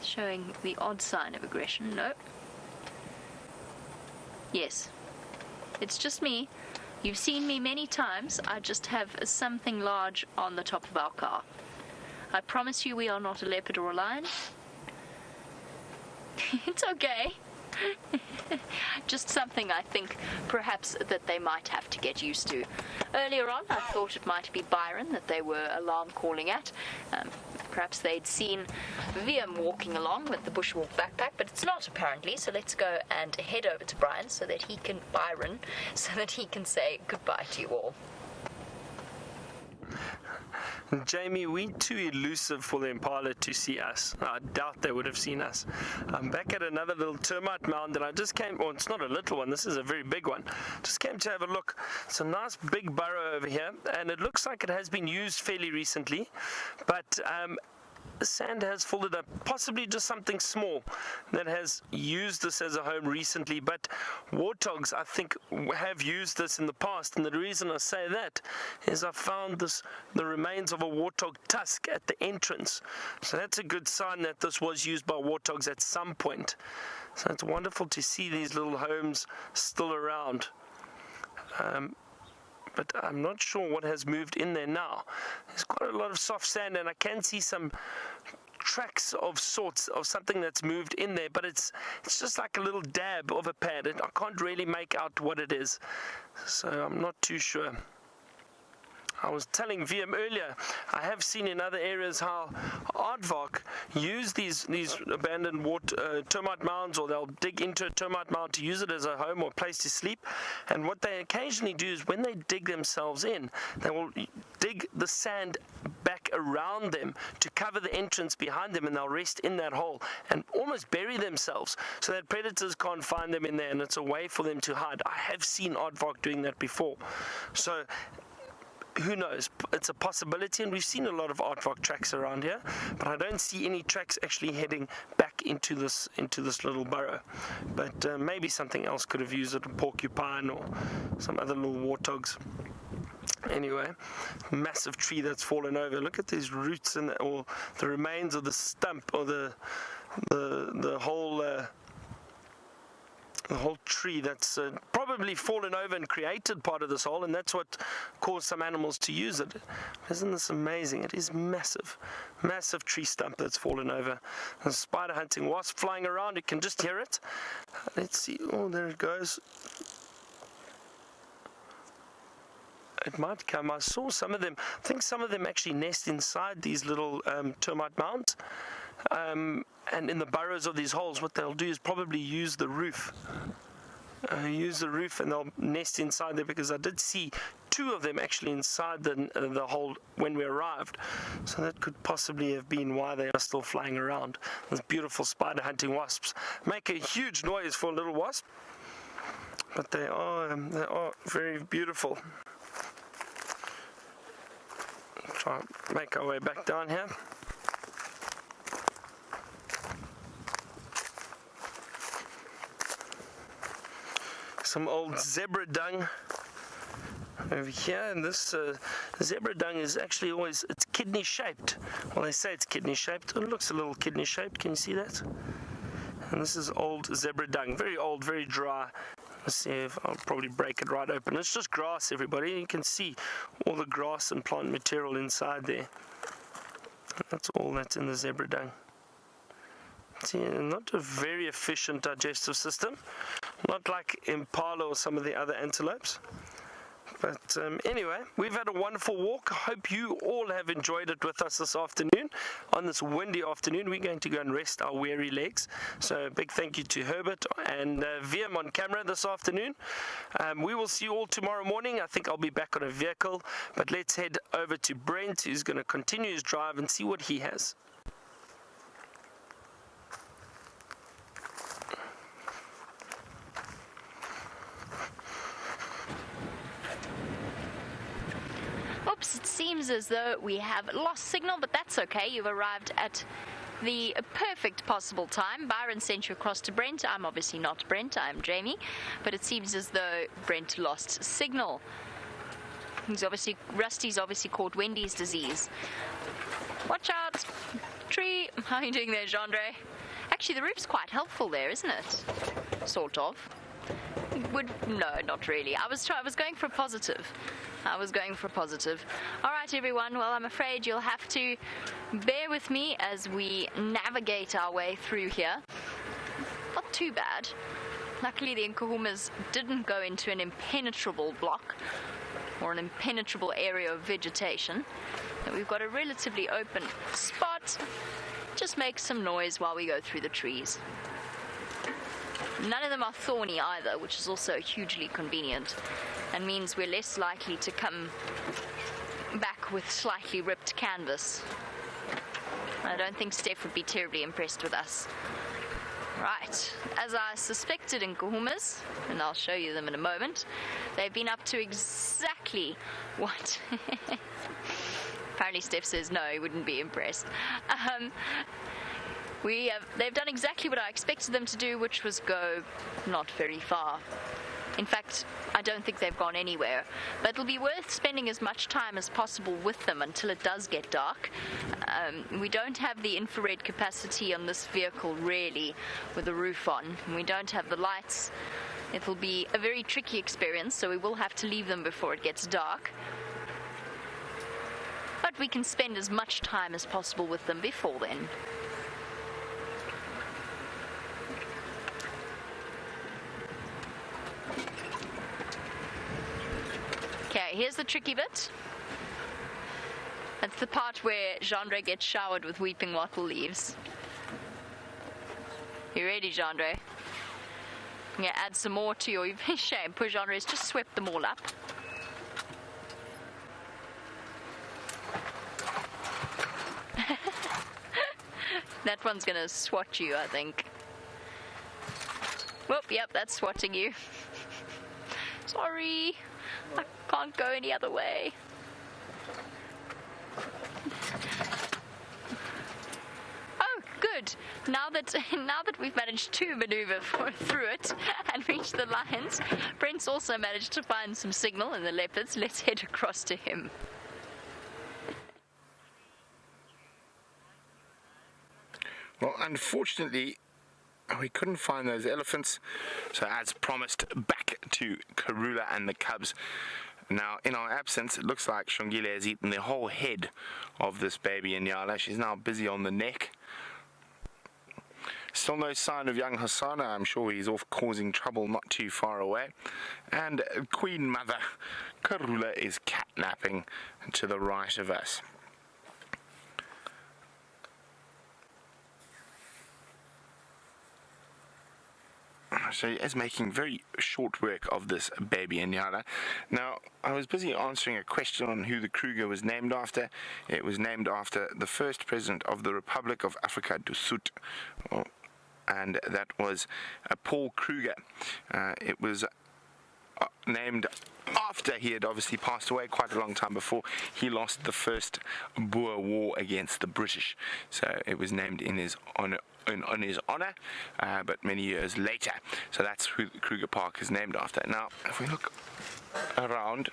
Speaker 3: showing the odd sign of aggression. No. Yes. It's just me. You've seen me many times. I just have something large on the top of our car. I promise you we are not a leopard or a lion. It's okay. Just something I think perhaps that they might have to get used to. Earlier on, I thought it might be Byron that they were alarm calling at. Perhaps they'd seen Viam walking along with the bushwalk backpack, but it's not apparently. So let's go and head over to Byron so that he can say goodbye to you all.
Speaker 5: Jamie, we're too elusive for the impala to see us. I doubt they would have seen us. I'm back at another little termite mound that I just came, well, it's not a little one, this is a very big one. Just came to have a look. It's a nice big burrow over here, and it looks like it has been used fairly recently, but the sand has folded up, possibly just something small that has used this as a home recently, but warthogs, I think, have used this in the past, and the reason I say that is I found the remains of a warthog tusk at the entrance, so that's a good sign that this was used by warthogs at some point. So it's wonderful to see these little homes still around. But I'm not sure what has moved in there now. There's quite a lot of soft sand, and I can see some tracks of sorts of something that's moved in there, but it's just like a little dab of a pad. I can't really make out what it is, so I'm not too sure. I was telling Viam earlier, I have seen in other areas how aardvark use these abandoned termite mounds, or they'll dig into a termite mound to use it as a home or place to sleep. And what they occasionally do is when they dig themselves in, they will dig the sand back around them to cover the entrance behind them, and they'll rest in that hole and almost bury themselves so that predators can't find them in there, and it's a way for them to hide. I have seen aardvark doing that before. So who knows? It's a possibility, and we've seen a lot of aardvark tracks around here, but I don't see any tracks actually heading back into this little burrow. But maybe something else could have used it, a porcupine or some other little warthogs. Anyway, massive tree that's fallen over. Look at these roots and or the remains of the stump, or the whole tree that's probably fallen over and created part of this hole, and that's what caused some animals to use it. Isn't this amazing? It is massive tree stump that's fallen over. There's a spider hunting wasp flying around. You can just hear it. Let's see. Oh, there it goes. It might come. I saw some of them. I think some of them actually nest inside these little termite mounds. and in the burrows of these holes, what they'll do is probably use the roof. And they'll nest inside there, because I did see 2 of them actually inside the hole when we arrived. So that could possibly have been why they are still flying around. Those beautiful spider hunting wasps make a huge noise for a little wasp, but they are very beautiful. Try and make our way back down here. Some old zebra dung over here, and this zebra dung is actually it's kidney shaped. Well, they say it's kidney shaped. It looks a little kidney shaped. Can you see that? And this is old zebra dung, very old, very dry. Let's see if I'll probably break it right open. It's just grass, everybody. You can see all the grass and plant material inside there. That's all that's in the zebra dung. See, not a very efficient digestive system, not like impala or some of the other antelopes. But anyway, we've had a wonderful walk. I hope you all have enjoyed it with us this afternoon. On this windy afternoon, we're going to go and rest our weary legs. So a big thank you to Herbert and VM on camera this afternoon. We will see you all tomorrow morning. I think I'll be back on a vehicle. But let's head over to Brent, who's going to continue his drive and see what he has.
Speaker 3: Oops, it seems as though we have lost signal, but that's okay. You've arrived at the perfect possible time. Byron sent you across to Brent. I'm obviously not Brent, I'm Jamie. But it seems as though Brent lost signal. Rusty's obviously caught Wendy's disease. Watch out! Tree! How are you doing there, Gendre? Actually, the roof's quite helpful there, isn't it? Sort of. No, not really. I was going for a positive. All right, everyone. Well, I'm afraid you'll have to bear with me as we navigate our way through here. Not too bad. Luckily, the Nkuhumas didn't go into an impenetrable block or an impenetrable area of vegetation. And we've got a relatively open spot. Just make some noise while we go through the trees. None of them are thorny either, which is also hugely convenient and means we're less likely to come back with slightly ripped canvas. I don't think Steph would be terribly impressed with us. Right, as I suspected in Nkuhumas, and I'll show you them in a moment, they've been up to exactly what... Apparently Steph says no, he wouldn't be impressed. They've done exactly what I expected them to do, which was go not very far. In fact, I don't think they've gone anywhere, but it'll be worth spending as much time as possible with them until it does get dark. We don't have the infrared capacity on this vehicle really with the roof on. We don't have the lights. It'll be a very tricky experience, so we will have to leave them before it gets dark. But we can spend as much time as possible with them before then. Okay, here's the tricky bit. That's the part where Gendre gets showered with weeping wattle leaves. You ready, Gendre? I'm going to add some more to your shame. Poor Gendre has just swept them all up. That one's going to swat you, I think. Whoop, yep, that's swatting you. Sorry. I can't go any other way. Oh, good. Now that we've managed to maneuver through it and reach the lions, Brent's also managed to find some signal in the leopards. Let's head across to him.
Speaker 1: Well, unfortunately, we couldn't find those elephants, so as promised, back to Karula and the cubs. Now, in our absence, it looks like Shongile has eaten the whole head of this baby Inyala. She's now busy on the neck. Still no sign of young Hasana. I'm sure he's off causing trouble not too far away. And Queen Mother Karula is catnapping to the right of us. she is making very short work of this baby Inyala. Now, I was busy answering a question on who the Kruger was named after. It was named after the first president of the Republic of Africa du Sud, and that was Paul Kruger. It was named after he had obviously passed away quite a long time before he lost the first Boer War against the British. So it was named in his honor, but many years later. So that's who Kruger Park is named after. Now, if we look around,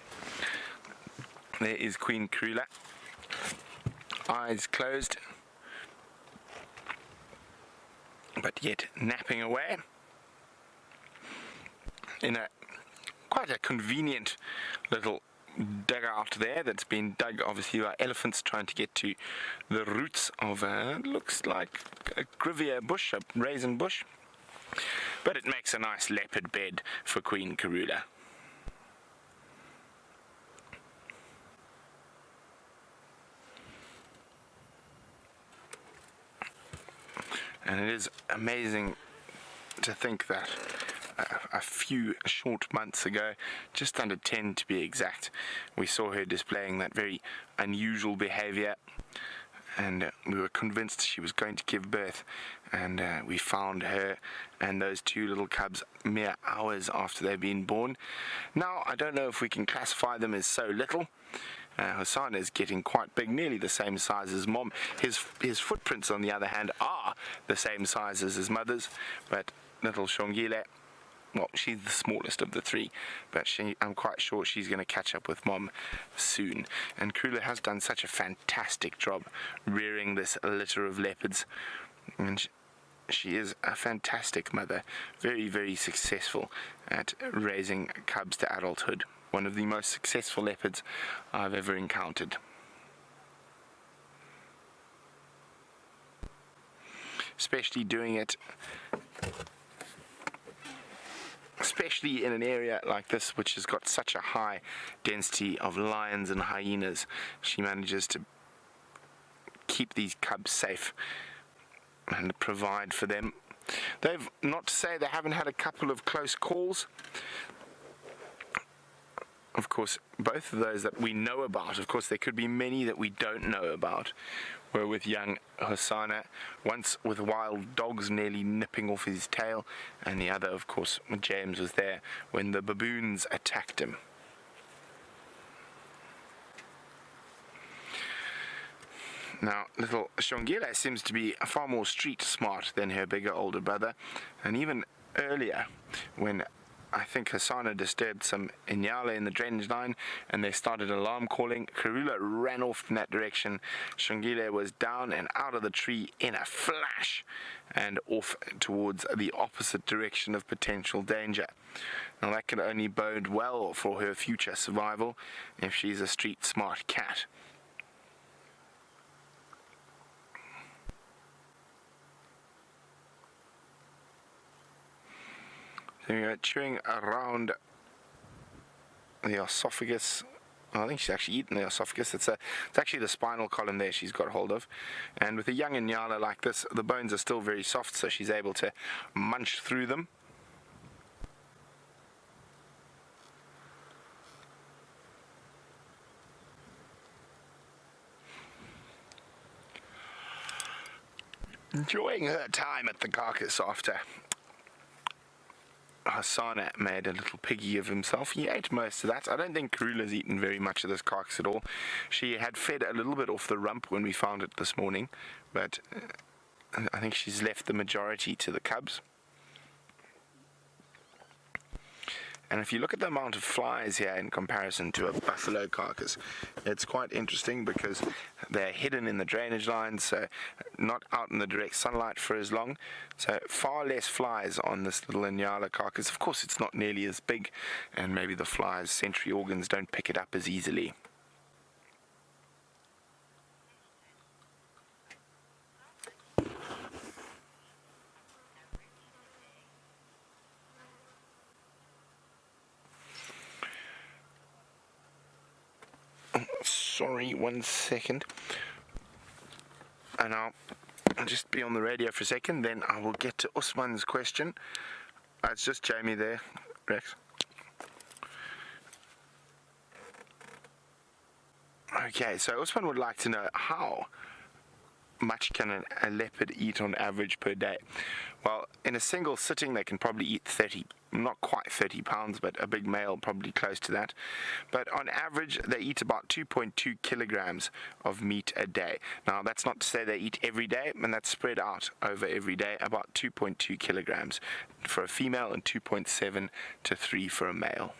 Speaker 1: there is Queen Karula, eyes closed, but yet napping away in quite a convenient little dugout there that's been dug obviously by elephants trying to get to the roots of looks like a grevillea bush, a raisin bush, but it makes a nice leopard bed for Queen Karula. And it is amazing to think that a few short months ago, just under 10 to be exact, we saw her displaying that very unusual behavior, and we were convinced she was going to give birth, and we found her and those two little cubs mere hours after they've been born. Now, I don't know if we can classify them as so little. Hosana is getting quite big, nearly the same size as Mom. His footprints, on the other hand, are the same size as his mother's, but little Shongile, well, she's the smallest of the three, but I'm quite sure she's going to catch up with Mom soon. And Karula has done such a fantastic job rearing this litter of leopards, and she is a fantastic mother, very, very successful at raising cubs to adulthood. One of the most successful leopards I've ever encountered. Especially doing it in an area like this, which has got such a high density of lions and hyenas. She manages to keep these cubs safe and provide for them. They've, not to say they haven't had a couple of close calls. Of course, both of those that we know about, of course there could be many that we don't know about, were with young Hosana, once with wild dogs nearly nipping off his tail, and the other, of course, James, was there when the baboons attacked him. Now, little Shongile seems to be far more street smart than her bigger older brother, and even earlier, when I think Hosana disturbed some Inyala in the drainage line and they started alarm calling, Karula ran off in that direction. Shongile was down and out of the tree in a flash and off towards the opposite direction of potential danger. Now that can only bode well for her future survival if she's a street smart cat. So chewing around the esophagus. I think she's actually eaten the esophagus. It's actually the spinal column there she's got hold of. And with a young Inyala like this, the bones are still very soft, so she's able to munch through them. Enjoying her time at the carcass after Hosana made a little piggy of himself. He ate most of that. I don't think Karula's eaten very much of this carcass at all. She had fed a little bit off the rump when we found it this morning, but I think she's left the majority to the cubs. And if you look at the amount of flies here in comparison to a buffalo carcass, it's quite interesting because they're hidden in the drainage lines, so not out in the direct sunlight for as long. So far less flies on this little Inyala carcass. Of course, it's not nearly as big, and maybe the flies' sensory organs don't pick it up as easily. Sorry, 1 second. And I'll just be on the radio for a second, then I will get to Usman's question. It's just Jamie there, Rex. Okay, so Usman would like to know how much can a leopard eat on average per day? Well, in a single sitting, they can probably eat 30, not quite 30 pounds, but a big male probably close to that. But on average, they eat about 2.2 kilograms of meat a day. Now, that's not to say they eat every day, and that's spread out over every day, about 2.2 kilograms for a female and 2.7 to 3 for a male.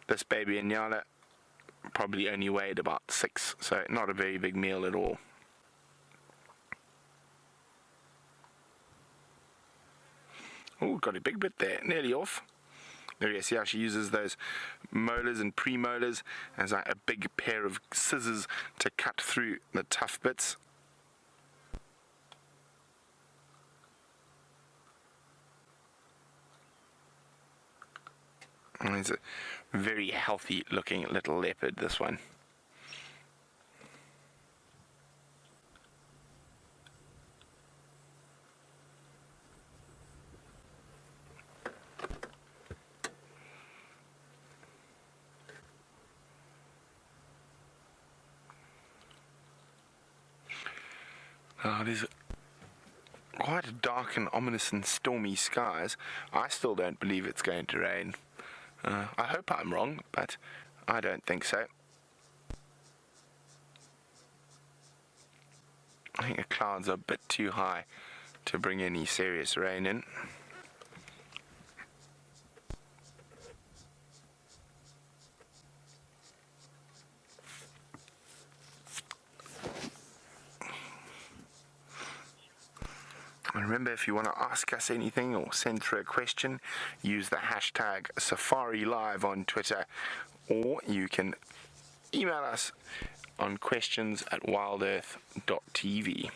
Speaker 1: This baby Inyala probably only weighed about 6, so not a very big meal at all. Oh, got a big bit there, nearly off. There you see how she uses those molars and premolars as a big pair of scissors to cut through the tough bits. And it's a very healthy looking little leopard, this one. Now, it is quite dark and ominous and stormy skies. I still don't believe it's going to rain. I hope I'm wrong, but I don't think so. I think the clouds are a bit too high to bring any serious rain in. And remember, if you want to ask us anything or send through a question, use the hashtag SafariLive on Twitter, or you can email us on questions@wildearth.tv.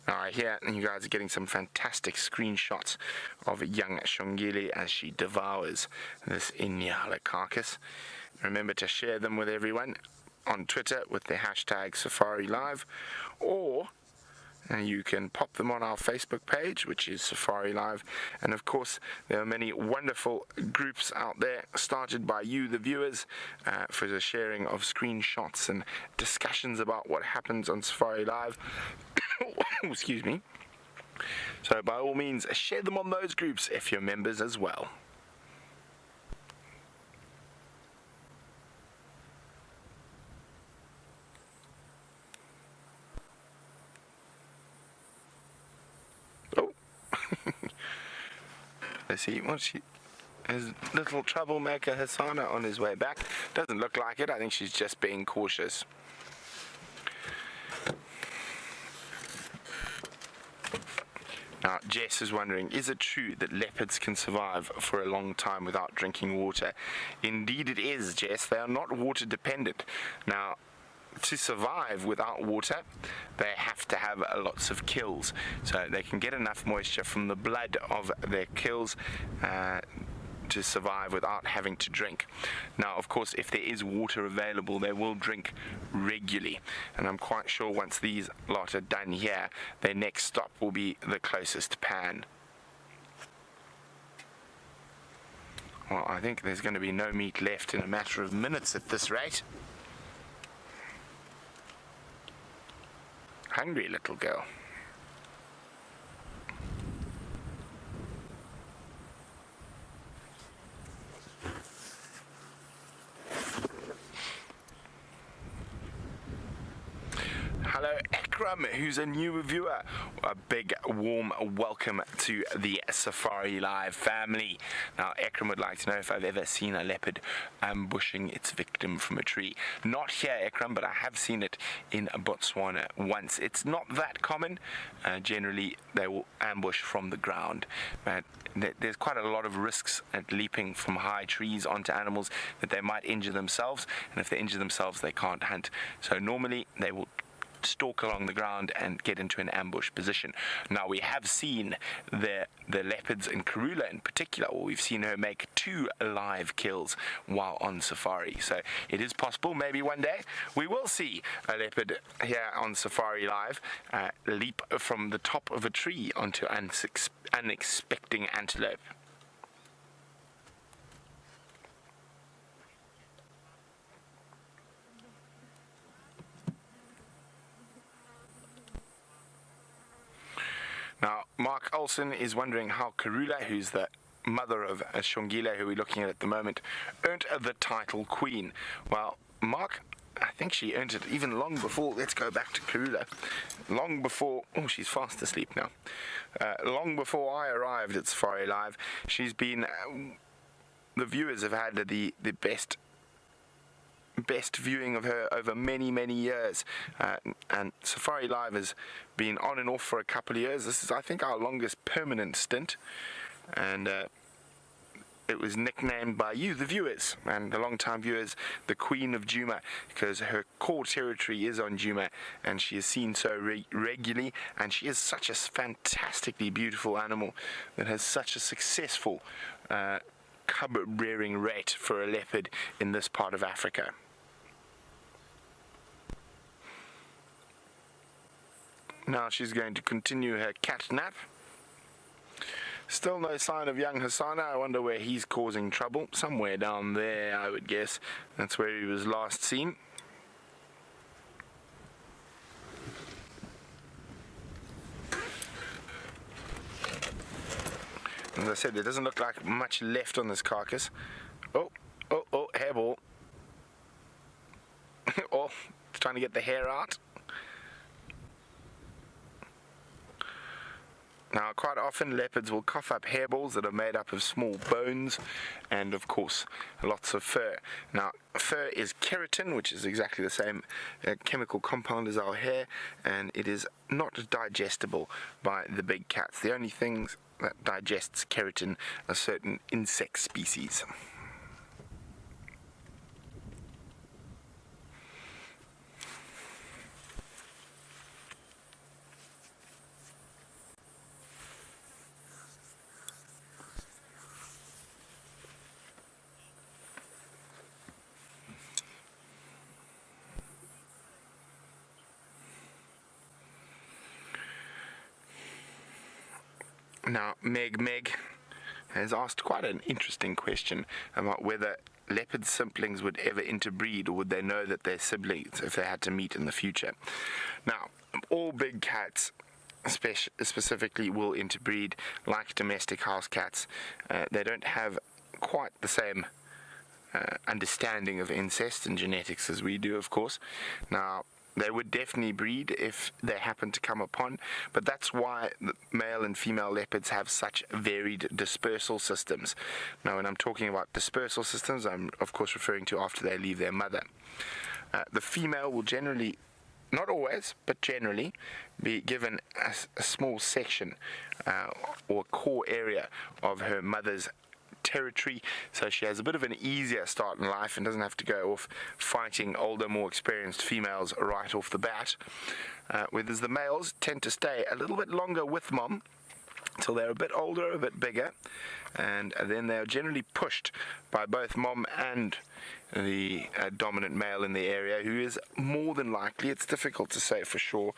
Speaker 1: Now, I hear you guys are getting some fantastic screenshots of young Shongile as she devours this Inyala carcass. Remember to share them with everyone on Twitter with the hashtag SafariLive, or you can pop them on our Facebook page, which is Safari Live. And of course, there are many wonderful groups out there started by you, the viewers, for the sharing of screenshots and discussions about what happens on Safari Live. Excuse me. So by all means, share them on those groups if you're members as well. Let's see, is little troublemaker Hassana on his way back? Doesn't look like it. I think she's just being cautious. Now, Jess is wondering, is it true that leopards can survive for a long time without drinking water? Indeed it is, Jess. They are not water dependent. Now, to survive without water, they have to have lots of kills, so they can get enough moisture from the blood of their kills to survive without having to drink. Now, of course, if there is water available, they will drink regularly, and I'm quite sure once these lot are done here, their next stop will be the closest pan. Well, I think there's going to be no meat left in a matter of minutes at this rate. Hungry little girl. Hello, Ekram, who's a new viewer. A big, warm welcome to the Safari Live family. Now, Ekram would like to know if I've ever seen a leopard ambushing its victim from a tree. Not here, Ekram, but I have seen it in Botswana once. It's not that common. Generally, they will ambush from the ground. But there's quite a lot of risks at leaping from high trees onto animals that they might injure themselves, and if they injure themselves, they can't hunt. So normally, they will stalk along the ground and get into an ambush position. Now, we have seen the leopards in Karula in particular, or we've seen her make 2 live kills while on safari. So it is possible maybe one day we will see a leopard here on Safari Live leap from the top of a tree onto unexpecting antelope. Now, Mark Olsen is wondering how Karula, who's the mother of Shongile, who we're looking at the moment, earned the title Queen. Well, Mark, I think she earned it even long before, let's go back to Karula, long before, oh, she's fast asleep now, long before I arrived at Safari Live. She's been, the viewers have had the best viewing of her over many years, and Safari Live has been on and off for a couple of years. This is, I think, our longest permanent stint, and it was nicknamed by you, the viewers, and the long-time viewers, the Queen of Djuma, because her core territory is on Djuma, and she is seen so regularly, and she is such a fantastically beautiful animal that has such a successful cub rearing rate for a leopard in this part of Africa. Now she's going to continue her cat nap. Still no sign of young Hasana. I wonder where he's causing trouble. Somewhere down there, I would guess. That's where he was last seen. As I said, there doesn't look like much left on this carcass. Oh, hairball. Oh, it's trying to get the hair out. Now, quite often leopards will cough up hairballs that are made up of small bones and, of course, lots of fur. Now, fur is keratin, which is exactly the same chemical compound as our hair, and it is not digestible by the big cats. The only things that digests keratin are certain insect species. Now, Meg has asked quite an interesting question about whether leopard siblings would ever interbreed, or would they know that they're siblings if they had to meet in the future. Now, all big cats specifically will interbreed like domestic house cats. They don't have quite the same understanding of incest and genetics as we do, of course. Now, they would definitely breed if they happen to come upon, but that's why the male and female leopards have such varied dispersal systems. Now, when I'm talking about dispersal systems, I'm of course referring to after they leave their mother. The female will generally, not always, but generally, be given a small section or core area of her mother's territory, so she has a bit of an easier start in life and doesn't have to go off fighting older, more experienced females right off the bat. Whereas the males tend to stay a little bit longer with mom till they're a bit older, a bit bigger, and then they're generally pushed by both mom and the dominant male in the area, who is more than likely, it's difficult to say for sure,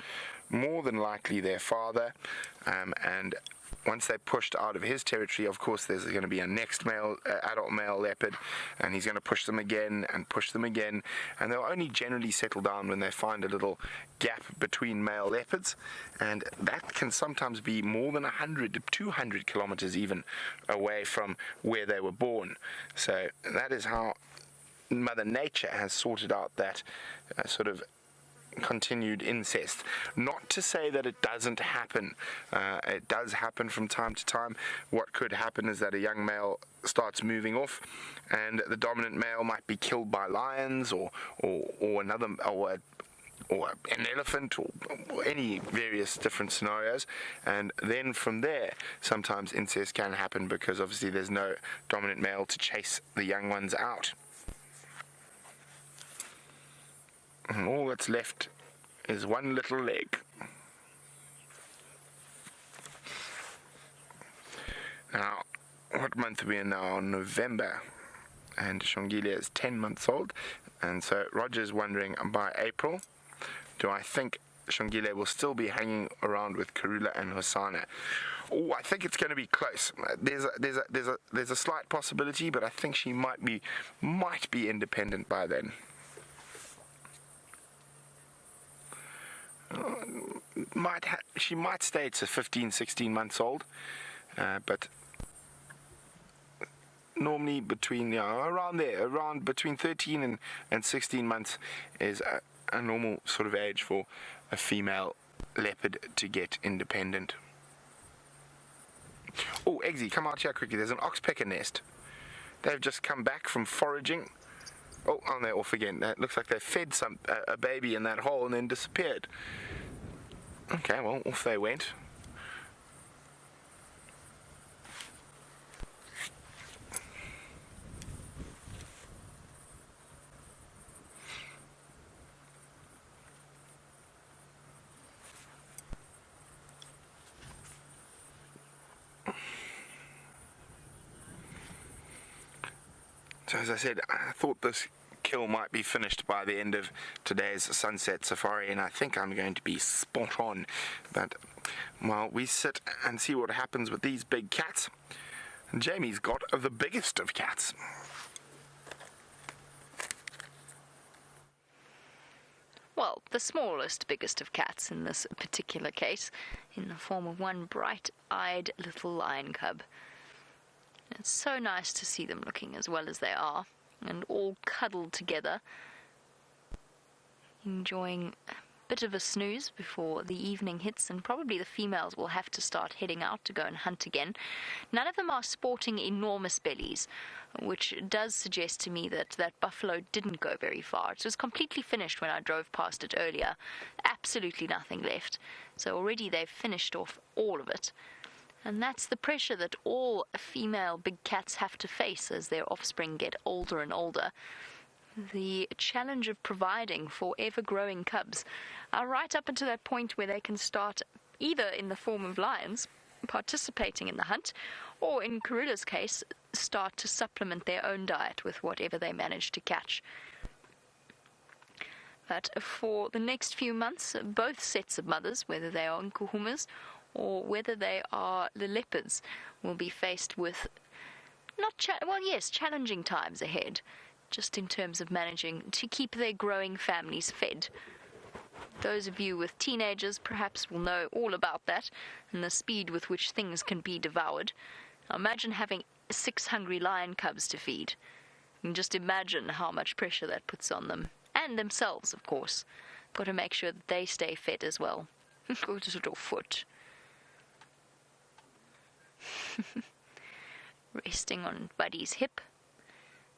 Speaker 1: more than likely their father, and once they're pushed out of his territory, of course, there's going to be a next adult male leopard, and he's going to push them again, and they'll only generally settle down when they find a little gap between male leopards, and that can sometimes be more than 100 to 200 kilometers even away from where they were born. So that is how Mother Nature has sorted out that sort of continued incest. Not to say that it doesn't happen. It does happen from time to time. What could happen is that a young male starts moving off, and the dominant male might be killed by lions or an elephant, or any various different scenarios, and then from there sometimes incest can happen, because obviously there's no dominant male to chase the young ones out. All that's left is one little leg. Now, what month are we in now? November. And Shongile is 10 months old. And so Roger's wondering, by April, do I think Shongile will still be hanging around with Karula and Hosana? Oh, I think it's going to be close. There's a slight possibility, but I think she might be independent by then. She might stay to 15, 16 months old, but normally around between 13 and 16 months is a normal sort of age for a female leopard to get independent. Oh, Eggsy, come out here quickly. There's an oxpecker nest. They've just come back from foraging. Oh, and they're off again. It looks like they fed a baby in that hole and then disappeared. Okay, well, off they went. So as I said, I thought this kill might be finished by the end of today's sunset safari, and I think I'm going to be spot on. But while we sit and see what happens with these big cats, Jamie's got the biggest of cats.
Speaker 3: Well, the smallest, biggest of cats in this particular case, in the form of one bright-eyed little lion cub. It's so nice to see them looking as well as they are, and all cuddled together, enjoying a bit of a snooze before the evening hits, and probably the females will have to start heading out to go and hunt again. None of them are sporting enormous bellies, which does suggest to me that that buffalo didn't go very far. It was completely finished when I drove past it earlier. Absolutely nothing left. So already they've finished off all of it. And that's the pressure that all female big cats have to face as their offspring get older and older. The challenge of providing for ever-growing cubs are right up until that point where they can start, either in the form of lions, participating in the hunt, or in Karula's case, start to supplement their own diet with whatever they manage to catch. But for the next few months, both sets of mothers, whether they are Nkuhumas or whether they are the leopards, will be faced with challenging times ahead, just in terms of managing to keep their growing families fed. Those of you with teenagers perhaps will know all about that and the speed with which things can be devoured. Now imagine having 6 hungry lion cubs to feed. And just imagine how much pressure that puts on them. And themselves, of course. Got to make sure that they stay fed as well. Good little foot. Resting on Buddy's hip.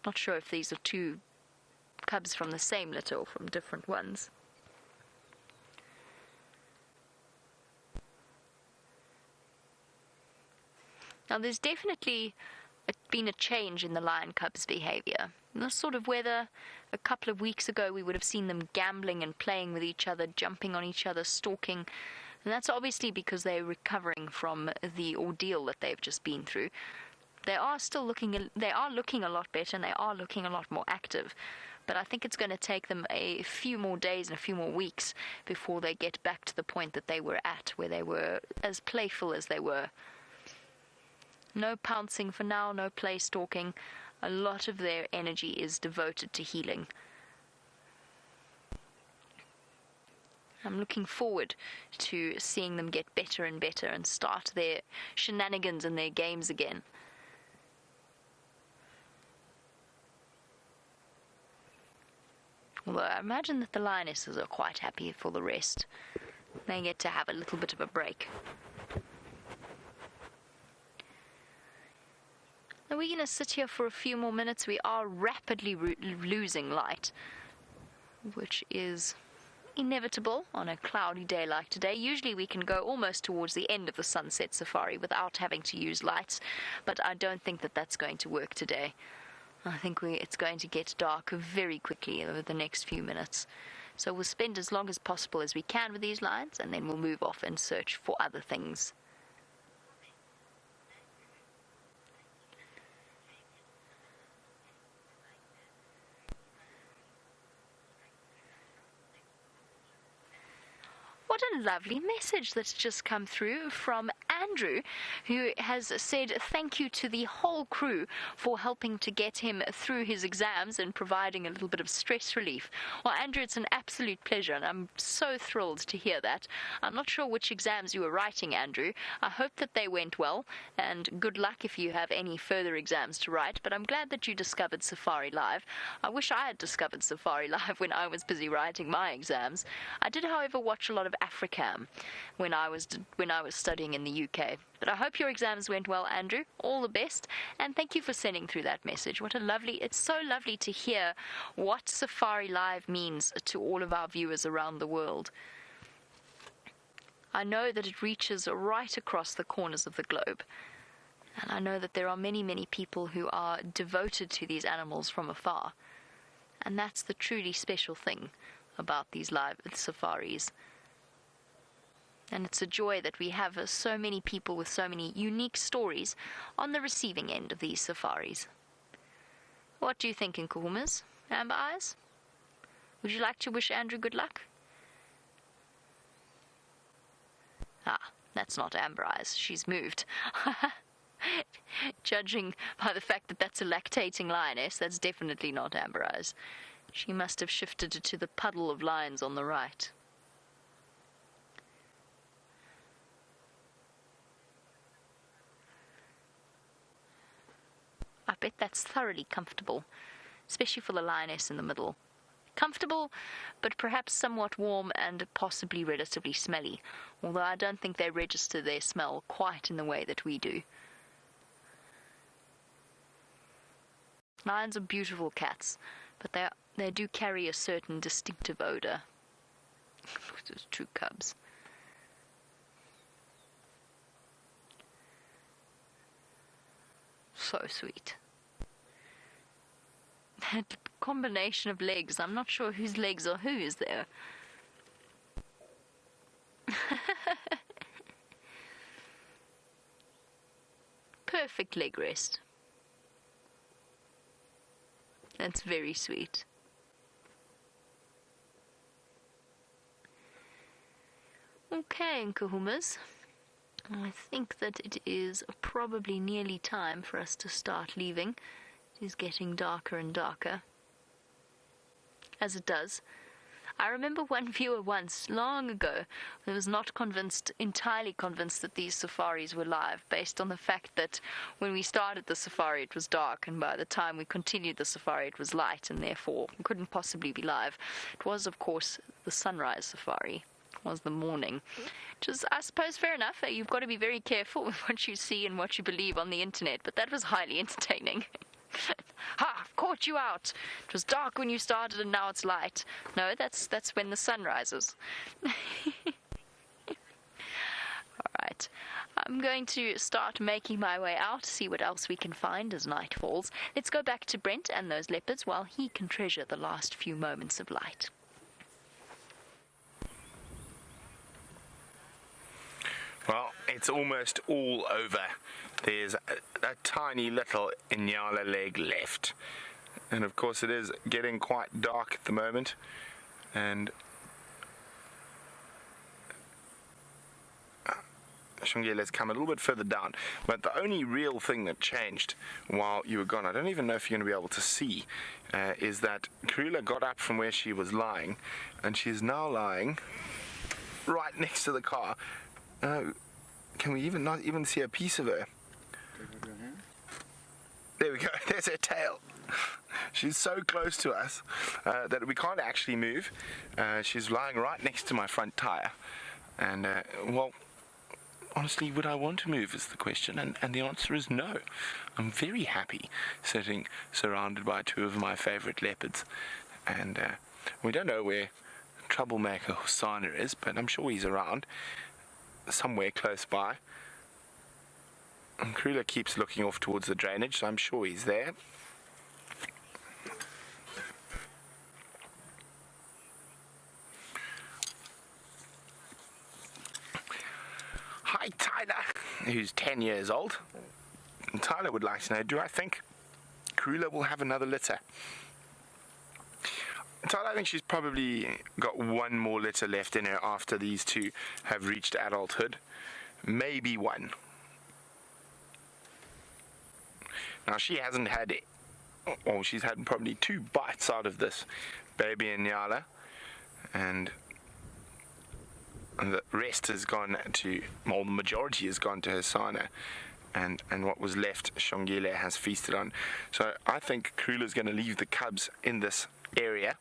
Speaker 3: Not sure if these are two cubs from the same litter or from different ones. Now there's definitely been a change in the lion cub's behavior. In this sort of weather, a couple of weeks ago we would have seen them gambling and playing with each other, jumping on each other, stalking. And that's obviously because they're recovering from the ordeal that they've just been through. They are looking a lot better, and they are looking a lot more active. But I think it's going to take them a few more days and a few more weeks before they get back to the point that they were at, where they were as playful as they were. No pouncing for now, no play stalking. A lot of their energy is devoted to healing. I'm looking forward to seeing them get better and better and start their shenanigans and their games again. Although I imagine that the lionesses are quite happy for the rest. They get to have a little bit of a break. Now we're going to sit here for a few more minutes. We are rapidly losing light, which is inevitable on a cloudy day like today. Usually we can go almost towards the end of the sunset safari without having to use lights, but I don't think that that's going to work today. I think it's going to get dark very quickly over the next few minutes. So we'll spend as long as possible as we can with these lions, and then we'll move off and search for other things. What a lovely message that's just come through from Andrew, who has said thank you to the whole crew for helping to get him through his exams and providing a little bit of stress relief. Well, Andrew, it's an absolute pleasure, and I'm so thrilled to hear that. I'm not sure which exams you were writing, Andrew. I hope that they went well, and good luck if you have any further exams to write, but I'm glad that you discovered Safari Live. I wish I had discovered Safari Live when I was busy writing my exams. I did, however, watch a lot of Africam when I was studying in the UK. But I hope your exams went well, Andrew. All the best, and thank you for sending through that message. It's so lovely to hear what Safari Live means to all of our viewers around the world. I know that it reaches right across the corners of the globe, and I know that there are many, many people who are devoted to these animals from afar, and that's the truly special thing about these live safaris. And it's a joy that we have so many people with so many unique stories on the receiving end of these safaris. What do you think, Nkuhumas? Amber Eyes? Would you like to wish Andrew good luck? Ah, that's not Amber Eyes. She's moved. Judging by the fact that that's a lactating lioness, that's definitely not Amber Eyes. She must have shifted to the puddle of lions on the right. I bet that's thoroughly comfortable, especially for the lioness in the middle. Comfortable, but perhaps somewhat warm and possibly relatively smelly, although I don't think they register their smell quite in the way that we do. Lions are beautiful cats, but they do carry a certain distinctive odor. Those true cubs. So sweet. That combination of legs, I'm not sure whose legs are whose there. Perfect leg rest. That's very sweet. Okay, Nkuhumas. I think that it is probably nearly time for us to start leaving. It is getting darker and darker, as it does. I remember one viewer once, long ago, who was not entirely convinced that these safaris were live, based on the fact that when we started the safari it was dark, and by the time we continued the safari it was light, and therefore couldn't possibly be live. It was, of course, the sunrise safari. Was the morning, which is, I suppose, fair enough. You've got to be very careful with what you see and what you believe on the internet, but that was highly entertaining. Ha! I've caught you out. It was dark when you started and now it's light. No, that's when the sun rises. Alright, I'm going to start making my way out, see what else we can find as night falls. Let's go back to Brent and those leopards while he can treasure the last few moments of light.
Speaker 1: Well, it's almost all over. There's a tiny little Inyala leg left. And of course it is getting quite dark at the moment. And Shungele's come a little bit further down. But the only real thing that changed while you were gone, I don't even know if you're going to be able to see, is that Karula got up from where she was lying. And she's now lying right next to the car. Can we not even see a piece of her? There we go. There's her tail. She's so close to us that we can't actually move. She's lying right next to my front tire. And, well, honestly, would I want to move is the question. And the answer is no. I'm very happy sitting surrounded by two of my favorite leopards. And we don't know where Troublemaker Hosana is, but I'm sure he's around somewhere close by. And Karula keeps looking off towards the drainage, so I'm sure he's there. who's 10 years old. And Tyler would like to know, do I think Karula will have another litter? Tyler, I think she's probably got one more litter left in her after these two have reached adulthood. Maybe one. Now, she hasn't had it, or she's had probably 2 bites out of this baby Nyala, and the rest has gone to, well, the majority has gone to Hasana, and what was left, Shongile has feasted on. So I think Karula's going to leave the cubs in this area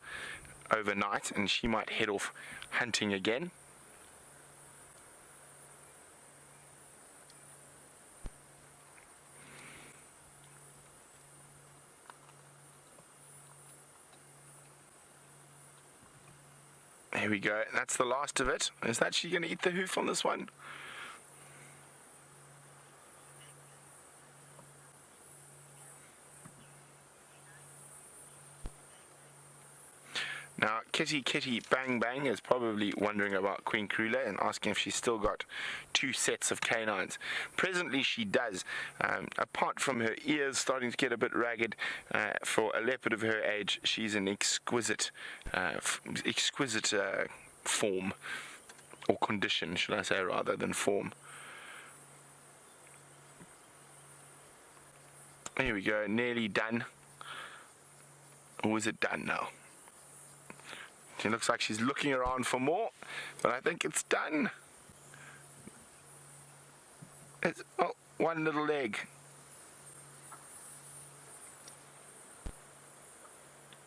Speaker 1: overnight, and she might head off hunting again. Here we go. That's the last of it. Is that she going to eat the hoof on this one? Now, Kitty Bang Bang is probably wondering about Queen Karula and asking if she's still got 2 sets of canines. Presently, she does. Apart from her ears starting to get a bit ragged, for a leopard of her age, she's an exquisite form, or condition, should I say, rather than form. Here we go, nearly done. Or is it done now? She looks like she's looking around for more, but I think it's done. It's, oh, one little leg.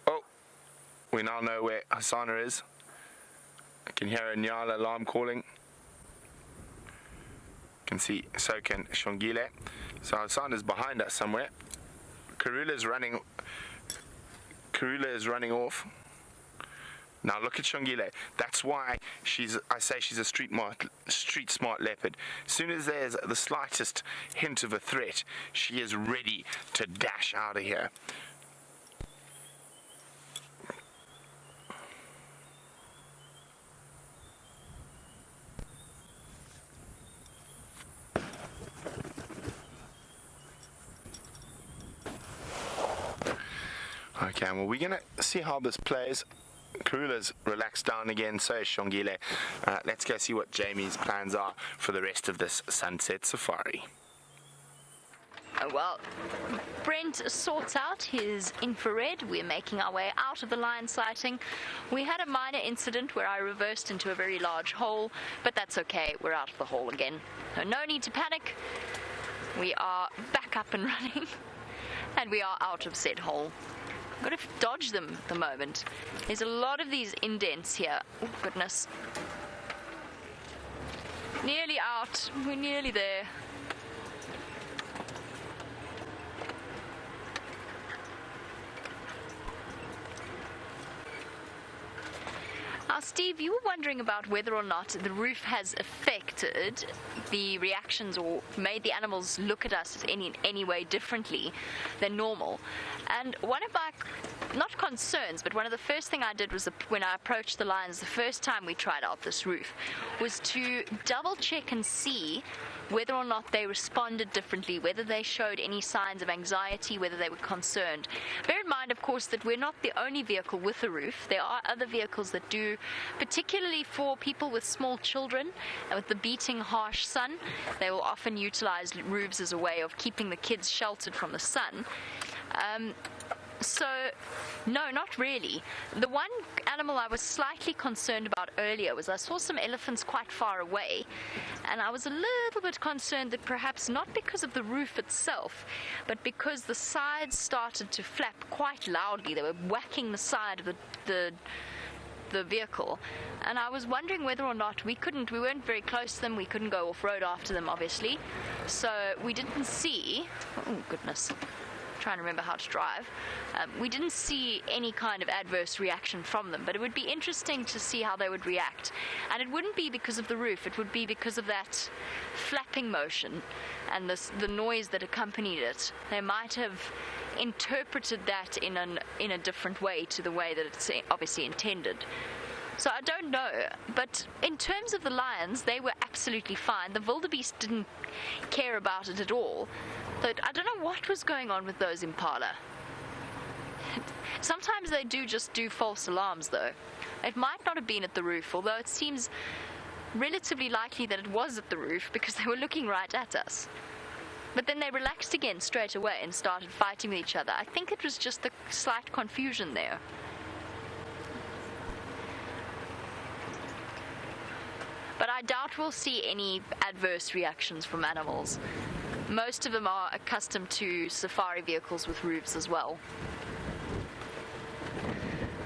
Speaker 1: Oh, we now know where Hasana is. I can hear a Nyala alarm calling. You can see, so can Shongile. So Hasana's behind us somewhere. Karula is running off. Now look at Shongile. That's why I say she's a street smart leopard. As soon as there's the slightest hint of a threat, she is ready to dash out of here. Okay, well, we're going to see how this plays. Karula's relaxed down again, so is Shongile. Let's go see what Jamie's plans are for the rest of this sunset safari.
Speaker 3: Well, Brent sorts out his infrared. We're making our way out of the lion sighting. We had a minor incident where I reversed into a very large hole, but that's okay. We're out of the hole again. So no need to panic. We are back up and running, and we are out of said hole. Got to dodge them at the moment. There's a lot of these indents here. Oh, goodness. Nearly out. We're nearly there. Now, Steve, you were wondering about whether or not the roof has affected the reactions or made the animals look at us in any way differently than normal. And one of my, not concerns, but one of the first thing I did was when I approached the lions the first time we tried out this roof, was to double check and see whether or not they responded differently, whether they showed any signs of anxiety, whether they were concerned. Bear in mind, of course, that we're not the only vehicle with a roof. There are other vehicles that do, particularly for people with small children and with the beating harsh sun. They will often utilize roofs as a way of keeping the kids sheltered from the sun. So, no, not really. The one animal I was slightly concerned about earlier was I saw some elephants quite far away, and I was a little bit concerned that perhaps not because of the roof itself, but because the sides started to flap quite loudly. They were whacking the side of the vehicle, and I was wondering whether or not we weren't very close to them, we couldn't go off-road after them, obviously, so we didn't see, oh goodness, trying to remember how to drive. We didn't see any kind of adverse reaction from them, but it would be interesting to see how they would react. And it wouldn't be because of the roof, it would be because of that flapping motion and the noise that accompanied it. They might have interpreted that in a different way to the way that it's obviously intended. So I don't know, but in terms of the lions, they were absolutely fine. The wildebeest didn't care about it at all. But I don't know what was going on with those impala. Sometimes they do just do false alarms, though. It might not have been at the roof, although it seems relatively likely that it was at the roof because they were looking right at us. But then they relaxed again straight away and started fighting with each other. I think it was just the slight confusion there. But I doubt we'll see any adverse reactions from animals. Most of them are accustomed to safari vehicles with roofs as well.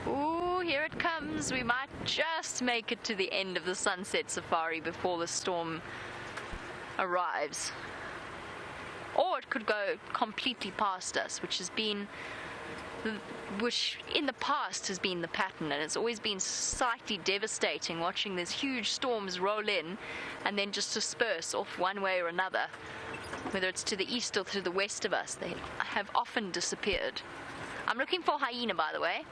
Speaker 3: Ooh, here it comes. We might just make it to the end of the sunset safari before the storm arrives. Or it could go completely past us, which in the past has been the pattern, and it's always been slightly devastating watching these huge storms roll in and then just disperse off one way or another. Whether it's to the east or to the west of us, they have often disappeared. I'm looking for hyena, by the way,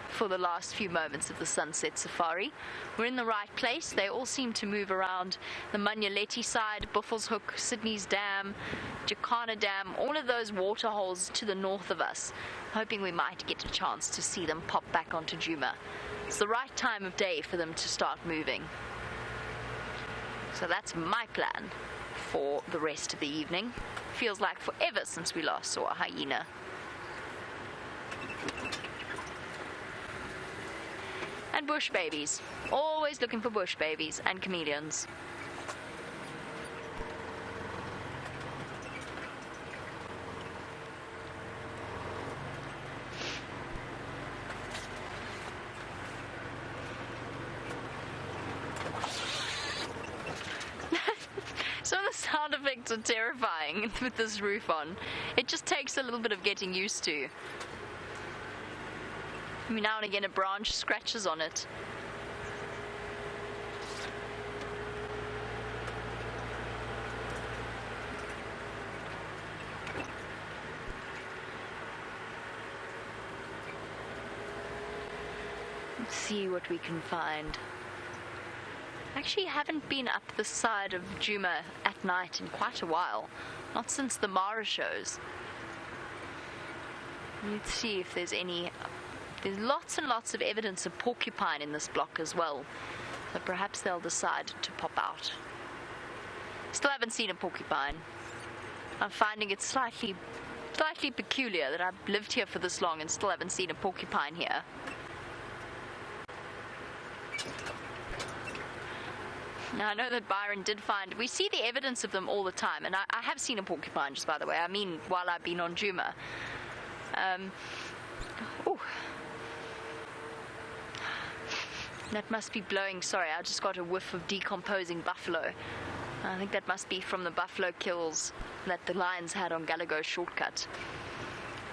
Speaker 3: for the last few moments of the sunset safari. We're in the right place. They all seem to move around the Manyaleti side, Buffelshoek, Sydney's Dam, Jacana Dam, all of those water holes to the north of us, hoping we might get a chance to see them pop back onto Djuma. It's the right time of day for them to start moving. So that's my plan for the rest of the evening. Feels like forever since we last saw a hyena. And bush babies. Always looking for bush babies and chameleons. Some of the sound effects are terrifying with this roof on. It just takes a little bit of getting used to. I mean, now and again a branch scratches on it. Let's see what we can find. Actually haven't been up this side of Djuma at night in quite a while. Not since the Mara shows. Let's see if there's any. There's lots and lots of evidence of porcupine in this block as well. So perhaps they'll decide to pop out. Still haven't seen a porcupine. I'm finding it slightly peculiar that I've lived here for this long and still haven't seen a porcupine here. Now, I know that Byron did find. We see the evidence of them all the time, and I have seen a porcupine, just by the way. I mean, while I've been on Djuma. Ooh. That must be blowing. Sorry, I just got a whiff of decomposing buffalo. I think that must be from the buffalo kills that the lions had on Gallagher Shortcut.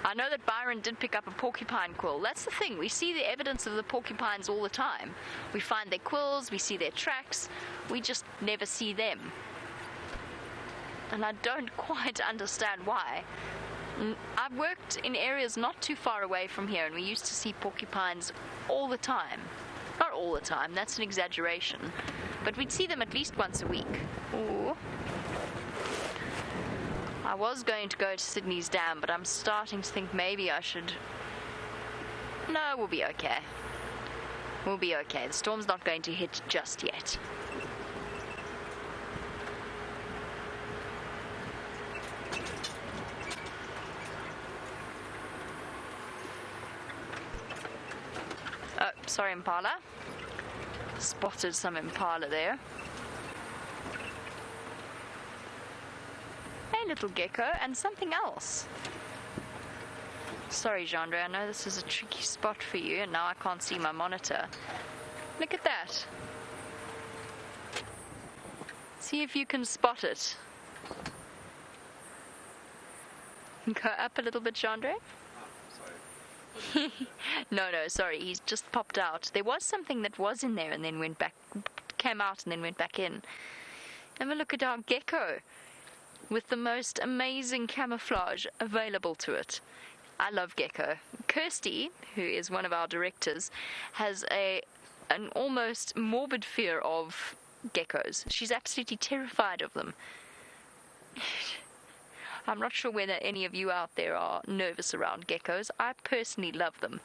Speaker 3: I know that Byron did pick up a porcupine quill. That's the thing. We see the evidence of the porcupines all the time. We find their quills, we see their tracks. We just never see them. And I don't quite understand why. I've worked in areas not too far away from here, and we used to see porcupines all the time. Not all the time, that's an exaggeration. But we'd see them at least once a week. Ooh. I was going to go to Sydney's Dam, but I'm starting to think maybe I should. No, we'll be okay. We'll be okay. The storm's not going to hit just yet. Oh, sorry, impala. Spotted some impala there. Hey, little gecko, and something else. Sorry, Jandre, I know this is a tricky spot for you, and now I can't see my monitor. Look at that. See if you can spot it. Go up a little bit, Jandre. No, sorry, he's just popped out. There was something that was in there and then went back, came out and then went back in. Have a look at our gecko with the most amazing camouflage available to it. I love gecko. Kirsty, who is one of our directors, has a an almost morbid fear of geckos. She's absolutely terrified of them. I'm not sure whether any of you out there are nervous around geckos. I personally love them.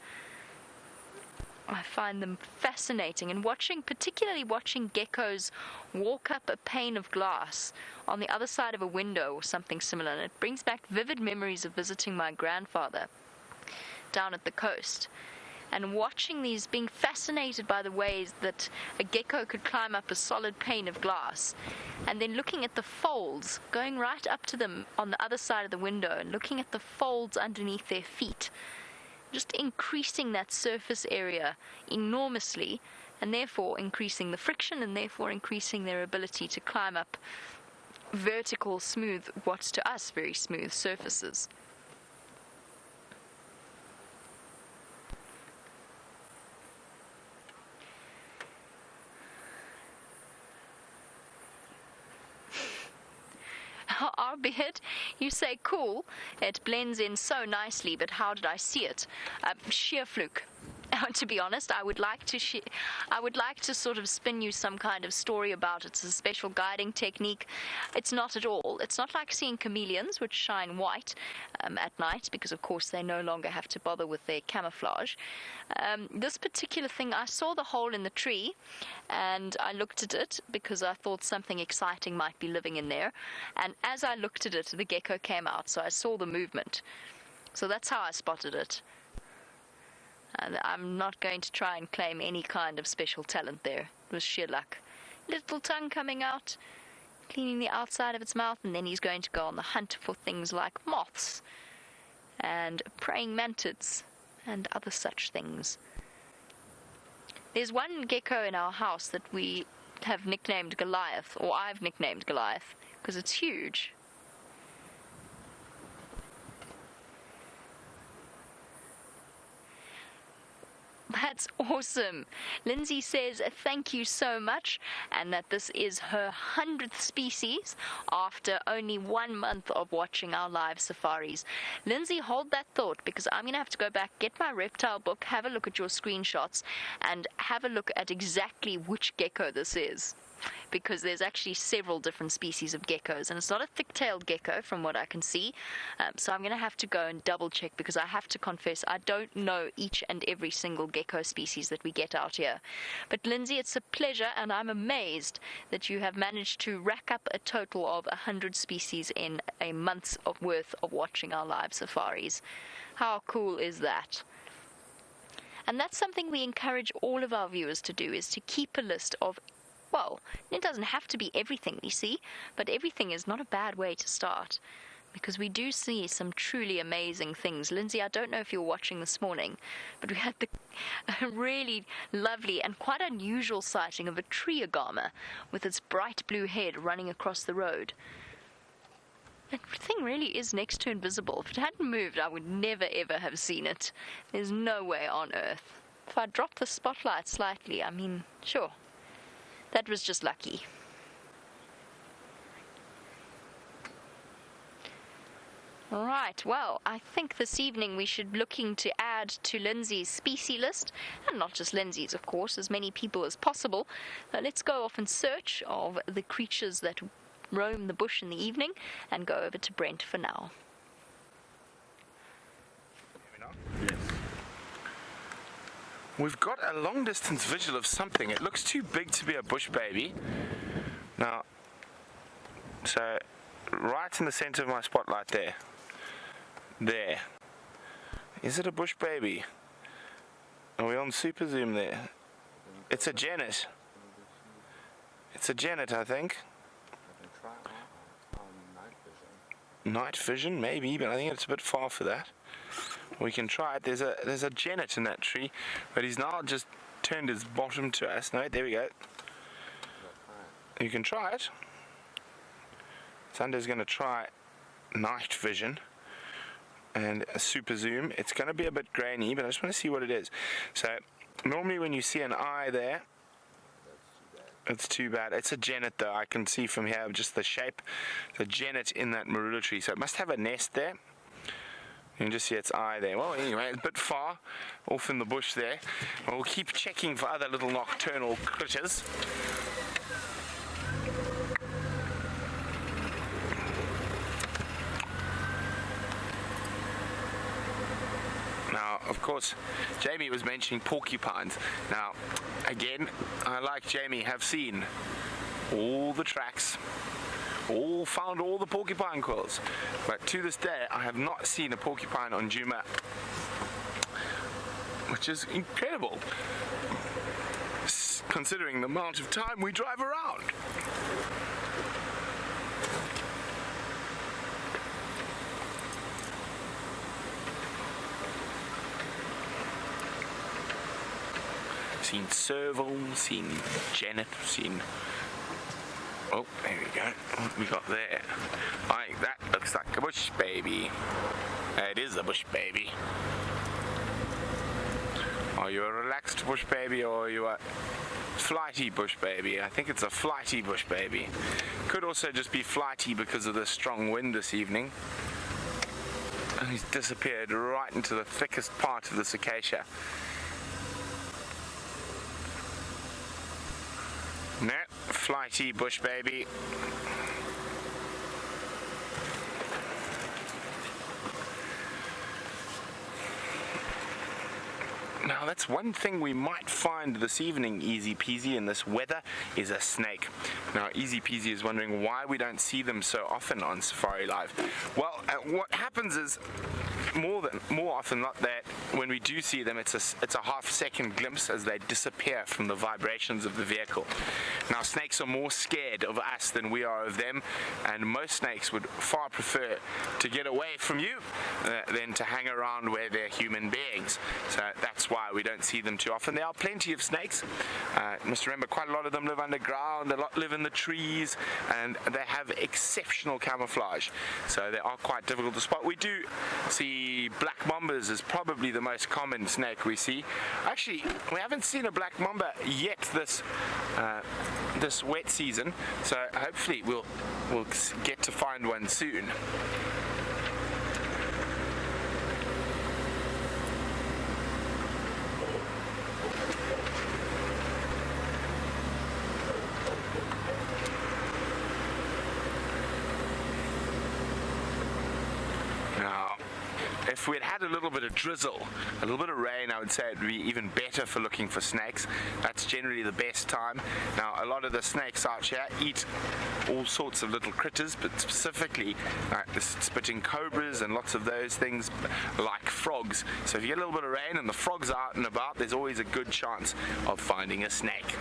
Speaker 3: I find them fascinating, and particularly watching geckos walk up a pane of glass on the other side of a window or something similar, and it brings back vivid memories of visiting my grandfather down at the coast, and watching these, being fascinated by the ways that a gecko could climb up a solid pane of glass, and then looking at the folds, going right up to them on the other side of the window and looking at the folds underneath their feet, just increasing that surface area enormously, and therefore increasing the friction, and therefore increasing their ability to climb up vertical, smooth, what's to us very smooth surfaces. Albeit, you say cool, it blends in so nicely, but how did I see it? Sheer fluke. To be honest, I would like to sort of spin you some kind of story about it. It's a special guiding technique. It's not at all. It's not like seeing chameleons, which shine white at night, because of course they no longer have to bother with their camouflage. This particular thing, I saw the hole in the tree, and I looked at it because I thought something exciting might be living in there. And as I looked at it, the gecko came out, so I saw the movement. So that's how I spotted it. And I'm not going to try and claim any kind of special talent there. It was sheer luck. Little tongue coming out, cleaning the outside of its mouth, and then he's going to go on the hunt for things like moths and praying mantids and other such things. There's one gecko in our house that we have nicknamed Goliath, or I've nicknamed Goliath, because it's huge. That's awesome. Lindsay says thank you so much, and that this is her 100th species after only 1 month of watching our live safaris. Lindsay, hold that thought, because I'm going to have to go back, get my reptile book, have a look at your screenshots, and have a look at exactly which gecko this is. Because there's actually several different species of geckos, and it's not a thick-tailed gecko from what I can see, so I'm going to have to go and double check, because I have to confess I don't know each and every single gecko species that we get out here. But Lindsay, it's a pleasure, and I'm amazed that you have managed to rack up a total of 100 species in a month's worth of watching our live safaris. How cool is that? And that's something we encourage all of our viewers to do, is to keep a list of, well, it doesn't have to be everything we see, but everything is not a bad way to start, because we do see some truly amazing things. Lindsay, I don't know if you were watching this morning, but we had a really lovely and quite unusual sighting of a tree agama with its bright blue head running across the road. That thing really is next to invisible. If it hadn't moved, I would never ever have seen it. There's no way on earth. If I drop the spotlight slightly, I mean, sure. That was just lucky. Alright, well, I think this evening we should be looking to add to Lindsay's species list, and not just Lindsay's, of course, as many people as possible. Let's go off in search of the creatures that roam the bush in the evening, and go over to Brent for now.
Speaker 1: Yes. We've got a long distance visual of something. It looks too big to be a bush baby. Now, so right in the center of my spotlight there. There. Is it a bush baby? Are we on super zoom there? It's a genet. It's a genet, I think. Night vision, maybe, but I think it's a bit far for that. We can try it. There's a genet in that tree, but he's now just turned his bottom to us. No, there we go. You can try it. Sunday's going to try night vision and a super zoom. It's going to be a bit grainy, but I just want to see what it is. So normally when you see an eye there, it's too bad. It's a genet though. I can see from here just the shape, the genet in that marula tree. So it must have a nest there. You can just see its eye there. Well, anyway, it's a bit far off in the bush there. We'll keep checking for other little nocturnal critters. Now, of course, Jamie was mentioning porcupines. Now, again, I, like Jamie, have seen all the tracks, found all the porcupine quills, but to this day I have not seen a porcupine on Djuma, which is incredible considering the amount of time we drive around. Seen Serval, seen Janet, seen... Oh, there we go. What we got there? I think that looks like a bush baby. It is a bush baby. Are you a relaxed bush baby or are you a flighty bush baby? I think it's a flighty bush baby. Could also just be flighty because of the strong wind this evening. And he's disappeared right into the thickest part of this acacia. No, flighty bush baby. Now that's one thing we might find this evening, easy peasy, in this weather, is a snake. Now easy peasy is wondering why we don't see them so often on Safari Live. Well, what happens is more often not that when we do see them, it's a half-second glimpse as they disappear from the vibrations of the vehicle. Now snakes are more scared of us than we are of them, and most snakes would far prefer to get away from you than to hang around where they're human beings. So that's why we don't see them too often. There are plenty of snakes. You must remember, quite a lot of them live underground, a lot live in the trees, and they have exceptional camouflage. So they are quite difficult to spot. We do see black mambas is probably the most common snake we see. Actually, we haven't seen a black mamba yet this wet season, so hopefully we'll get to find one soon. If we'd had a little bit of drizzle, a little bit of rain, I would say it would be even better for looking for snakes. That's generally the best time. Now, a lot of the snakes out here eat all sorts of little critters, but specifically the spitting cobras and lots of those things like frogs. So if you get a little bit of rain and the frogs are out and about, there's always a good chance of finding a snake.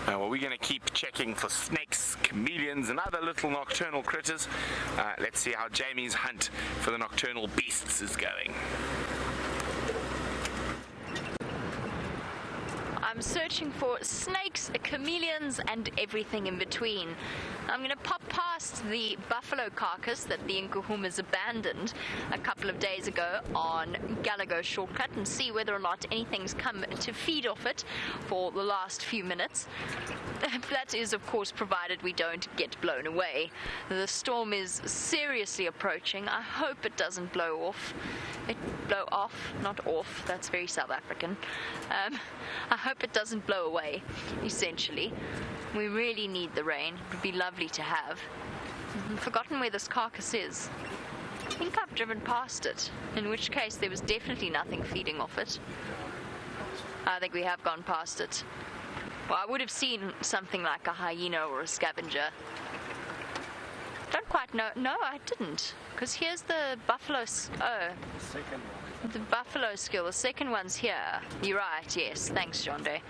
Speaker 1: Well, we're going to keep checking for snakes, chameleons and other little nocturnal critters. Let's see how Jamie's hunt for the nocturnal beasts is going.
Speaker 3: I'm searching for snakes, chameleons and everything in between. I'm going to pop past the buffalo carcass that the Nkuhumas abandoned a couple of days ago on Gallagher Shortcut and see whether or not anything's come to feed off it for the last few minutes. That is, of course, provided we don't get blown away. The storm is seriously approaching. I hope it doesn't blow off. Blow off, not off. That's very South African. I hope it doesn't blow away, essentially. We really need the rain. It would be lovely to have. I've forgotten where this carcass is. I think I've driven past it, in which case there was definitely nothing feeding off it. I think we have gone past it. Well, I would have seen something like a hyena or a scavenger. Don't quite know. No, I didn't. Because here's the buffalo... The buffalo skill. The second one's here. You're right, yes. Thanks, John Day.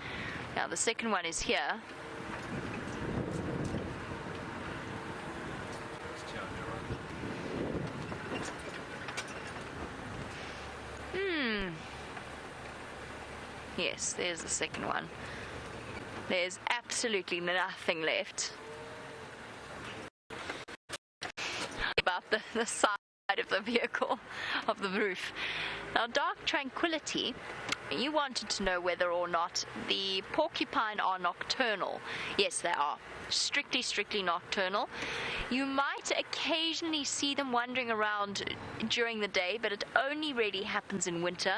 Speaker 3: Now, the second one is here. Yes, there's the second one. There's absolutely nothing left. About the size of the vehicle, of the roof. Now, Dark Tranquility, you wanted to know whether or not the porcupine are nocturnal. Yes, they are. Strictly nocturnal. You might occasionally see them wandering around during the day, but it only really happens in winter,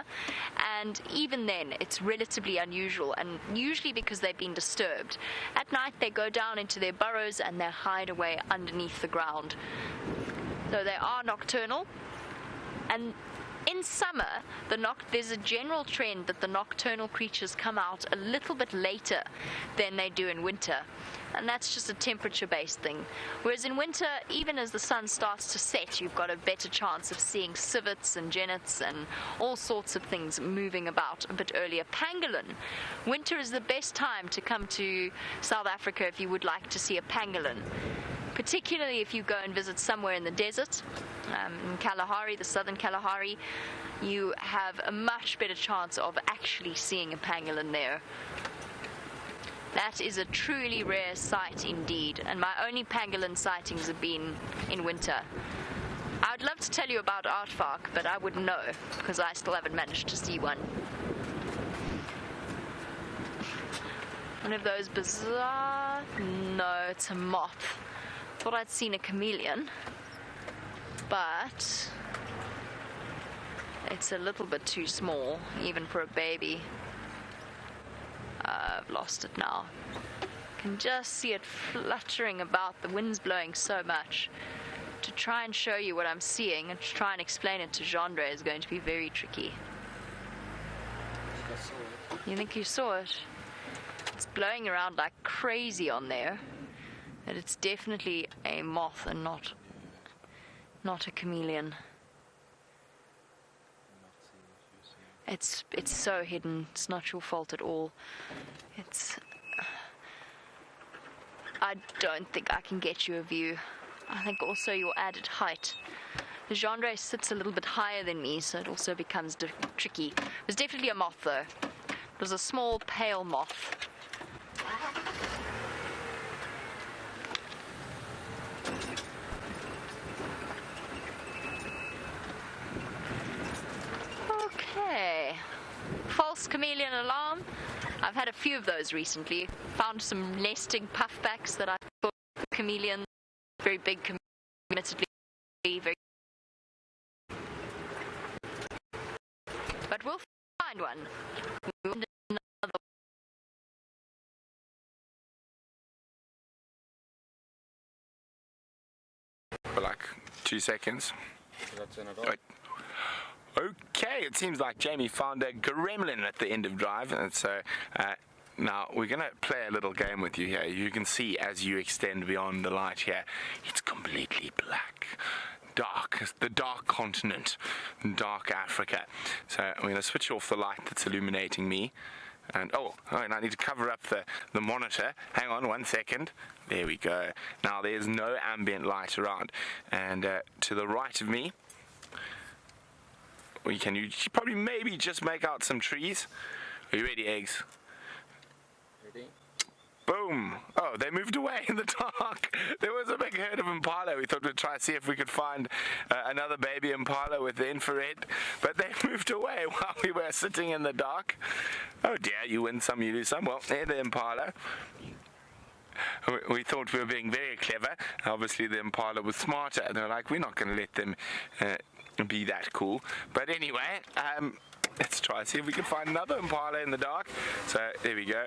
Speaker 3: and even then it's relatively unusual, and usually because they've been disturbed. At night they go down into their burrows and they hide away underneath the ground. So they are nocturnal, and in summer, there's a general trend that the nocturnal creatures come out a little bit later than they do in winter. And that's just a temperature-based thing. Whereas in winter, even as the sun starts to set, you've got a better chance of seeing civets and genets and all sorts of things moving about a bit earlier. Pangolin. Winter is the best time to come to South Africa if you would like to see a pangolin. Particularly if you go and visit somewhere in the desert, in Kalahari, the southern Kalahari, you have a much better chance of actually seeing a pangolin there. That is a truly rare sight indeed, and my only pangolin sightings have been in winter. I'd love to tell you about Aardvark, but I wouldn't know, because I still haven't managed to see one. One of those bizarre... No, it's a moth. Thought I'd seen a chameleon, but it's a little bit too small, even for a baby. I've lost it now. Can just see it fluttering about. The wind's blowing so much. To try and show you what I'm seeing and to try and explain it to Gendre is going to be very tricky. You think you saw it? It's blowing around like crazy on there. But it's definitely a moth and not a chameleon. It's so hidden. It's not your fault at all. I don't think I can get you a view. I think also your added height. The Gendre sits a little bit higher than me, so it also becomes tricky. It was definitely a moth, though. It was a small, pale moth. Okay. False chameleon alarm. I've had a few of those recently. Found some nesting puffbacks that I thought were chameleons. Very big, admittedly, very. But we'll find one. We'll find another.
Speaker 1: For like 2 seconds. Right. Okay, it seems like Jamie found a gremlin at the end of drive, and so now we're going to play a little game with you here. You can see as you extend beyond the light here, it's completely black. Dark, the dark continent, dark Africa. So I'm going to switch off the light that's illuminating me. And and I need to cover up the monitor. Hang on 1 second. There we go. Now there's no ambient light around. And to the right of me, you probably maybe just make out some trees. Are you ready, Eggs?
Speaker 6: Ready?
Speaker 1: Boom! Oh, they moved away in the dark. There was a big herd of impala. We thought we'd try to see if we could find another baby impala with the infrared, but they moved away while we were sitting in the dark. Oh dear, you win some, you lose some. Well, they're the impala. We thought we were being very clever. Obviously, the impala was smarter. They're like, we're not going to let them be that cool. But anyway, let's try and see if we can find another impala in the dark. So there we go.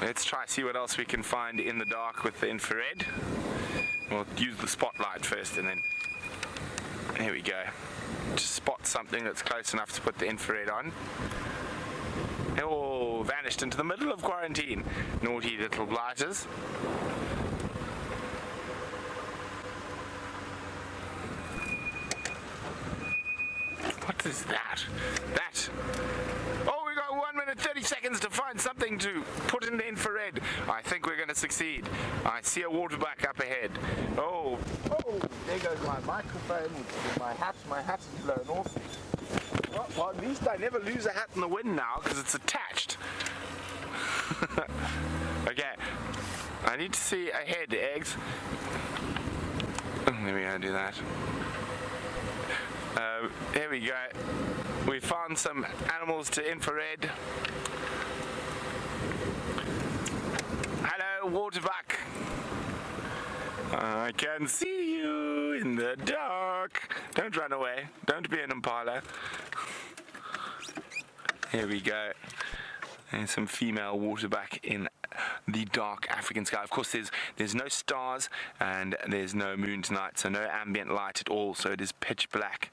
Speaker 1: Let's try see what else we can find in the dark with the infrared. We'll use the spotlight first, and then there we go. Just spot something that's close enough to put the infrared on. Oh, vanished into the middle of quarantine. Naughty little blighters. What is that? Oh, we got 1 minute 30 seconds to find something to put in the infrared. I think we're going to succeed. I see a waterback up ahead. Oh, there goes my microphone with my hat. My hat is blown off. Well, at least I never lose a hat in the wind now because it's attached. Okay, I need to see ahead, Eggs. There we go, do that. So here we go. We found some animals to infrared. Hello, waterbuck. I can see you in the dark. Don't run away. Don't be an impala. Here we go. There's some female waterbuck in the dark African sky. Of course, there's no stars and there's no moon tonight, so no ambient light at all, so it is pitch black.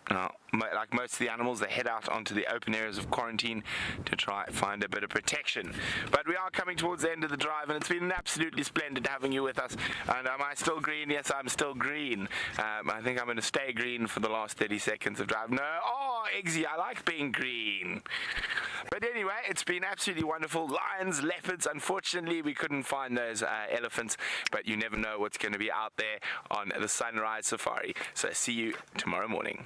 Speaker 1: Now, like most of the animals, they head out onto the open areas of quarantine to try and find a bit of protection. But we are coming towards the end of the drive, and it's been absolutely splendid having you with us. And am I still green? Yes, I'm still green. I think I'm going to stay green for the last 30 seconds of drive. No, Eggsy, I like being green. But anyway, it's been absolutely wonderful. Lions, leopards, unfortunately we couldn't find those elephants, but you never know what's going to be out there on the Sunrise Safari. So see you tomorrow morning.